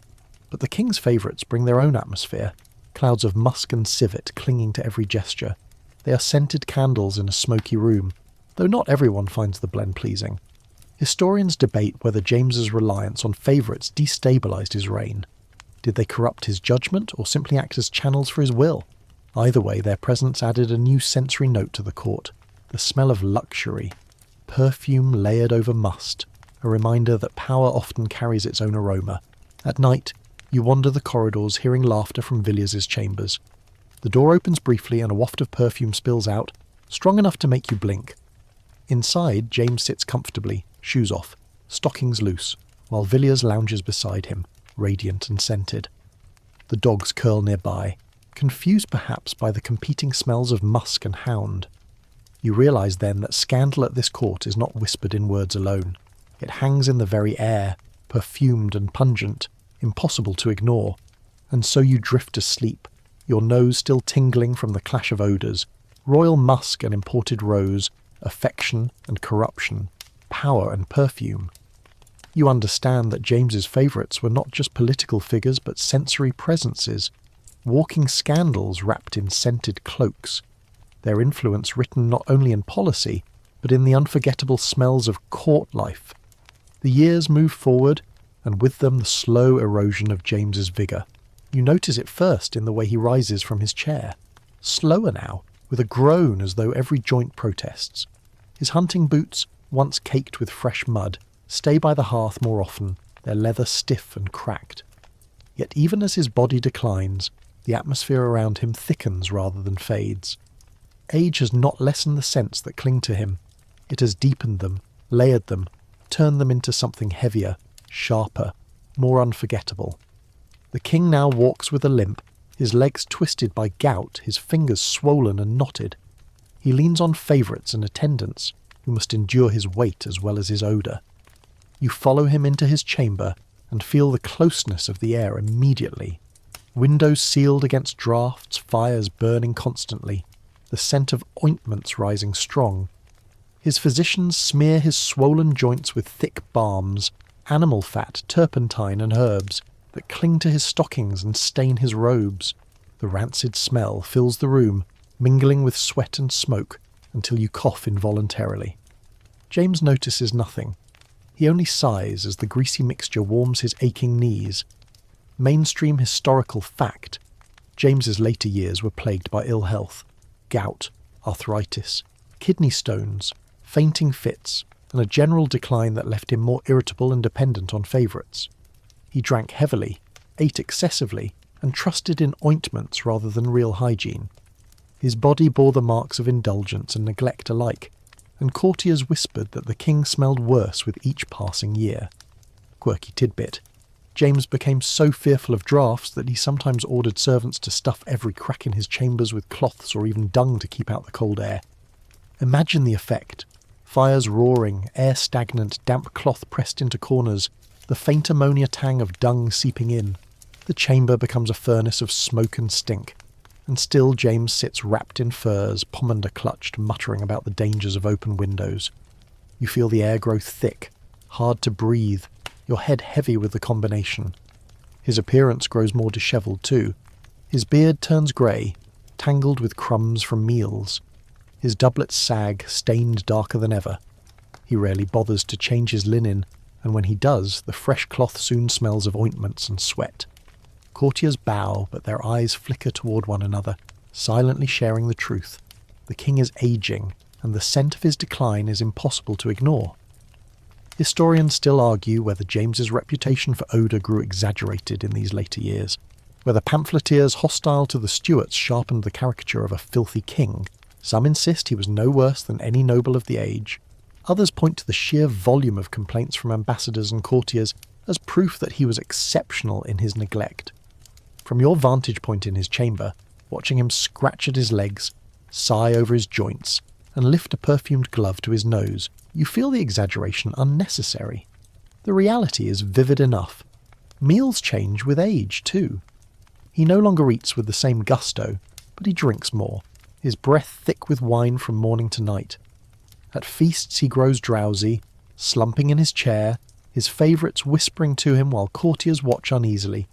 But the king's favourites bring their own atmosphere, clouds of musk and civet clinging to every gesture. They are scented candles in a smoky room, though not everyone finds the blend pleasing. Historians debate whether James's reliance on favourites destabilised his reign. Did they corrupt his judgment or simply act as channels for his will? Either way, their presence added a new sensory note to the court. the smell of luxury, perfume layered over must, a reminder that power often carries its own aroma. At night, you wander the corridors hearing laughter from Villiers' chambers. The door opens briefly and a waft of perfume spills out, strong enough to make you blink. Inside, James sits comfortably, shoes off, stockings loose, while Villiers lounges beside him, radiant and scented. The dogs curl nearby, confused perhaps by the competing smells of musk and hound. You realise then that scandal at this court is not whispered in words alone. It hangs in the very air, perfumed and pungent, impossible to ignore. And so you drift to sleep, your nose still tingling from the clash of odours, royal musk and imported rose, affection and corruption, power and perfume. You understand that James's favourites were not just political figures but sensory presences, walking scandals wrapped in scented cloaks, their influence written not only in policy but in the unforgettable smells of court life. The years move forward, and with them the slow erosion of James's vigour. You notice it first in the way he rises from his chair. Slower now, with a groan as though every joint protests. His hunting boots, once caked with fresh mud, stay by the hearth more often, their leather stiff and cracked. Yet even as his body declines, the atmosphere around him thickens rather than fades. Age has not lessened the scents that cling to him. It has deepened them, layered them, turned them into something heavier, sharper, more unforgettable. The king now walks with a limp, his legs twisted by gout, his fingers swollen and knotted. He leans on favourites and attendants, who must endure his weight as well as his odour. You follow him into his chamber and feel the closeness of the air immediately. Windows sealed against draughts, fires burning constantly, the scent of ointments rising strong. His physicians smear his swollen joints with thick balms, animal fat, turpentine and herbs, that cling to his stockings and stain his robes. The rancid smell fills the room, mingling with sweat and smoke, until you cough involuntarily. James notices nothing. He only sighs as the greasy mixture warms his aching knees. Mainstream historical fact. James's later years were plagued by ill health, gout, arthritis, kidney stones, fainting fits, and a general decline that left him more irritable and dependent on favourites. He drank heavily, ate excessively, and trusted in ointments rather than real hygiene. His body bore the marks of indulgence and neglect alike, and courtiers whispered that the king smelled worse with each passing year. Quirky tidbit. James became so fearful of draughts that he sometimes ordered servants to stuff every crack in his chambers with cloths or even dung to keep out the cold air. Imagine the effect. Fires roaring, air stagnant, damp cloth pressed into corners, the faint ammonia tang of dung seeping in. The chamber becomes a furnace of smoke and stink. And still James sits wrapped in furs, pomander clutched, muttering about the dangers of open windows. You feel the air grow thick, hard to breathe, your head heavy with the combination. His appearance grows more dishevelled too. His beard turns grey, tangled with crumbs from meals. His doublets sag, stained darker than ever. He rarely bothers to change his linen, and when he does, the fresh cloth soon smells of ointments and sweat. Courtiers bow, but their eyes flicker toward one another, silently sharing the truth. The king is ageing, and the scent of his decline is impossible to ignore. Historians still argue whether James's reputation for odour grew exaggerated in these later years, whether pamphleteers hostile to the Stuarts sharpened the caricature of a filthy king. Some insist he was no worse than any noble of the age. Others point to the sheer volume of complaints from ambassadors and courtiers as proof that he was exceptional in his neglect. From your vantage point in his chamber, watching him scratch at his legs, sigh over his joints, and lift a perfumed glove to his nose, you feel the exaggeration unnecessary. The reality is vivid enough. Meals change with age, too. He no longer eats with the same gusto, but he drinks more, his breath thick with wine from morning to night. At feasts he grows drowsy, slumping in his chair, his favourites whispering to him while courtiers watch uneasily.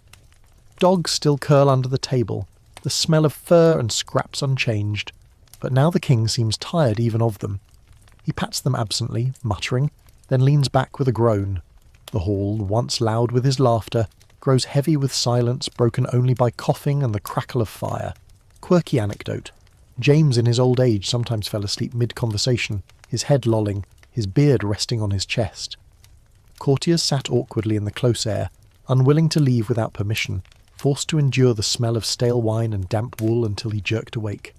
Dogs still curl under the table, the smell of fur and scraps unchanged, but now the king seems tired even of them. He pats them absently, muttering, then leans back with a groan. The hall, once loud with his laughter, grows heavy with silence broken only by coughing and the crackle of fire. Quirky anecdote. James in his old age sometimes fell asleep mid-conversation, his head lolling, his beard resting on his chest. Courtiers sat awkwardly in the close air, unwilling to leave without permission, forced to endure the smell of stale wine and damp wool until he jerked awake.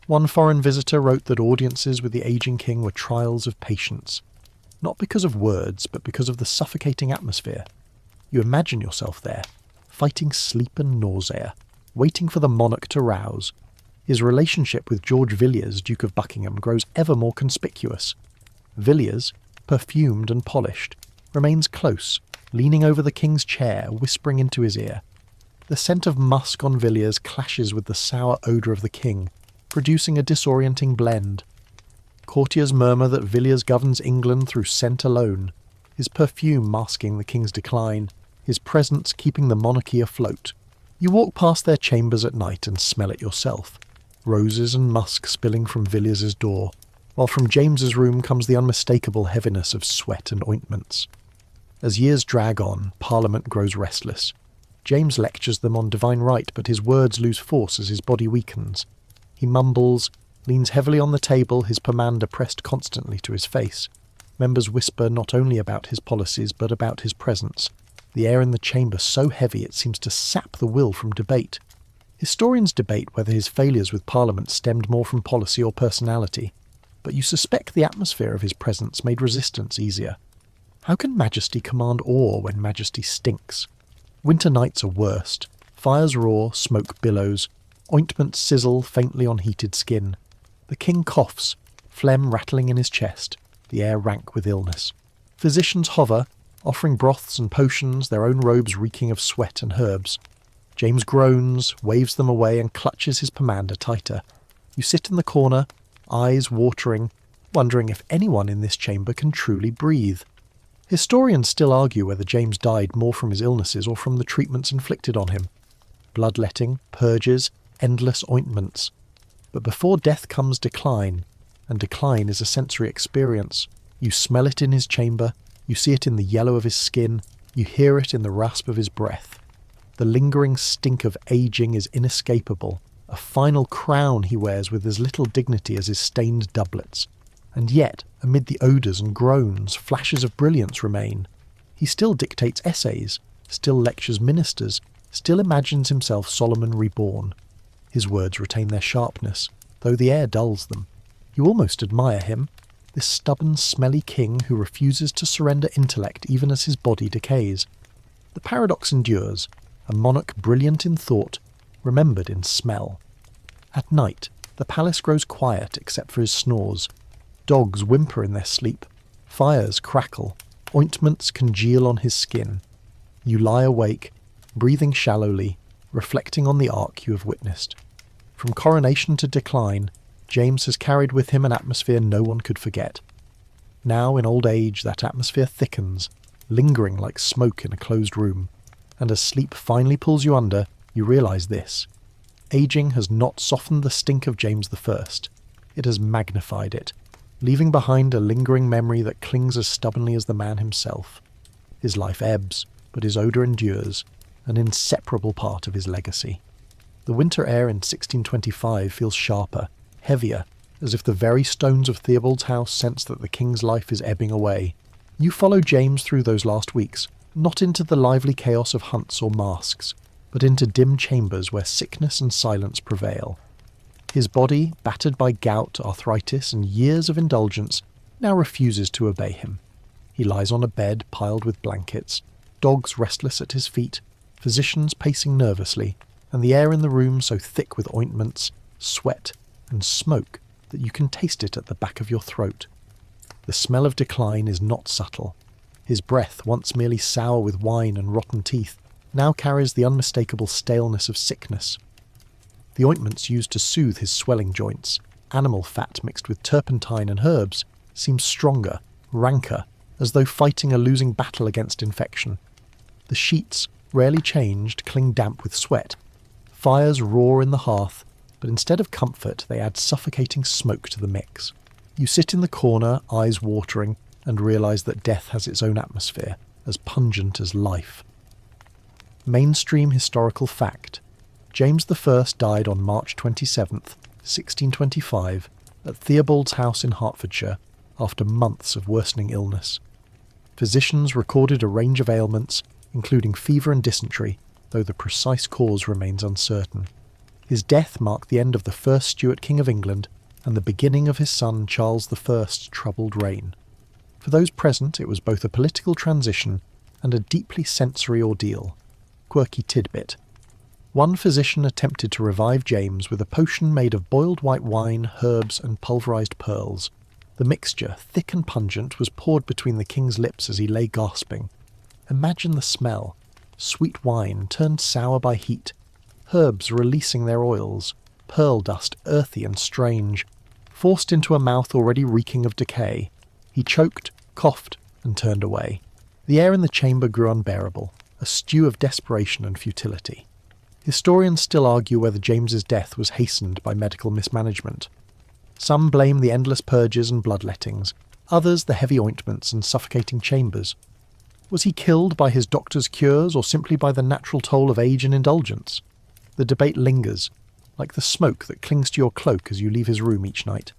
One foreign visitor wrote that audiences with the aging king were trials of patience, not because of words, but because of the suffocating atmosphere. You imagine yourself there, fighting sleep and nausea, waiting for the monarch to rouse. His relationship with George Villiers, Duke of Buckingham, grows ever more conspicuous. Villiers, perfumed and polished, remains close, leaning over the king's chair, whispering into his ear. The scent of musk on Villiers clashes with the sour odour of the king, producing a disorienting blend. Courtiers murmur that Villiers governs England through scent alone, his perfume masking the king's decline, his presence keeping the monarchy afloat. You walk past their chambers at night and smell it yourself, roses and musk spilling from Villiers' door, while from James's room comes the unmistakable heaviness of sweat and ointments. As years drag on, Parliament grows restless. James lectures them on divine right, but his words lose force as his body weakens. He mumbles, leans heavily on the table, his pomander pressed constantly to his face. Members whisper not only about his policies, but about his presence. The air in the chamber so heavy it seems to sap the will from debate. Historians debate whether his failures with Parliament stemmed more from policy or personality, but you suspect the atmosphere of his presence made resistance easier. How can majesty command awe when majesty stinks? Winter nights are worst. Fires roar, smoke billows, ointments sizzle faintly on heated skin. The king coughs, phlegm rattling in his chest, the air rank with illness. Physicians hover, offering broths and potions, their own robes reeking of sweat and herbs. James groans, waves them away, and clutches his pomander tighter. You sit in the corner, eyes watering, wondering if anyone in this chamber can truly breathe. Historians still argue whether James died more from his illnesses or from the treatments inflicted on him. Bloodletting, purges, endless ointments. But before death comes decline, and decline is a sensory experience. You smell it in his chamber, you see it in the yellow of his skin, you hear it in the rasp of his breath. The lingering stink of aging is inescapable, a final crown he wears with as little dignity as his stained doublets. And yet, amid the odours and groans, flashes of brilliance remain. He still dictates essays, still lectures ministers, still imagines himself Solomon reborn. His words retain their sharpness, though the air dulls them. You almost admire him, this stubborn, smelly king who refuses to surrender intellect even as his body decays. The paradox endures, a monarch brilliant in thought, remembered in smell. At night, the palace grows quiet except for his snores. Dogs whimper in their sleep. Fires crackle. Ointments congeal on his skin. You lie awake, breathing shallowly, reflecting on the arc you have witnessed. From coronation to decline, James has carried with him an atmosphere no one could forget. Now, in old age, that atmosphere thickens, lingering like smoke in a closed room. And as sleep finally pulls you under, you realise this. Aging has not softened the stink of James I. It has magnified it, leaving behind a lingering memory that clings as stubbornly as the man himself. His life ebbs, but his odour endures, an inseparable part of his legacy. The winter air in 1625 feels sharper, heavier, as if the very stones of Theobald's house sense that the king's life is ebbing away. You follow James through those last weeks, not into the lively chaos of hunts or masks, but into dim chambers where sickness and silence prevail. His body, battered by gout, arthritis, and years of indulgence, now refuses to obey him. He lies on a bed piled with blankets, dogs restless at his feet, physicians pacing nervously, and the air in the room so thick with ointments, sweat, and smoke that you can taste it at the back of your throat. The smell of decline is not subtle. His breath, once merely sour with wine and rotten teeth, now carries the unmistakable staleness of sickness. The ointments used to soothe his swelling joints, animal fat mixed with turpentine and herbs, seem stronger, ranker, as though fighting a losing battle against infection. The sheets, rarely changed, cling damp with sweat. Fires roar in the hearth, but instead of comfort they add suffocating smoke to the mix. You sit in the corner, eyes watering, and realise that death has its own atmosphere, as pungent as life. Mainstream historical fact. James I died on March 27th, 1625, at Theobald's house in Hertfordshire, after months of worsening illness. Physicians recorded a range of ailments, including fever and dysentery, though the precise cause remains uncertain. His death marked the end of the first Stuart King of England and the beginning of his son Charles I's troubled reign. For those present, it was both a political transition and a deeply sensory ordeal. Quirky tidbit. One physician attempted to revive James with a potion made of boiled white wine, herbs, and pulverised pearls. The mixture, thick and pungent, was poured between the king's lips as he lay gasping. Imagine the smell. Sweet wine turned sour by heat, herbs releasing their oils, pearl dust earthy and strange. Forced into a mouth already reeking of decay, he choked, coughed, and turned away. The air in the chamber grew unbearable, a stew of desperation and futility. Historians still argue whether James's death was hastened by medical mismanagement. Some blame the endless purges and bloodlettings, others the heavy ointments and suffocating chambers. Was he killed by his doctor's cures or simply by the natural toll of age and indulgence? The debate lingers, like the smoke that clings to your cloak as you leave his room each night.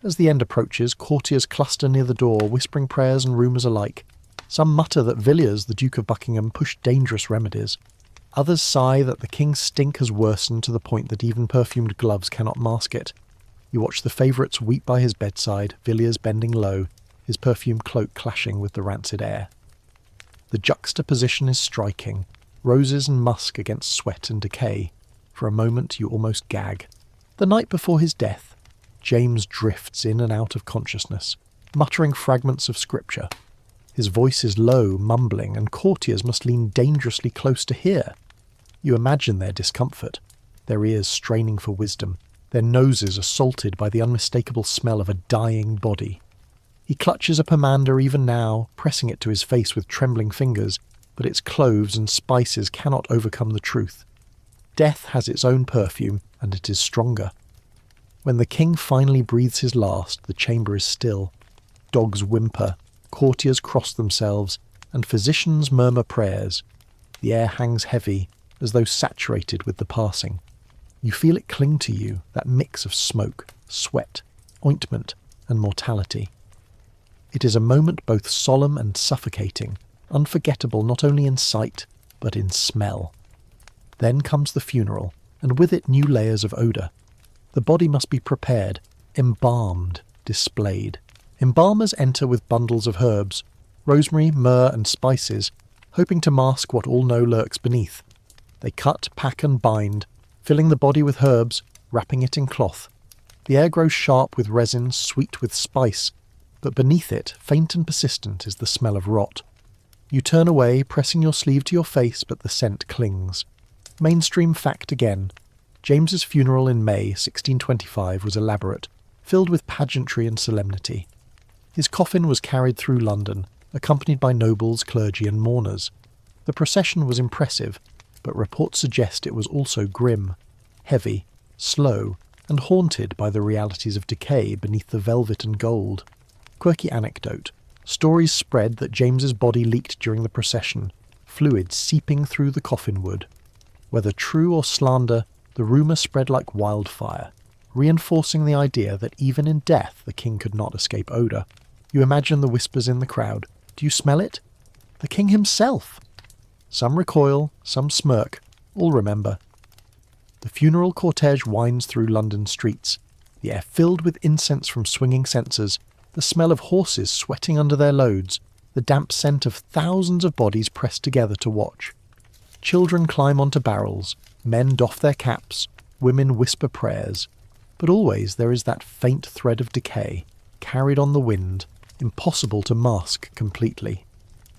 As the end approaches, courtiers cluster near the door, whispering prayers and rumours alike. Some mutter that Villiers, the Duke of Buckingham, pushed dangerous remedies. Others sigh that the king's stink has worsened to the point that even perfumed gloves cannot mask it. You watch the favourites weep by his bedside, Villiers bending low, his perfumed cloak clashing with the rancid air. The juxtaposition is striking, roses and musk against sweat and decay. For a moment you almost gag. The night before his death, James drifts in and out of consciousness, muttering fragments of scripture. His voice is low, mumbling, and courtiers must lean dangerously close to hear. You imagine their discomfort, their ears straining for wisdom, their noses assaulted by the unmistakable smell of a dying body. He clutches a pomander even now, pressing it to his face with trembling fingers, but its cloves and spices cannot overcome the truth. Death has its own perfume, and it is stronger. When the king finally breathes his last, the chamber is still. Dogs whimper, courtiers cross themselves, and physicians murmur prayers. The air hangs heavy, as though saturated with the passing. You feel it cling to you, that mix of smoke, sweat, ointment, and mortality. It is a moment both solemn and suffocating, unforgettable not only in sight, but in smell. Then comes the funeral, and with it new layers of odour. The body must be prepared, embalmed, displayed. Embalmers enter with bundles of herbs, rosemary, myrrh, and spices, hoping to mask what all know lurks beneath. They cut, pack, and bind, filling the body with herbs, wrapping it in cloth. The air grows sharp with resin, sweet with spice, but beneath it, faint and persistent, is the smell of rot. You turn away, pressing your sleeve to your face, but the scent clings. Mainstream fact again. James's funeral in May 1625 was elaborate, filled with pageantry and solemnity. His coffin was carried through London, accompanied by nobles, clergy, and mourners. The procession was impressive, but reports suggest it was also grim, heavy, slow, and haunted by the realities of decay beneath the velvet and gold. Quirky anecdote. Stories spread that James's body leaked during the procession, fluid seeping through the coffin wood. Whether true or slander, the rumour spread like wildfire, reinforcing the idea that even in death the king could not escape odour. You imagine the whispers in the crowd. Do you smell it? The king himself! Some recoil, some smirk, all remember. The funeral cortege winds through London streets, the air filled with incense from swinging censers, the smell of horses sweating under their loads, the damp scent of thousands of bodies pressed together to watch. Children climb onto barrels, men doff their caps, women whisper prayers, but always there is that faint thread of decay, carried on the wind, impossible to mask completely.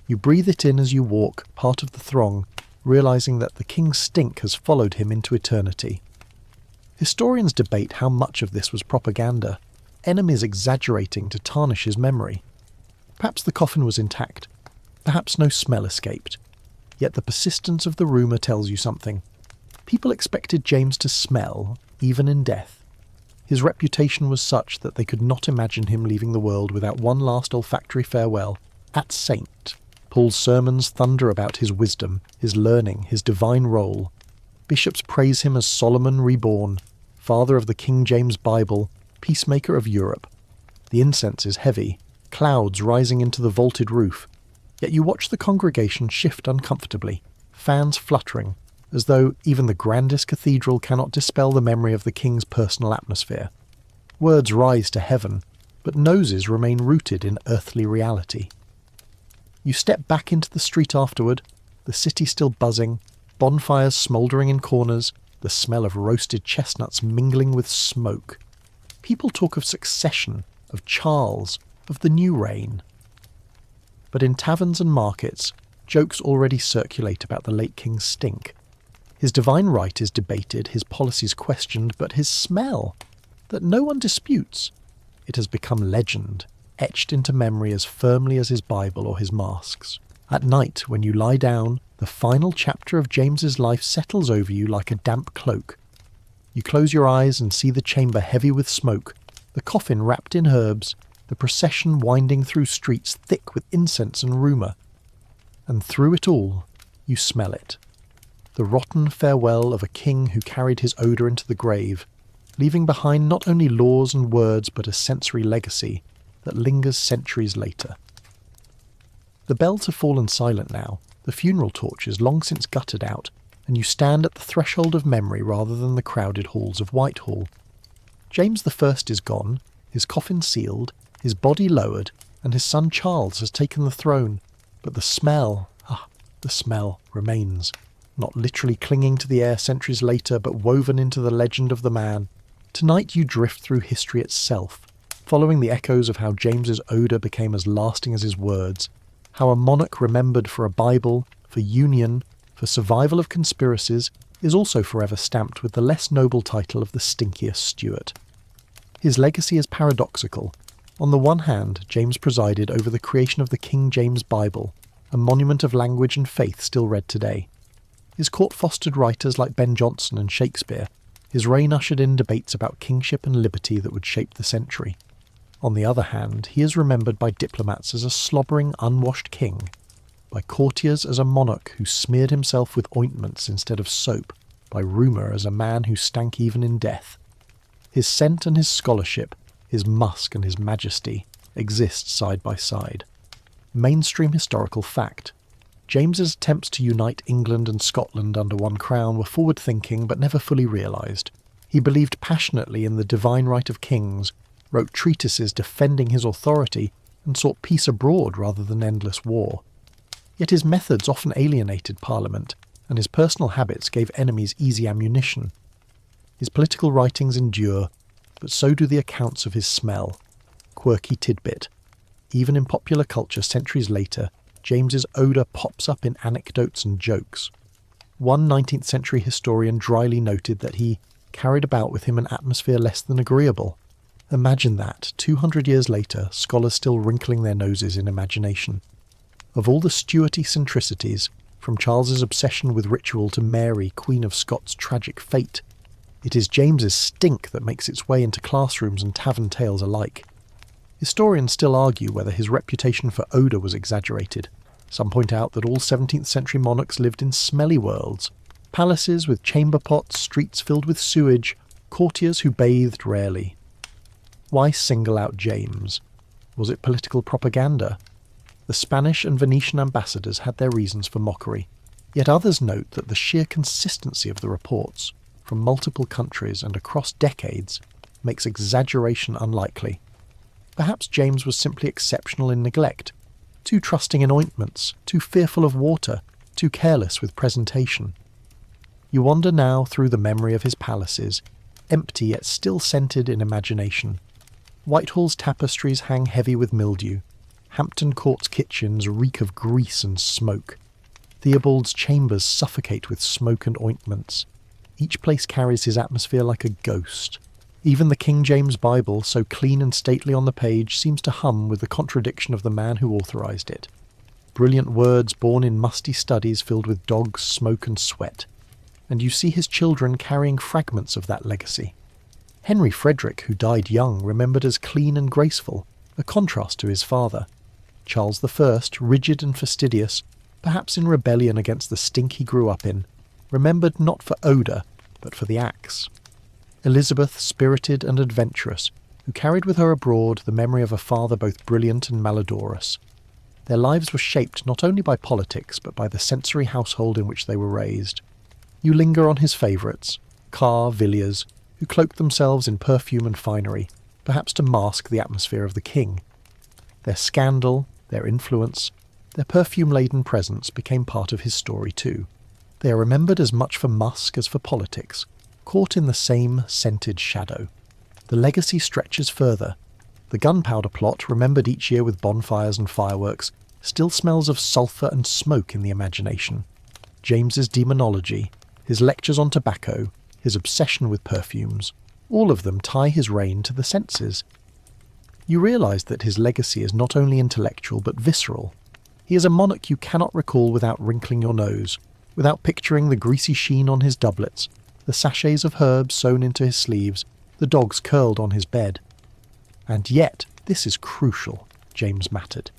You breathe it in as you walk, part of the throng, realizing that the king's stink has followed him into eternity. Historians debate how much of this was propaganda, enemies exaggerating to tarnish his memory. Perhaps the coffin was intact, perhaps no smell escaped. Yet the persistence of the rumour tells you something. People expected James to smell, even in death. His reputation was such that they could not imagine him leaving the world without one last olfactory farewell. At Saint, Paul's sermons thunder about his wisdom, his learning, his divine role. Bishops praise him as Solomon reborn. father of the King James Bible, peacemaker of Europe. The incense is heavy, clouds rising into the vaulted roof, yet you watch the congregation shift uncomfortably, fans fluttering, as though even the grandest cathedral cannot dispel the memory of the king's personal atmosphere. Words rise to heaven, but noses remain rooted in earthly reality. You step back into the street afterward, the city still buzzing, bonfires smouldering in corners, the smell of roasted chestnuts mingling with smoke. People talk of succession, of Charles, of the new reign. But in taverns and markets, jokes already circulate about the late king's stink. His divine right is debated, his policies questioned, but his smell, that no one disputes, it has become legend, etched into memory as firmly as his Bible or his masks. At night, when you lie down, the final chapter of James's life settles over you like a damp cloak. You close your eyes and see the chamber heavy with smoke, the coffin wrapped in herbs, the procession winding through streets thick with incense and rumour. And through it all, you smell it. The rotten farewell of a king who carried his odour into the grave, leaving behind not only laws and words but a sensory legacy that lingers centuries later. The bells have fallen silent now, the funeral torch is long since guttered out, and you stand at the threshold of memory rather than the crowded halls of Whitehall. James I is gone, his coffin sealed, his body lowered, and his son Charles has taken the throne, but the smell remains, not literally clinging to the air centuries later, but woven into the legend of the man. Tonight you drift through history itself, following the echoes of how James's odour became as lasting as his words, how a monarch remembered for a Bible, for union, for survival of conspiracies, is also forever stamped with the less noble title of the Stinkiest Stuart. His legacy is paradoxical. On the one hand, James presided over the creation of the King James Bible, a monument of language and faith still read today. His court fostered writers like Ben Jonson and Shakespeare. His reign ushered in debates about kingship and liberty that would shape the century. On the other hand, he is remembered by diplomats as a slobbering, unwashed king, by courtiers as a monarch who smeared himself with ointments instead of soap, by rumour as a man who stank even in death. His scent and his scholarship, his musk and his majesty, exist side by side. Mainstream historical fact. James's attempts to unite England and Scotland under one crown were forward-thinking but never fully realised. He believed passionately in the divine right of kings, wrote treatises defending his authority, and sought peace abroad rather than endless war. Yet his methods often alienated Parliament, and his personal habits gave enemies easy ammunition. His political writings endure, but so do the accounts of his smell. Quirky tidbit. Even in popular culture centuries later, James's odour pops up in anecdotes and jokes. One 19th century historian dryly noted that he carried about with him an atmosphere less than agreeable. Imagine that, 200 years later, scholars still wrinkling their noses in imagination. Of all the Stuart eccentricities, from Charles's obsession with ritual to Mary, Queen of Scots' tragic fate, it is James's stink that makes its way into classrooms and tavern tales alike. Historians still argue whether his reputation for odour was exaggerated. Some point out that all 17th century monarchs lived in smelly worlds, palaces with chamber pots, streets filled with sewage, courtiers who bathed rarely. Why single out James? Was it political propaganda? The Spanish and Venetian ambassadors had their reasons for mockery, yet others note that the sheer consistency of the reports, from multiple countries and across decades, makes exaggeration unlikely. Perhaps James was simply exceptional in neglect, too trusting in ointments, too fearful of water, too careless with presentation. You wander now through the memory of his palaces, empty yet still scented in imagination. Whitehall's tapestries hang heavy with mildew. Hampton Court's kitchens reek of grease and smoke. Theobald's chambers suffocate with smoke and ointments. Each place carries his atmosphere like a ghost. Even the King James Bible, so clean and stately on the page, seems to hum with the contradiction of the man who authorised it. Brilliant words born in musty studies filled with dogs, smoke and sweat. And you see his children carrying fragments of that legacy. Henry Frederick, who died young, remembered as clean and graceful, a contrast to his father. Charles I, rigid and fastidious, perhaps in rebellion against the stink he grew up in, remembered not for odour, but for the axe. Elizabeth, spirited and adventurous, who carried with her abroad the memory of a father both brilliant and malodorous. Their lives were shaped not only by politics, but by the sensory household in which they were raised. You linger on his favourites, Carr, Villiers, who cloaked themselves in perfume and finery, perhaps to mask the atmosphere of the king. Their scandal, their influence, their perfume-laden presence became part of his story too. They are remembered as much for musk as for politics, caught in the same scented shadow. The legacy stretches further. The gunpowder plot, remembered each year with bonfires and fireworks, still smells of sulphur and smoke in the imagination. James's demonology, his lectures on tobacco, his obsession with perfumes, all of them tie his reign to the senses. You realise that his legacy is not only intellectual but visceral. He is a monarch you cannot recall without wrinkling your nose, without picturing the greasy sheen on his doublets, the sachets of herbs sewn into his sleeves, the dogs curled on his bed. And yet, this is crucial, James mattered.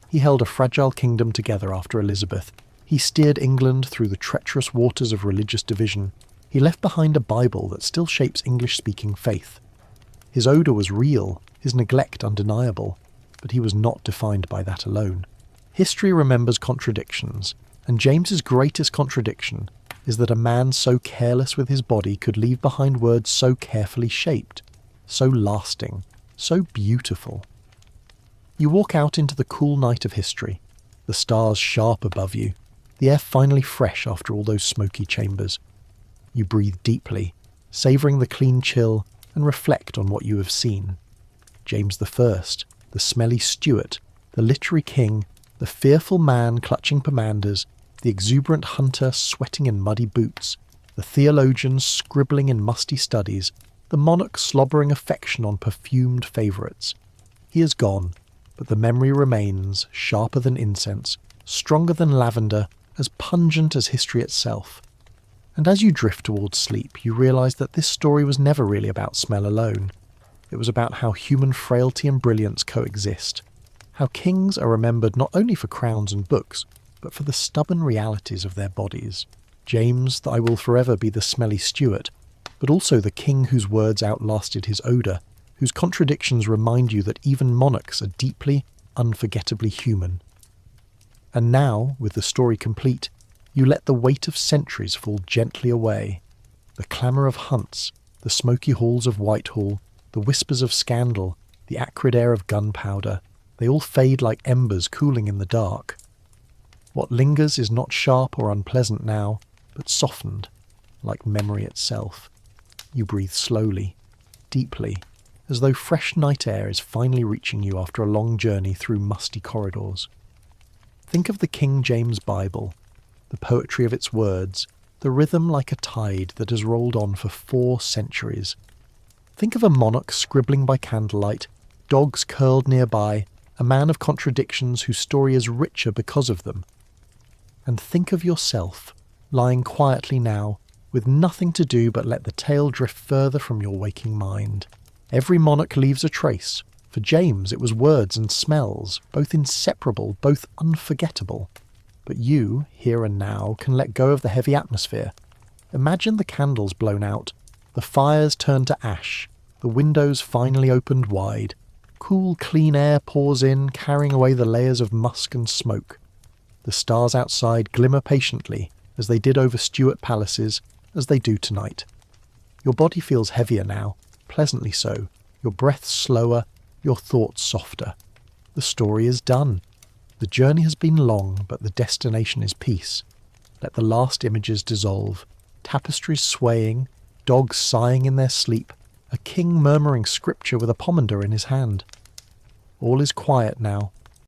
He held a fragile kingdom together after Elizabeth. He steered England through the treacherous waters of religious division. He left behind a Bible that still shapes English-speaking faith. His odour was real, his neglect undeniable, but he was not defined by that alone. History remembers contradictions, and James's greatest contradiction is that a man so careless with his body could leave behind words so carefully shaped, so lasting, so beautiful. You walk out into the cool night of history, the stars sharp above you, the air finally fresh after all those smoky chambers. You breathe deeply, savouring the clean chill, and reflect on what you have seen. James I, the smelly Stuart, the literary king, the fearful man clutching pomanders, the exuberant hunter sweating in muddy boots, the theologian scribbling in musty studies, the monarch slobbering affection on perfumed favourites. He is gone, but the memory remains, sharper than incense, stronger than lavender, as pungent as history itself. And as you drift towards sleep, you realise that this story was never really about smell alone. It was about how human frailty and brilliance coexist, how kings are remembered not only for crowns and books, but for the stubborn realities of their bodies. James, I will forever be the smelly Stuart, but also the king whose words outlasted his odour, whose contradictions remind you that even monarchs are deeply, unforgettably human. And now, with the story complete, you let the weight of centuries fall gently away. The clamour of hunts, the smoky halls of Whitehall, the whispers of scandal, the acrid air of gunpowder, they all fade like embers cooling in the dark. What lingers is not sharp or unpleasant now, but softened, like memory itself. You breathe slowly, deeply, as though fresh night air is finally reaching you after a long journey through musty corridors. Think of the King James Bible, the poetry of its words, the rhythm like a tide that has rolled on for 4 centuries. Think of a monarch scribbling by candlelight, dogs curled nearby, a man of contradictions whose story is richer because of them. And think of yourself, lying quietly now, with nothing to do but let the tale drift further from your waking mind. Every monarch leaves a trace. For James it was words and smells, both inseparable, both unforgettable. But you, here and now, can let go of the heavy atmosphere. Imagine the candles blown out, the fires turned to ash, the windows finally opened wide. Cool, clean air pours in, carrying away the layers of musk and smoke. The stars outside glimmer patiently, as they did over Stuart palaces, as they do tonight. Your body feels heavier now, pleasantly so, your breath slower, your thoughts softer. The story is done. The journey has been long, but the destination is peace. Let the last images dissolve, tapestries swaying, dogs sighing in their sleep, a king murmuring scripture with a pomander in his hand. All is quiet now,